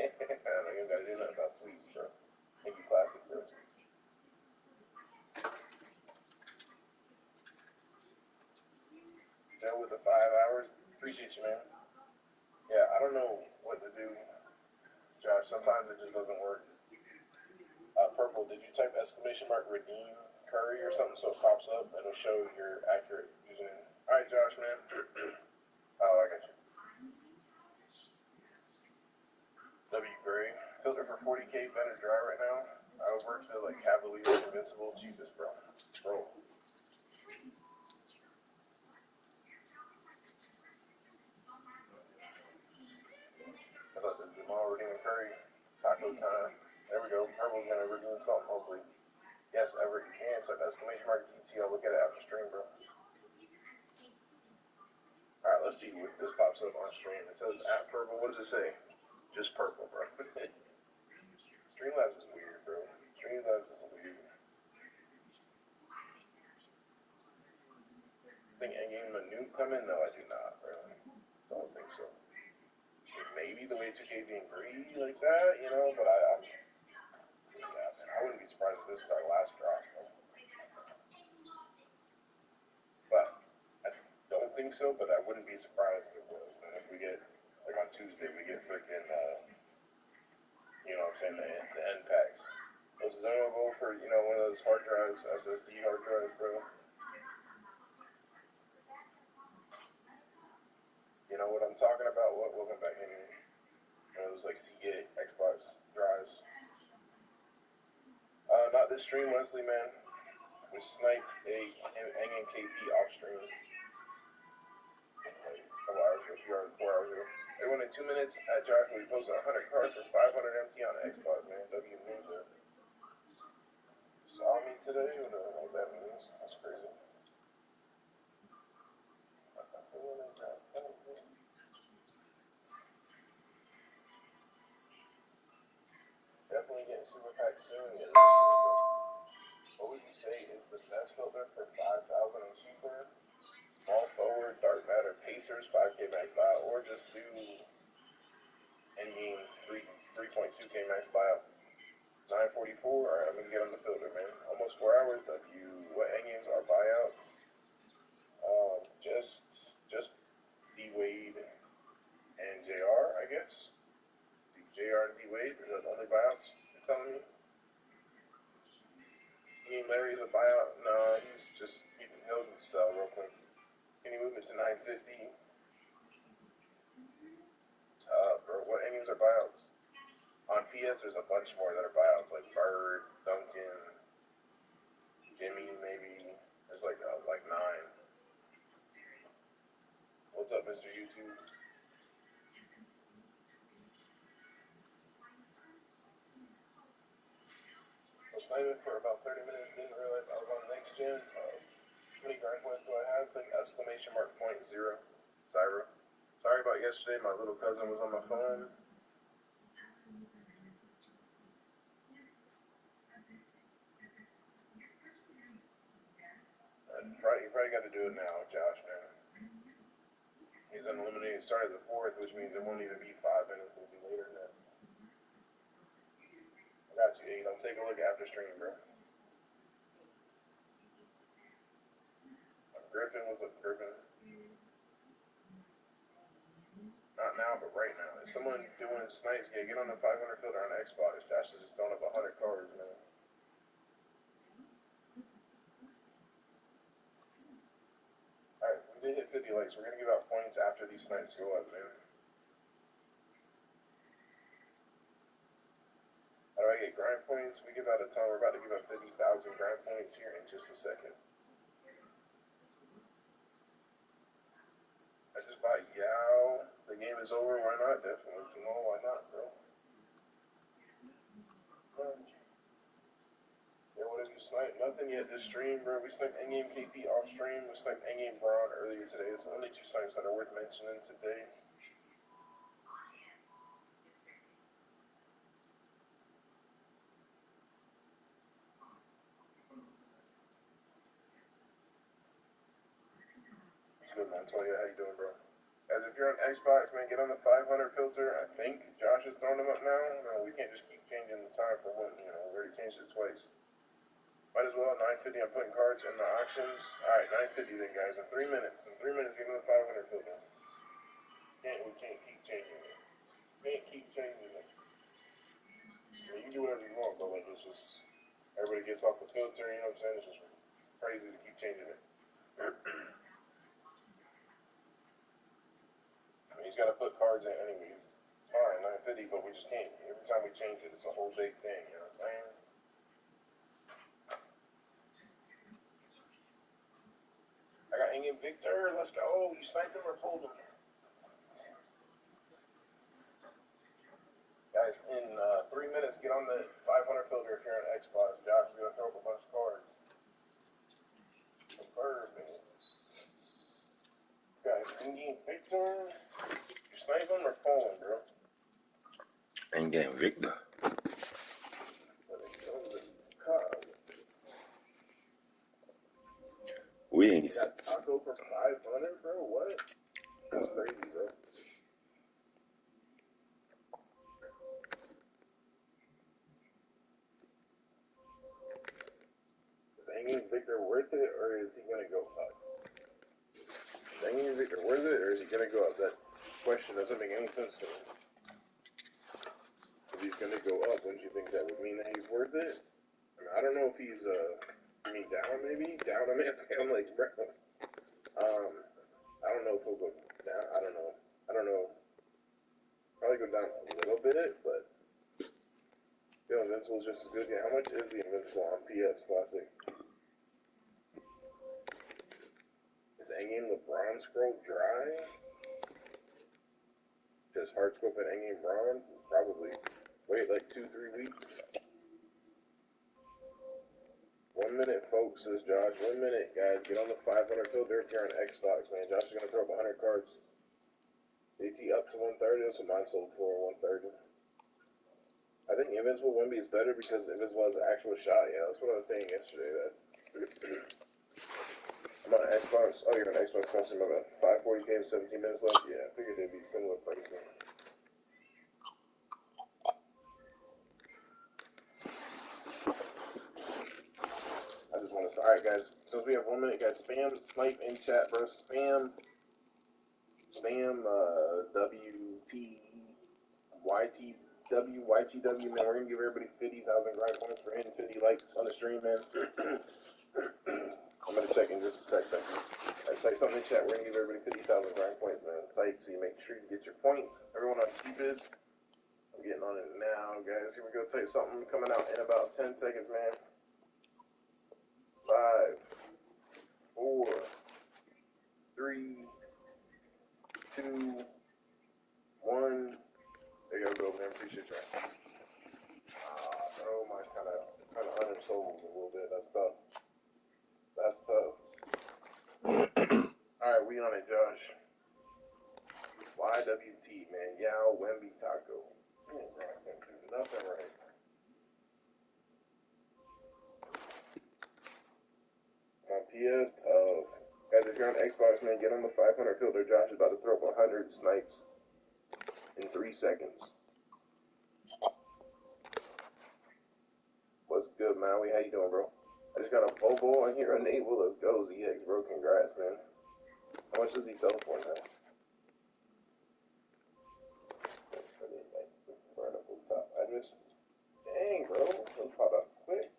I ain't gotta do nothing about tweets, bro. Make you classic, bro. Joe with the 5 hours. Appreciate you, man. Yeah, I don't know what to do, Josh. Sometimes it just doesn't work. Purple, did you type ! redeem Curry or something so it pops up and it'll show your accurate username? Alright, Josh, man. Oh, I got you. W Gray. Filter for 40K better dry right now. I would work the like Cavaliers Invincible cheapest, bro. Bro. I thought the Jamal redeeming Curry. Taco time. There we go. Purple's gonna redeem something, hopefully. Yes, Everett, you can. Type ! TT. I'll look at it after stream, bro. Alright, let's see what this pops up on stream. It says at purple. What does it say? Just purple, bro. Streamlabs is weird, bro. Streamlabs is weird. Think Endgame a new coming? No, I do not, bro. Don't think so. Maybe the way 2K being greedy like that, you know, but I'm yeah, man, I wouldn't be surprised if this is our last drop, bro. But I don't think so, but I wouldn't be surprised if it was, man. If we get, like on Tuesday, we get freaking, you know what I'm saying, the end packs. Those is available for, you know, one of those hard drives, SSD hard drives, bro. You know what I'm talking about? Welcome back in here. You know, those like Seagate Xbox drives. Not this stream, Wesley, man. We sniped a NNKP off stream. Like a couple hours ago, 3 hours, 4 hours ago. Everyone in 2 minutes at Josh, we posted 100 cards for 500 MT on Xbox, man. W Ninja. Saw me today? What the hell that means? That's crazy. Definitely getting super packed soon. Yeah, what would you say is the best filter for 5,000 and cheaper? Small forward, dark matter, Pacers, 5K max buyout, or just do endgame 3.2K max buyout. 944. Alright, I'm gonna get on the filter, man. Almost 4 hours. What endgames are buyouts? Just D Wade and JR, I guess. JR and D Wade are the only buyouts. You're telling me? You mean Larry's a buyout? No, he'll sell real quick. Can you move it to 950? Bro, what endgames are buyouts? On PS, there's a bunch more that are buyouts, like Bird, Duncan, Jimmy, maybe. There's like 9. What's up, Mr. YouTube? I was sniping for about 30 minutes, didn't realize I was on next gen. How many grind points do I have? It's like !.0. Zyro. Sorry about yesterday, my little cousin was on my phone. You probably got to do it now, Josh, man. He's unlimited. It started the 4th, which means it won't even be 5 minutes. It'll be later than that. I got you, 8. I'll take a look after stream, bro. Griffin, what's up, Griffin? Not now, but right now. Is someone doing snipes? Yeah, get on the 500 filter on Xbox. Josh is just throwing up 100 cards, man. Alright, we did hit 50 likes. We're gonna give out points after these snipes go up, man. How do I get grind points? We give out a ton. We're about to give out 50,000 grind points here in just a second. spot, yow. The game is over, why not? Definitely. Tomorrow, why not, bro? Yeah, what have you sniped? Nothing yet this stream, bro. We sniped endgame KP off stream. We sniped endgame Braun earlier today. It's the only 2 snipes that are worth mentioning today. It's good, man. Toya, how you doing, bro? As if you're on Xbox, man, get on the 500 filter. I think Josh is throwing them up now. No, we can't just keep changing the time for when, we already changed it twice. Might as well, 950, I'm putting cards in the auctions. Alright, 950 then, guys, in 3 minutes. In 3 minutes, get on the 500 filter. We can't keep changing it. We can't keep changing it. I mean, you can do whatever you want, but like, it's just, everybody gets off the filter, you know what I'm saying? It's just crazy to keep changing it. I mean, he's got to put cards in anyways. It's fine, 950, but we just can't. Every time we change it, it's a whole big thing, you know what I'm saying? I got Ingham Victor, let's go. You sniped him or pulled him? Guys, in 3 minutes, get on the 500 filter if you're on Xbox. Josh is going to throw up a bunch of cards. Some birds, man. Guys, Ingham Victor. You snipe him or pull him, bro? Endgame Victor. We ain't. You got Taco for 500, bro? What? That's crazy, bro. Is Ingham Victor worth it, or is he going to go up? Is Ingham Victor worth it, or is he going to go up? That question doesn't make any sense to me. If he's going to go up, wouldn't you think that would mean that he's worth it? I mean, I don't know if he's, you mean down maybe? Down, I mean, I'm like, bro. I don't know if he'll go down. I don't know. Probably go down a little bit, but yo, Invincible's just as good. Yeah, how much is the Invincible on PS Classic? Is Endgame LeBron scroll dry? Just hardscope and Endgame Braun? Probably. Wait like 2-3 weeks. 1 minute, folks, says Josh. 1 minute, guys. Get on the 500 filter if you're on Xbox, man. Josh is going to throw up 100 cards. AT up to 130. That's what mine sold for, 130. I think Invincible 1B is better because Invincible has an actual shot. Yeah, that's what I was saying yesterday. That I'm on Xbox. Oh, you're on Xbox Custom. I'm at 540 games, 17 minutes left. Yeah, I figured it'd be similar pricing. I just want to. Alright, guys. Since we have 1 minute, guys, spam, snipe in chat, bro. Spam, YTW, man. We're gonna give everybody 50,000 grind points for hitting 50 likes on the stream, man. I'm gonna check in just a sec, man. Type something in chat. We're gonna give everybody 50,000 grind points, man. Type so you make sure you get your points. Everyone on Keepers. I'm getting on it now, guys. Here we go. Type something coming out in about 10 seconds, man. 5, 4, 3, 2, 1. There you go, man. Appreciate you. Bro, mine's kind of unsold a little bit. That's tough. That's tough. Alright, we on it, Josh. YWT, man. Yao Wemby Taco. Man, bro, I can't do nothing right. On PS, tough. Guys, if you're on Xbox, man, get on the 500 filter. Josh is about to throw up 100 snipes in 3 seconds. What's good, Maui? How you doing, bro? I just got a Bobo on here. Enable. Let's go, ZX, bro. Congrats, man. How much does he sell for now? Right up on top. I just... Dang, bro. Those pop up quick.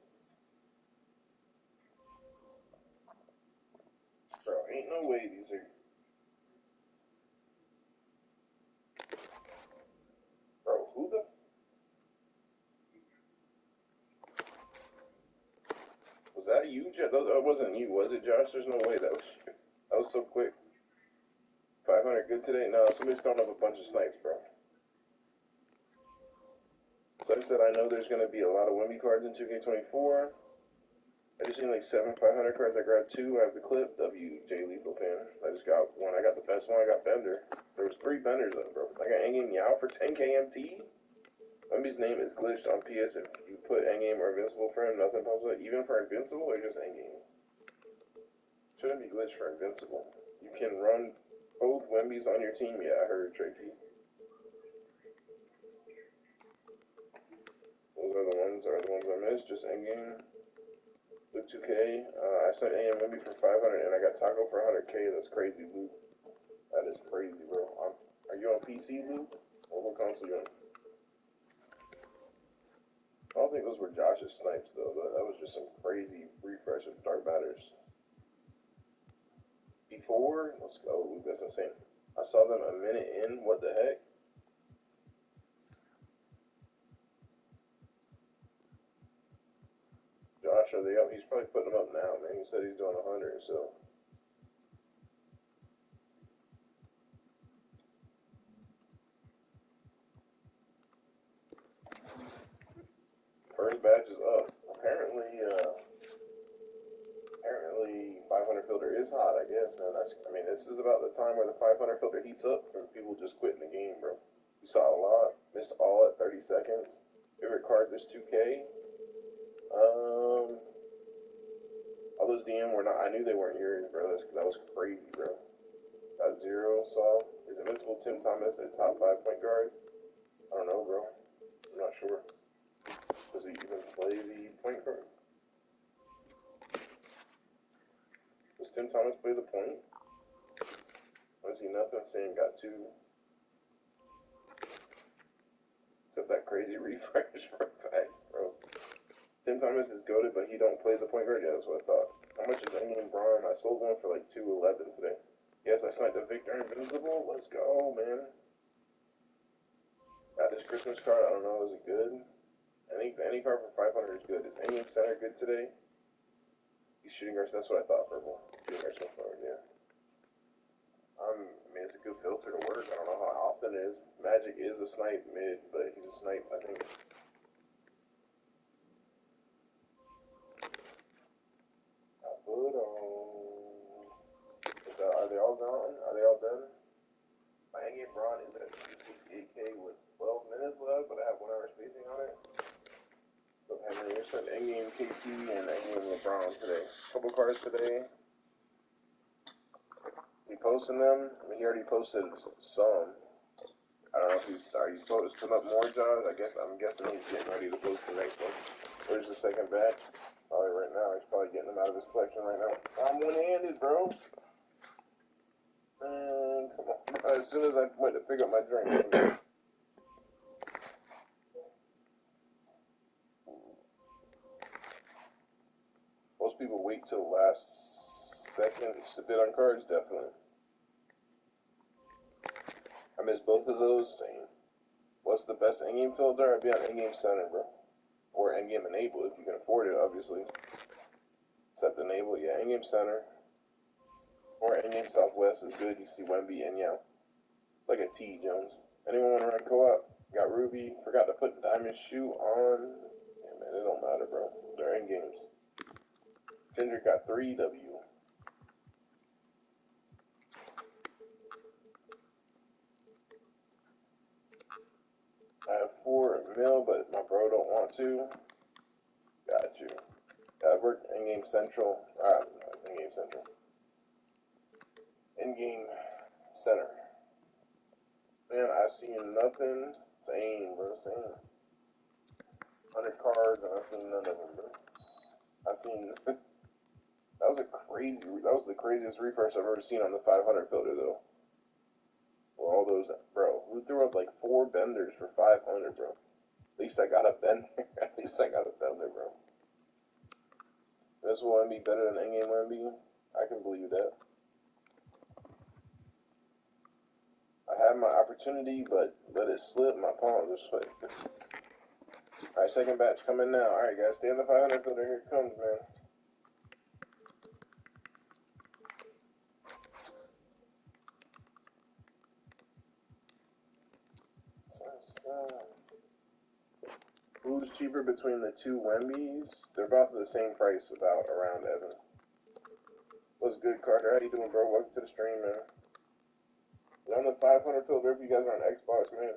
Bro, ain't no way these are... Bro, who the... Was that you, Josh? That wasn't you, was it, Josh? There's no way that was you. That was so quick. 500 500 good today? No, somebody's throwing up a bunch of snipes, bro. So I said I know there's going to be a lot of Wemby cards in 2K24. I just seen like 7 500 cards. I grabbed 2. I have the clip. W J Lethal fan. I just got one. I got the best one. I got Bender. There was 3 Benders though, bro. I got Endgame Yao for 10k MT. Wemby's name is glitched on PS. If you put Endgame or Invincible for him, nothing pops up. Even for Invincible or just Endgame? Shouldn't be glitched for Invincible. You can run both Wembys on your team. Yeah, I heard Trey P. Those are the ones I missed. Just Endgame. Luke 2K. I sent AM Wemby for 500 and I got Taco for 100k. That's crazy, Luke. That is crazy, bro. Are you on PC, Luke? Or what console you on? I don't think those were Josh's snipes, though. That was just some crazy refresh of Dark Matters. Before, let's go. Luke, that's insane. I saw them a minute in. What the heck? Josh, are they up? He's probably putting them up now, man. He said he's doing 100, so. First batch is up. Apparently 500 filter is hot, I guess, man. This is about the time where the 500 filter heats up and people just quit in the game, bro. You saw a lot. Missed all at 30 seconds. Favorite card this 2K. All those DM were not. I knew they weren't yours, bro. That was crazy, bro. Got 0. Saw. Is Invincible Tim Thomas a top 5 point guard? I don't know, bro. I'm not sure. Does he even play the point guard? Does Tim Thomas play the point? I see nothing. Saying got 2. Except that crazy refresh for facts, bro. Tim Thomas is goated, but he don't play the point guard. Yeah, that's what I thought. How much is Endgame Braun? I sold one for like 211 today. Yes, I sniped a Victor Invincible. Let's go, man. Got this Christmas card. I don't know. Is it good? Any card for 500 is good. Is Endgame Center good today? He's shooting guards. That's what I thought, purple. Shooting guards so far, yeah. It's a good filter to work. I don't know how often it is. Magic is a snipe mid, but he's a snipe, I think. Are they all gone? Are they all done? My Endgame Braun is at 68k with 12 minutes left, but I have 1 hour spacing on it. So Henry, we sent Endgame KP and Endgame LeBron today. Couple cards today. He posting them. He already posted some. I don't know if are you posting up more, John? I'm guessing he's getting ready to post the next one. Where's the second batch? Probably right now. He's probably getting them out of his collection right now. I'm one-handed, bro. Man, come on. As soon as I went to pick up my drink. Most people wait till the last second to bid on cards, definitely. I missed both of those. Same. What's the best endgame filter? I'd be on Endgame Center, bro. Or Endgame Enable if you can afford it, obviously. Except Enable, yeah. Endgame Center. Or Endgame Southwest is good. You see Wemby and Yao. It's like a T, Jones. Anyone want to run co-op? Got Ruby. Forgot to put Diamond Shoe on. Yeah, man, it don't matter, bro. They're endgames. Ginger got 3 W. I have 4 mil, but my bro don't want to. Got you. I work Endgame Central. Endgame Central. Endgame Center. Man, I seen nothing. Same, bro. Same. 100 cards, and I seen none of them, bro. I seen. That was the craziest refresh I've ever seen on the 500 filter, though. Well, all those, bro. Who threw up like 4 benders for 500, bro? At least I got a bender. At least I got a bender, bro. This will be better than Endgame Wemby. I can believe that. I had my opportunity, but let it slip. My palm just sweat. Alright, second batch coming now. Alright, guys, stay in the 500 filter. Here it comes, man. Who's cheaper between the two Wembies? They're both the same price, about around Evan. What's good, Carter? How you doing, bro? Welcome to the stream, man. You're on the 500 filter if you guys are on Xbox, man.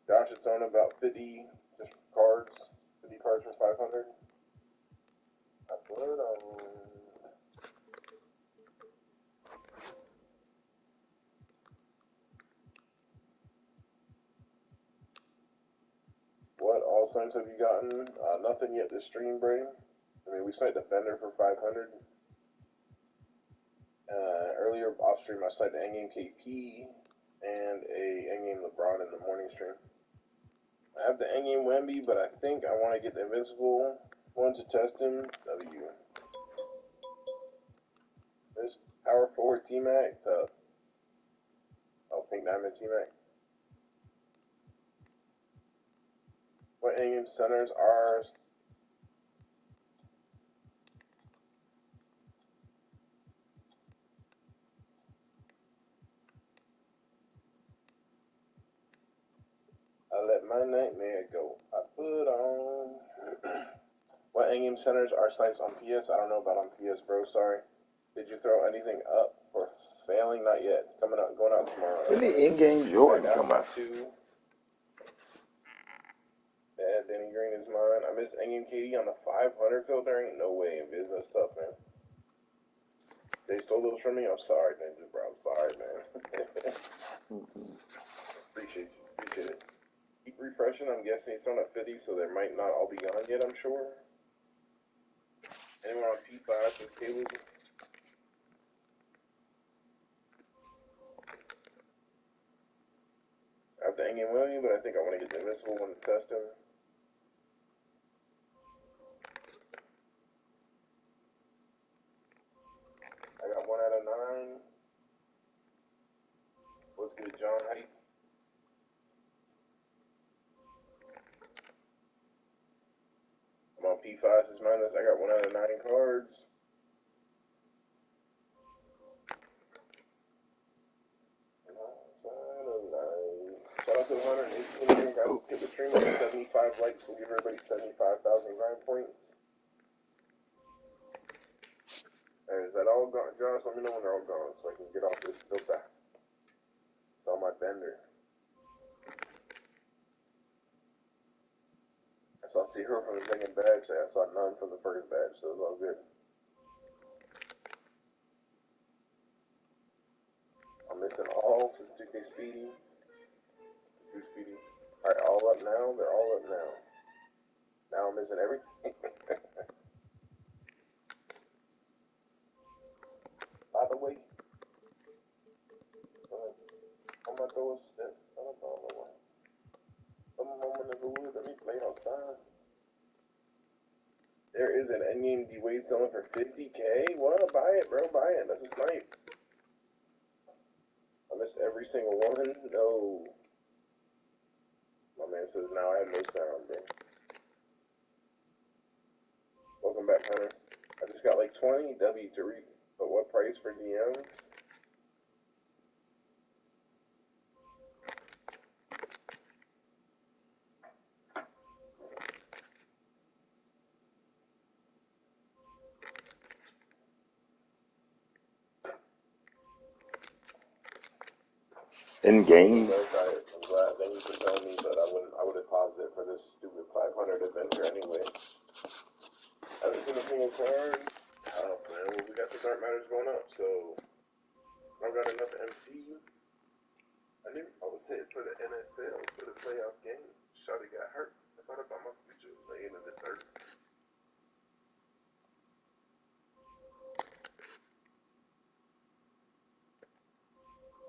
Josh is throwing about 50 just cards. 50 cards for 500. I put on. What all signs have you gotten? Nothing yet this stream, Brady. I mean, we sniped a Bender for 500. Earlier off stream, I sniped the endgame KP and a endgame LeBron in the morning stream. I have the endgame Wemby, but I think I want to get the invincible one to test him. W. This power forward T-Mac to Pink Diamond T-Mac. What endgame centers are? I let my nightmare go. I put on. What endgame centers are snipes on PS? I don't know about on PS, bro. Sorry. Did you throw anything up for failing? Not yet. Coming out, going out tomorrow. When the in-game Jordan come out? Yeah, Danny Green is mine. I miss endgame KD on the 500 filter. Ain't no way. Invis, that's tough, man. They stole those from me. I'm sorry, Ninja, bro. I'm sorry, man. Appreciate you. Appreciate it. Keep refreshing. I'm guessing it's on a 50, so they might not all be gone yet, I'm sure. Anyone on P5 is Caleb? I have the endgame William, but I think I want to get the invincible one to test him. I got 1 out of 9. What's good, John? How you? I'm on P5 is minus. I got 1 out of 9 cards. Shout out to 118 guys. Hit the stream at 75 likes. We'll give everybody 75,000 grind points. And is that all gone, Josh? Let me know when they're all gone so I can get off this filter. It's on my Bender. I saw 0 from the second badge. I saw none from the first badge, so it was all good. I'm missing all since 2K Speedy. 2 Speedy. Alright, all up now? They're all up now. Now I'm missing everything. By the way, I'm gonna throw a step. I'm gonna throw a way. Some moment in the wood, let me play outside. There is an endgame D-Wade selling for 50K? Well, buy it, bro. Buy it. That's a snipe. I missed every single one. No. My man says now I have no sound, bro. Welcome back, Hunter. I just got like 20 W to read. But what price for DMs? In game. I'm glad. Thank you for telling me, but I would have paused it for this stupid 500 adventure anyway. I haven't seen a single card. Oh man, well we got some dark matters going up, so I got enough MC. I knew I was headed for the NFL for the playoff game. Shawty got hurt. I thought about my future at the end of the third.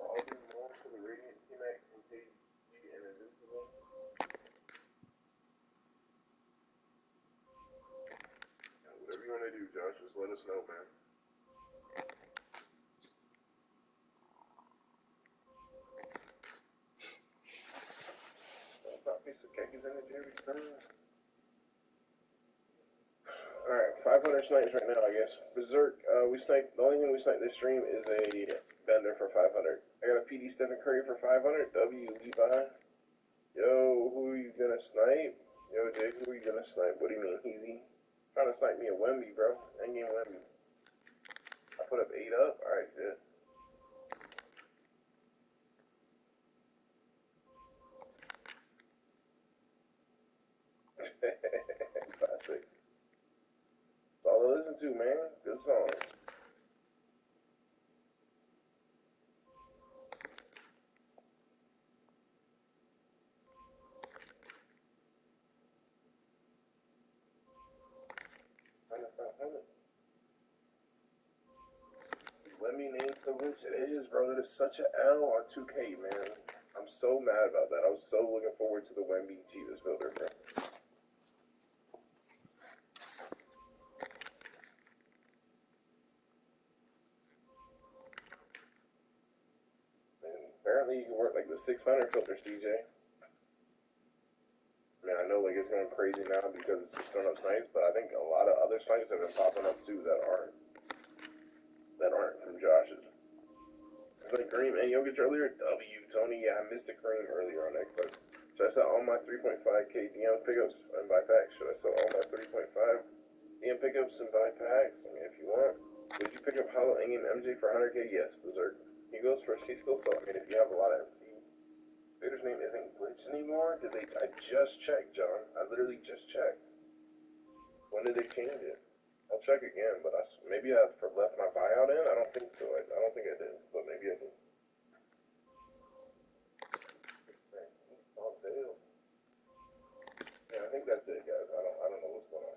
All these more to the Radiant T-Mac and KG and Invincible. Whatever you want to do, Josh, just let us know, man. About piece of cake is in the Jerry. Alright, 500 snipes right now, I guess. Berserk, we sniped, the only thing we sniped this stream is a Bender for 500. I got a PD Stephen Curry for 500. W, Levi. gonna snipe? Yo, Jay, who are you gonna snipe? What do you mean, Heezy? Trying to snipe me a Wemby, bro. Endgame Wemby. I put up 8 up? Alright, good. Classic. That's all I listen to, man. Good song. Let me name the which it is, bro. That is such an L on 2K, man. I'm so mad about that. I was so looking forward to the Wemby Chivas builder, bro. And apparently you can work like the 600 filter, CJ. I mean, I know like it's going crazy now because it's throwing up snipes, but I think a lot of other snipes have been popping up too that aren't from Josh's. It's like Kareem and Jokic earlier. W, Tony. Yeah, I missed a Kareem earlier on Xbox. Should I sell all my 3.5K DM pickups and buy packs? Should I sell all my 3.5 DM pickups and buy packs? I mean, if you want. Would you pick up Hollow Engin MJ for 100K? Yes, Berserk. He goes first. He still sells. I mean, if you have a lot of MC. Vader's name isn't glitched anymore. I just checked, John. I literally just checked. When did they change it? I'll check again, but maybe I left my buyout in. I don't think so. I don't think I did, but maybe I did. Oh, Dale. Yeah, I think that's it, guys. I don't know what's going on.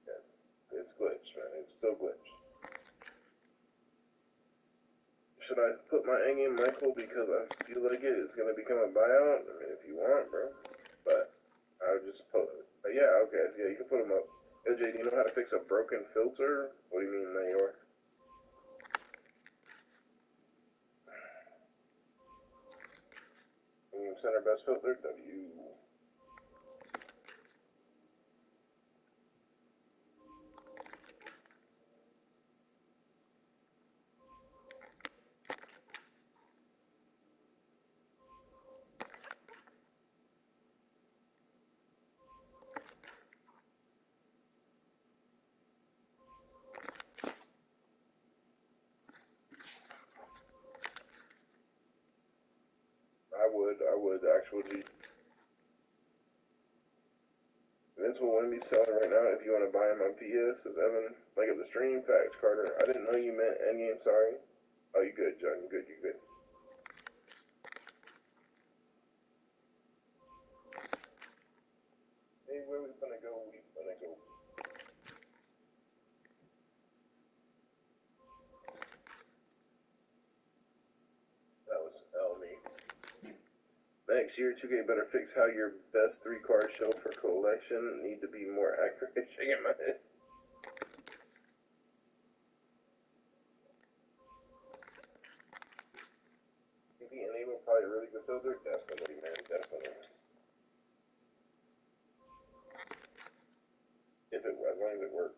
Yeah, it's glitched, man. It's still glitched. Should I put my Engin Michael because I feel like it's gonna become a buyout? I mean, if you want, bro. But I would just put it. But yeah, okay. So yeah, you can put them up. LJ, do you know how to fix a broken filter? What do you mean, Mayor? Center best filter, W. I would, actual G. That's what Wemby's selling right now. If you want to buy him on PS, says Evan. Like up the stream, facts, Carter. I didn't know you meant Endgame, sorry. Oh, you good, John. You good, you good. Hey, where we gonna go? We gonna go. That was L me. Next year, 2K better fix how your best 3 cards show for collection need to be more accurate. Shaking my head. PP enable probably a really good filter. Definitely, man. Definitely. As long as it works.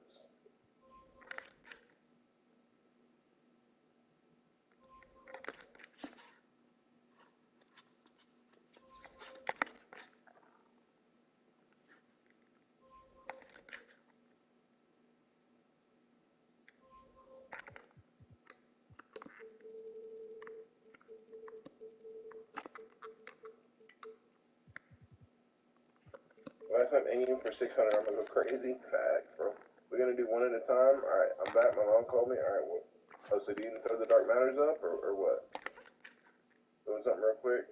Last time aiming for 600, I'm gonna go crazy. Facts, bro. We're gonna do one at a time. All right, I'm back. My mom called me. All right, what? Oh, so do you throw the Dark Matters up or what? Doing something real quick.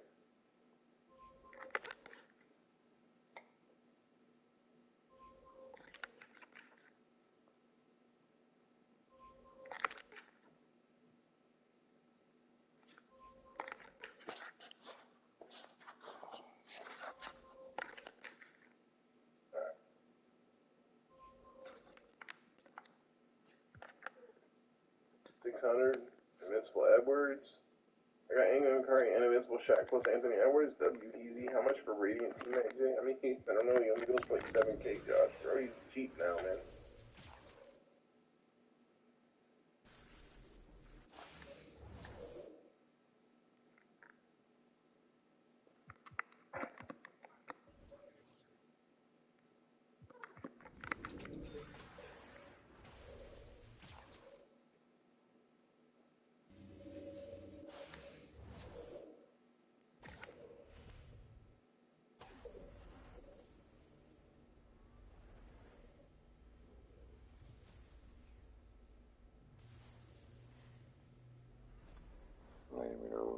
All right. 600. Invincible Edwards. I got Ingram, Curry, and Invincible Shaq plus Anthony Edwards. W easy. How much for Radiant teammate J? I mean, I don't know. He only goes for like 7K, Josh. Bro, he's cheap now, man.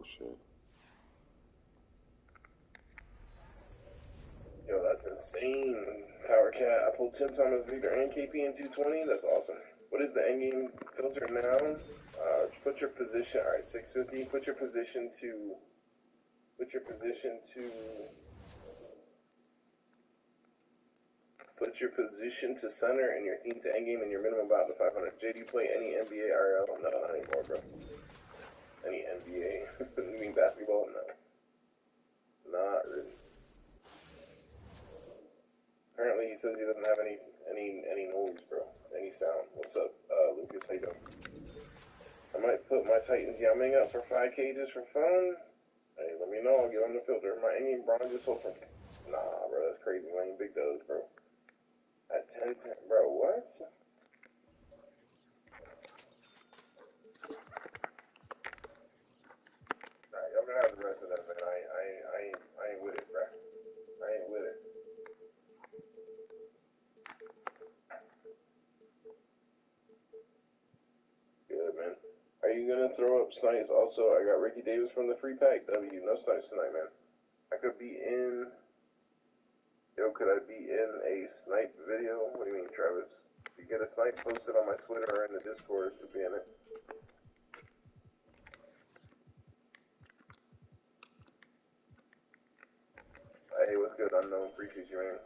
shit. Yo, that's insane. Power cat. I pulled 10 times Victor and KP in 220. That's awesome. What is the endgame filter now? Put your position. All right, 650. Put your position to center and your theme to endgame and your minimum bout to 500. Jay, do you play any NBA IRL? No, not anymore, bro. Any NBA? You mean basketball? No. Not really. Apparently, he says he doesn't have any noise, bro. Any sound. What's up, Lucas? How you doing? I might put my Titans Yamming up for 5K just for fun. Hey, let me know. I'll get on the filter. My Indian Brown just sold for... Nah, bro, that's crazy. Lane big does, bro. At 10, bro, what? Alright, y'all gonna have the rest of that, man. I ain't with it, bro. I ain't with it. Good, man. Are you gonna throw up snipes? Also, I got Ricky Davis from the free pack. W. No snipes tonight, man. I could be in... Yo, could I be in a snipe video? What do you mean, Travis? If you get a snipe posted on my Twitter or in the Discord, could be in it. Hey, what's good, Unknown? Appreciate you, man.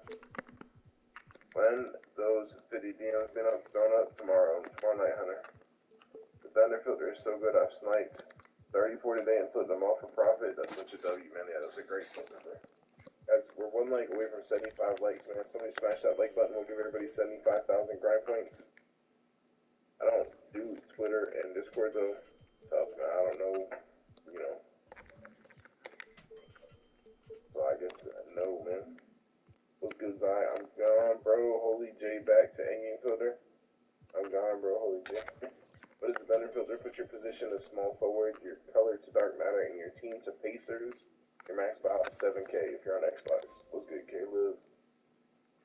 When those 50 DMs been thrown up tomorrow night, Hunter. The Thunder filter is so good, I've sniped 30, 40 day and flipped them off for profit. That's such a W, man. Yeah, that's a great filter, bro. Guys, we're one like away from 75 likes, man. Somebody smash that like button. We'll give everybody 75,000 grind points. I don't do Twitter and Discord, though. Tough, man. I don't know, you know. So I guess, no, man. What's good, Zai? I'm gone, bro. Holy J back to endgame filter. I'm gone, bro. Holy J. What is the Thunder filter? Put your position to small forward, your color to dark matter, and your team to Pacers. Your max bout 7K if you're on Xbox. What's good, Caleb?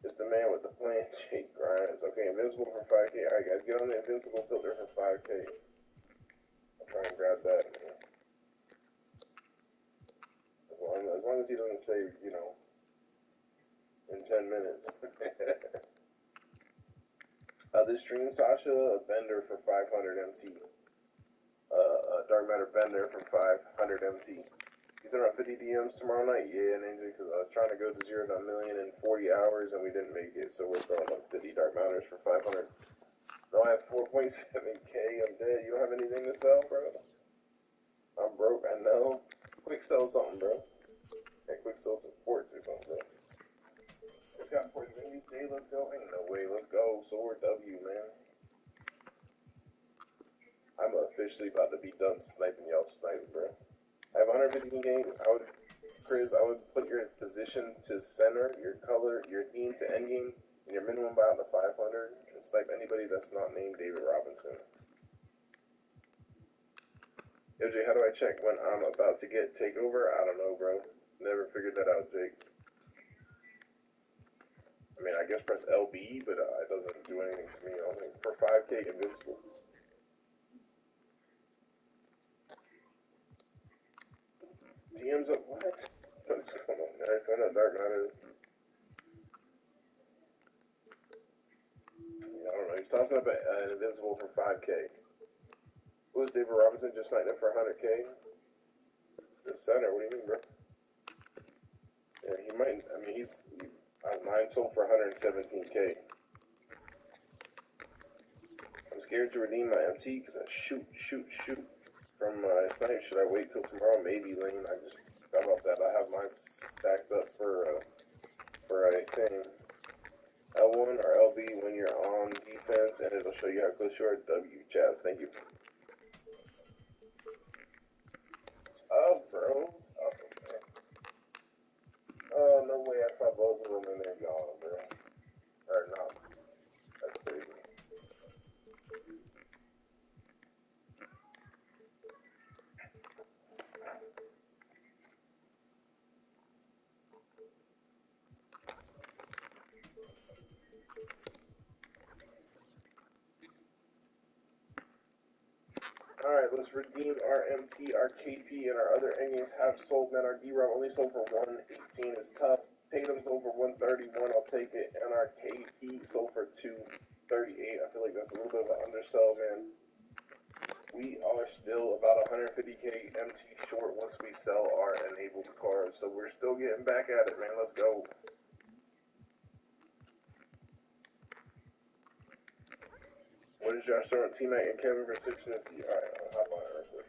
It's the man with the plan. Jake Grimes. Okay, Invincible for 5K. Alright, guys, get on the Invincible filter for 5K. I'll try and grab that, man. As long as he doesn't say, you know, in 10 minutes. This stream, Sasha, a Bender for 500 MT. Dark Matter Bender for 500 MT. You throwing out 50 DMs tomorrow night? Yeah, Ninja, because I was trying to go to 0 to a million in 40 hours and we didn't make it, so we're throwing up 50 Dark Matters for 500. No, I have 4.7K. I'm dead. You don't have anything to sell, bro? I'm broke, I know. Quick sell something, bro. Yeah, quick sell some ports or something, bro. Just got ports venues day, let's go. Ain't no way, let's go. Sword W, man. I'm officially about to be done sniping y'all sniping, bro. I have 150 game. Chris, I would put your position to center, your color, your theme to endgame, and your minimum bout to 500, and snipe anybody that's not named David Robinson. Yo, Jay, how do I check when I'm about to get takeover? I don't know, bro. Never figured that out, Jake. I mean, I guess press LB, but it doesn't do anything to me. Only for 5K Invincible. DM's up, what? What's going on, guys? I know Dark Matter. I don't know. He's tossing up an Invincible for 5K. Who is David Robinson just signed up for 100K? It's a center. What do you mean, bro? Yeah, he might. I mean, mine sold for 117K. I'm scared to redeem my MT because I shoot from my snipe. Should I wait till tomorrow? Maybe, Lane. I just got off that. I have mine stacked up for a thing. L1 or LB when you're on defense, and it'll show you how close you are. W, Chavs. Thank you. What's up, bro? Awesome, man. Oh, no way. I saw both of them and they're gone, bro. Or not. That's crazy. Alright, let's redeem our MT, our KP, and our other endgames have sold, man. Our D-Rob only sold for 118. It's tough. Tatum's over 131. I'll take it. And our KP sold for 238. I feel like that's a little bit of an undersell, man. We are still about 150K MT short once we sell our enabled cars. So we're still getting back at it, man. Let's go. What is Josh throwing? T-Mac and Kevin for 650. All right, I'll hop on it real quick.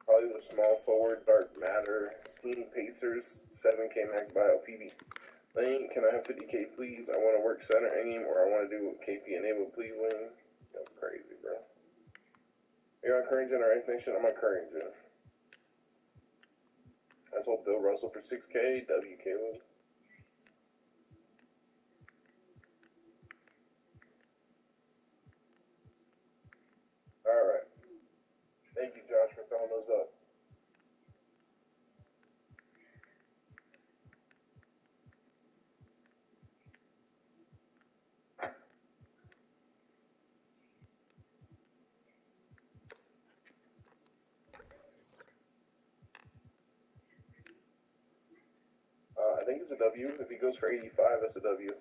Probably the small forward, dark matter. Team Pacers, 7K max buyout PB. Lane, can I have 50K please? I want to work center aim or I want to do KP enable, please, Lane. Yo, crazy, bro. You're on current gen or anything? I'm on current gen. I sold Bill Russell for 6K. W Caleb. Alright. Thank you, Josh, for throwing those up. I think it's a W. If he goes for 85, that's a W.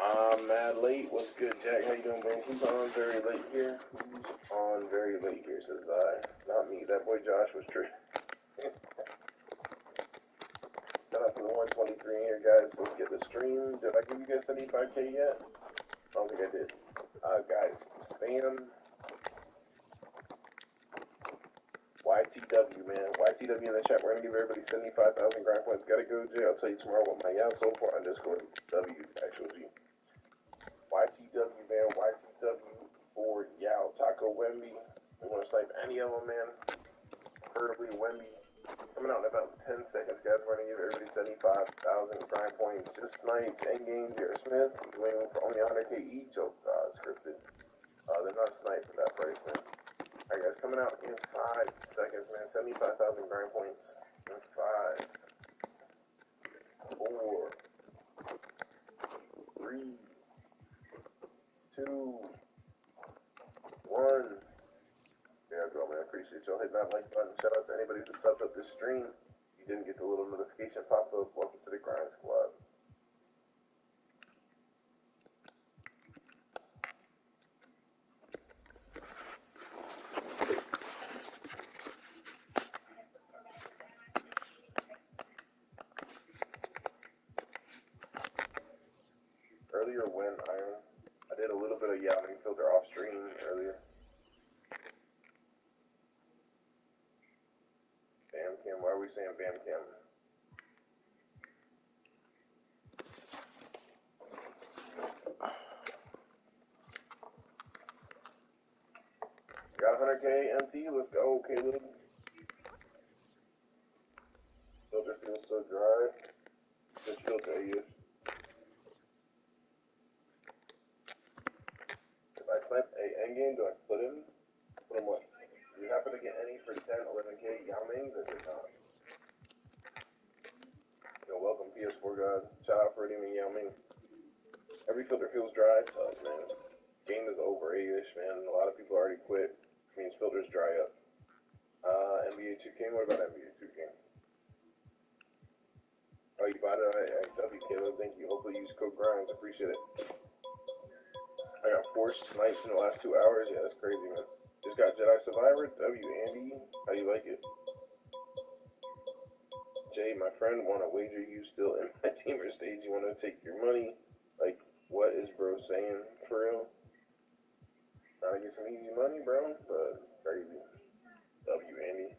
I'm mad late. What's good, Jack? How you doing, bro? Who's on very late here? Who's on very late here, says I. Not me. That boy Josh was true. Shout out to the 123 here, guys. Let's get the stream. Did I give you guys 75K yet? I don't think I did. Guys, spam YTW, man. YTW in the chat. We're going to give everybody 75,000 grind points. Gotta go, Jay. I'll tell you tomorrow what my Yao sold for underscore W, actually. YTW, man. YTW for Yao. Taco Wemby. We want to snipe any of them, man. Preferably Wemby. Coming out in about 10 seconds, guys. We're going to give everybody 75,000 grind points. Just sniped. Endgame, Jared Smith. Doing for only 100K each. Oh, God. Scripted. They're not sniped for that price, man. Alright, guys. Coming out in 5 seconds, man. 75,000 grind points. In 5, 4, 3, 2, 1. There I go, man. Appreciate y'all hitting that like button. Shout out to anybody who subbed up this stream. If you didn't get the little notification pop up, welcome to the Grind Squad. Earlier when I did a little bit of yamming filter off stream earlier. Bam Cam, why are we saying Bam Cam? Got 100K MT, let's go, Caleb. Filter feels so dry. Which filter I use? If I snipe a endgame, do I put him what? Do you happen to get any for 10, 11K Yao Mings or did not? Yo, welcome PS4 God. Shout out for redeeming Yao Ming. Every filter feels dry. It's tough, man. Game is over 8-ish, man. A lot of people already quit. It means filters dry up. NBA 2K, what about NBA 2K? Oh, you bought it on W, Caleb. Thank you. Hopefully you use code GRINDS. Appreciate it. I got 4 snipes in the last 2 hours. Yeah, that's crazy, man. Just got Jedi Survivor. W, Andy. How do you like it? Jay, my friend, want to wager you still in my team or stage. You want to take your money? Like, what is bro saying for real? Trying to get some easy money, bro, but crazy. W, Andy.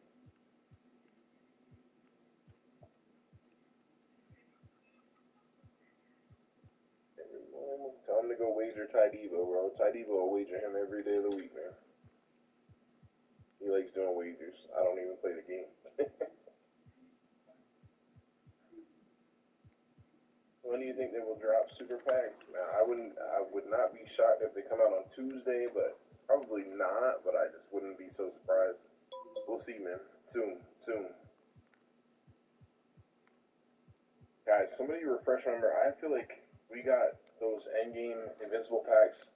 Tell him to go wager Ty Devo, bro. Ty Devo will wager him every day of the week, man. He likes doing wagers. I don't even play the game. When do you think they will drop super packs? Man, I would not be shocked if they come out on Tuesday, but Probably not, but I just wouldn't be so surprised. We'll see, man. Soon. Guys, somebody refresh my memory. I feel like we got those endgame invincible packs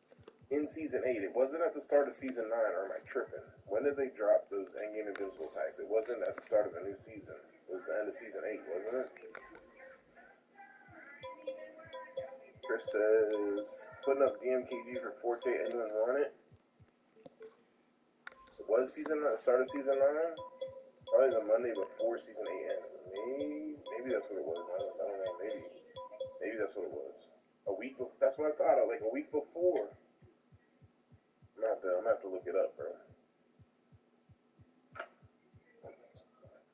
in Season 8. It wasn't at the start of Season 9, or am I tripping? When did they drop those endgame invincible packs? It wasn't at the start of a new season. It was the end of Season 8, wasn't it? Chris says, putting up DMKG for 4K, anyone want it? It was start of Season 9? Probably the Monday before Season 8 ended. Maybe that's what it was. I don't know. Maybe that's what it was. A week before. That's what I thought. Like a week before. I'm gonna have to look it up, bro.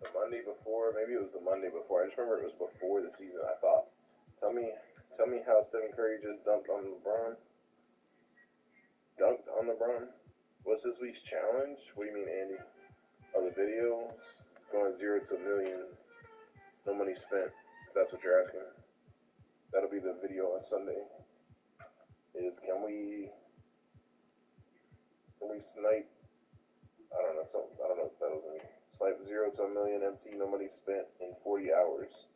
The Monday before. Maybe it was the Monday before. I just remember it was before the season. I thought. Tell me how Stephen Curry just dunked on LeBron. Dunked on LeBron. What's this week's challenge? What do you mean, Andy? Oh, the videos going 0 to $1 million. No money spent. If that's what you're asking. That'll be the video on Sunday. Can we snipe? I don't know what the title is. Snipe 0 to $1 million MT, no money spent in 40 hours.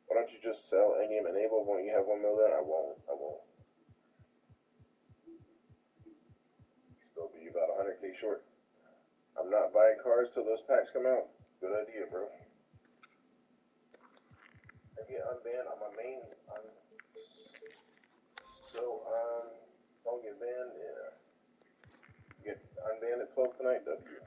Why don't you just sell endgame enable? Won't you have $1 million? I won't. Still be about 100K short. I'm not buying cars till those packs come out. Good idea, bro. I get unbanned on my main. Don't get banned. Yeah. Get unbanned at 12 tonight. W.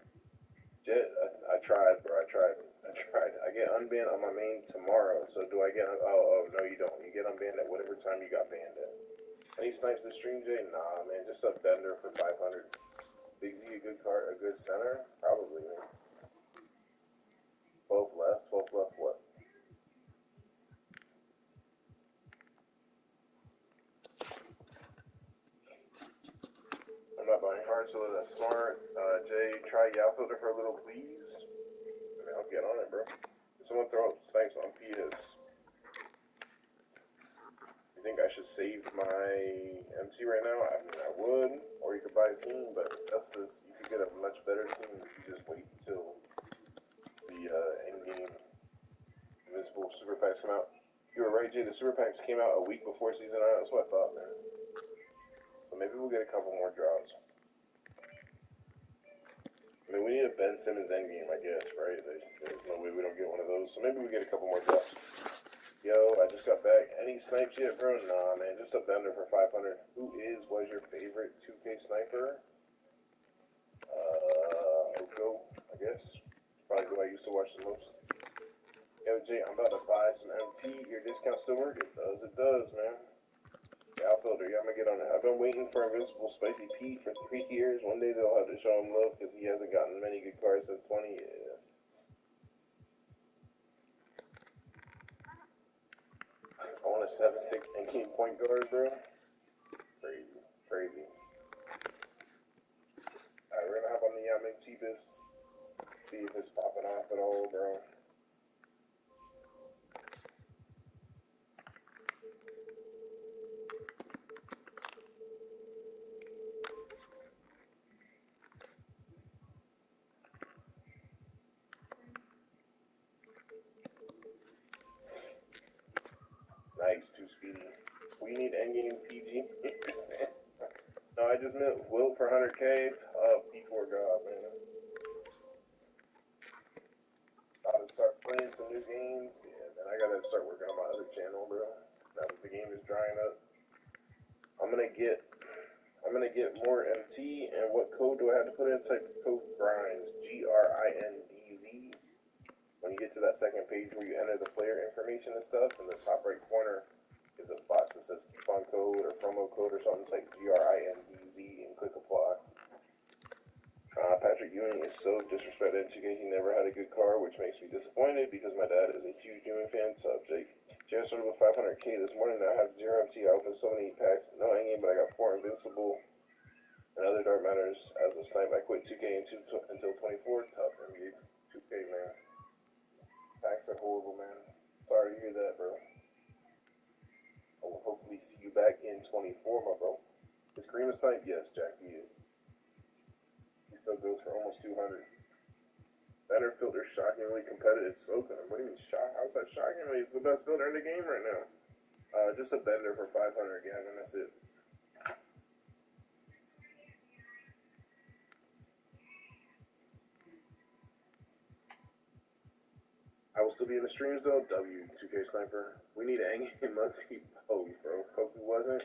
Jet. I tried, bro. I tried. I get unbanned on my main tomorrow. So do I get? Oh no, you don't. You get unbanned at whatever time you got banned at. Any snipes the stream, Jay? Nah, man. Just a Bender for 500. Big Z, a good card, a good center? Probably, man. 12 left what? I'm not buying cards, so that's smart. Jay, try Yao filter for a little, please. I mean, I'll get on it, bro. Did someone throw up snipes on PS? You think I should save my MT right now? I mean, I would. Or you could buy a team, but you could get a much better team if you just wait until the in-game Invincible Super Packs come out. You were right, Jay. The Super Packs came out a week before Season 9. That's what I thought, man. So maybe we'll get a couple more drops. I mean, we need a Ben Simmons endgame, I guess, right? There's no way we don't get one of those. So maybe we get a couple more drops. Yo, I just got back. Any snipes yet, bro? Nah, man. Just a Bender for 500. Was your favorite 2K sniper? Oko, I guess. Probably who I used to watch the most. Yo, Jay, I'm about to buy some MT. Your discount still work? It does, man. Yeah, I'll filter. Yeah, I'm gonna get on it. I've been waiting for Invincible Spicy Pete for 3 years. One day they'll have to show him love because he hasn't gotten many good cards since 20. Yeah. I want a 7-6 endgame point guard, bro. Crazy. Alright, we're gonna hop on the Yamin cheapest. See if it's popping off at all, bro. Nice, too speedy. We need endgame PG. No, I just meant Wilt for 100K. Tough P4 God, man. About to start playing some new games. Yeah, then I gotta start working on my other channel, bro. Now that the game is drying up. I'm gonna get more MT, and what code do I have to put in? Type code Grinds, GRINDZ. When you get to that second page where you enter the player information and stuff, in the top right corner is a box that says coupon code or promo code or something. Type GRINDZ and click apply. Patrick Ewing is so disrespected in 2K. He never had a good car, which makes me disappointed because my dad is a huge Ewing fan. Sub Jake. Jay, I started with 500K this morning. I have 0 MT. I opened so many packs. No endgame, but I got 4 Invincible and other Dark Matters as a snipe. I quit 2K until 24. Tough NBA 2K, man. Packs are horrible, man. Sorry to hear that, bro. I will hopefully see you back in 24, my bro. Is Kareem a snipe? Yes, Jack, he is. still goes for almost 200. Better filter, shockingly competitive soaking. What do you mean shock? How's that shockingly? It's the best filter in the game right now. Just a bender for 500, Gavin. That's it. I will still be in the streams though. W2K Sniper. We need Angie Muncie Poke, bro. Poku wasn't.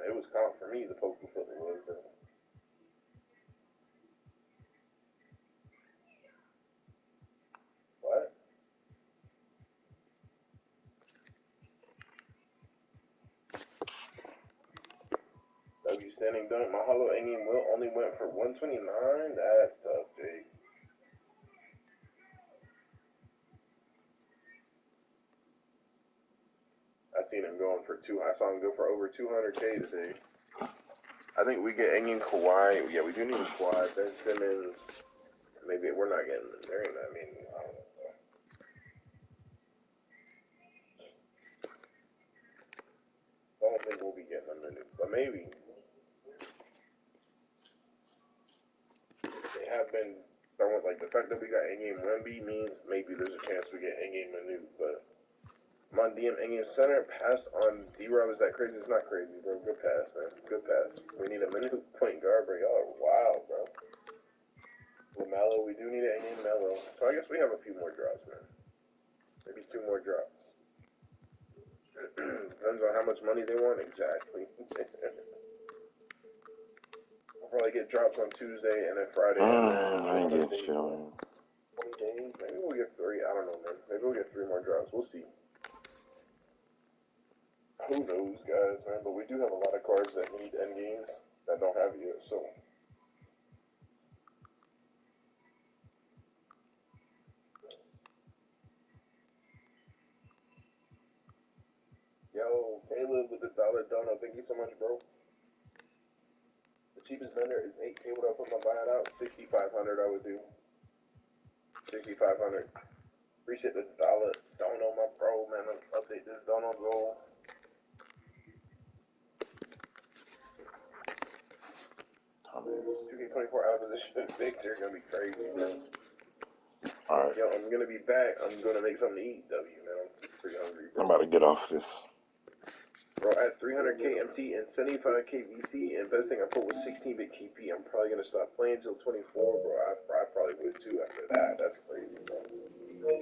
It was comp for me. The Poku filter was, bro. What? W standing dunk. My hollow Angie will only went for 129. That's tough, Jake. I seen him going for I saw him go for over 200K today. I think we get Engin Kawhi. Yeah, we do need a Kawhi. Ben Simmons. Maybe we're not getting them. They're in that. I mean, I don't know. I don't think we'll be getting them in it, but maybe. They have been throwing, like, the fact that we got Engin Wemby means maybe there's a chance we get Engin Manu, but Mondium Engin center pass on D-Rob. Is that crazy? It's not crazy, bro. Good pass, man. Good pass. We need a Manu point guard, bro. Y'all are wild, bro. LaMelo, we do need an Engin Melo. So I guess we have a few more drops, man. Maybe 2 more drops. Depends on how much money they want, exactly. I'll probably get drops on Tuesday and then Friday. I ain't getting shit. 20 days, maybe we'll get 3. I don't know, man. Maybe we'll get 3 more drops. We'll see. Who knows, guys, man? But we do have a lot of cards that need end games that don't have it yet, so. Yo, Caleb with the $1 donut. Thank you so much, bro. The cheapest vendor is 8K. What I put my buyout out? 6,500. I would do 6,500. Appreciate the $1 dono, my bro, man. Let's update this dono goal. This 2K24 out of position Victor gonna be crazy, man. Alright. Yo, I'm gonna be back. I'm gonna make something to eat, W, man. I'm pretty hungry, bro. I'm about to get off this. Bro, at 300K MT and 75K VC, investing I put with 16-bit KP. I'm probably gonna stop playing until 24, bro. I probably would too after that. That's crazy.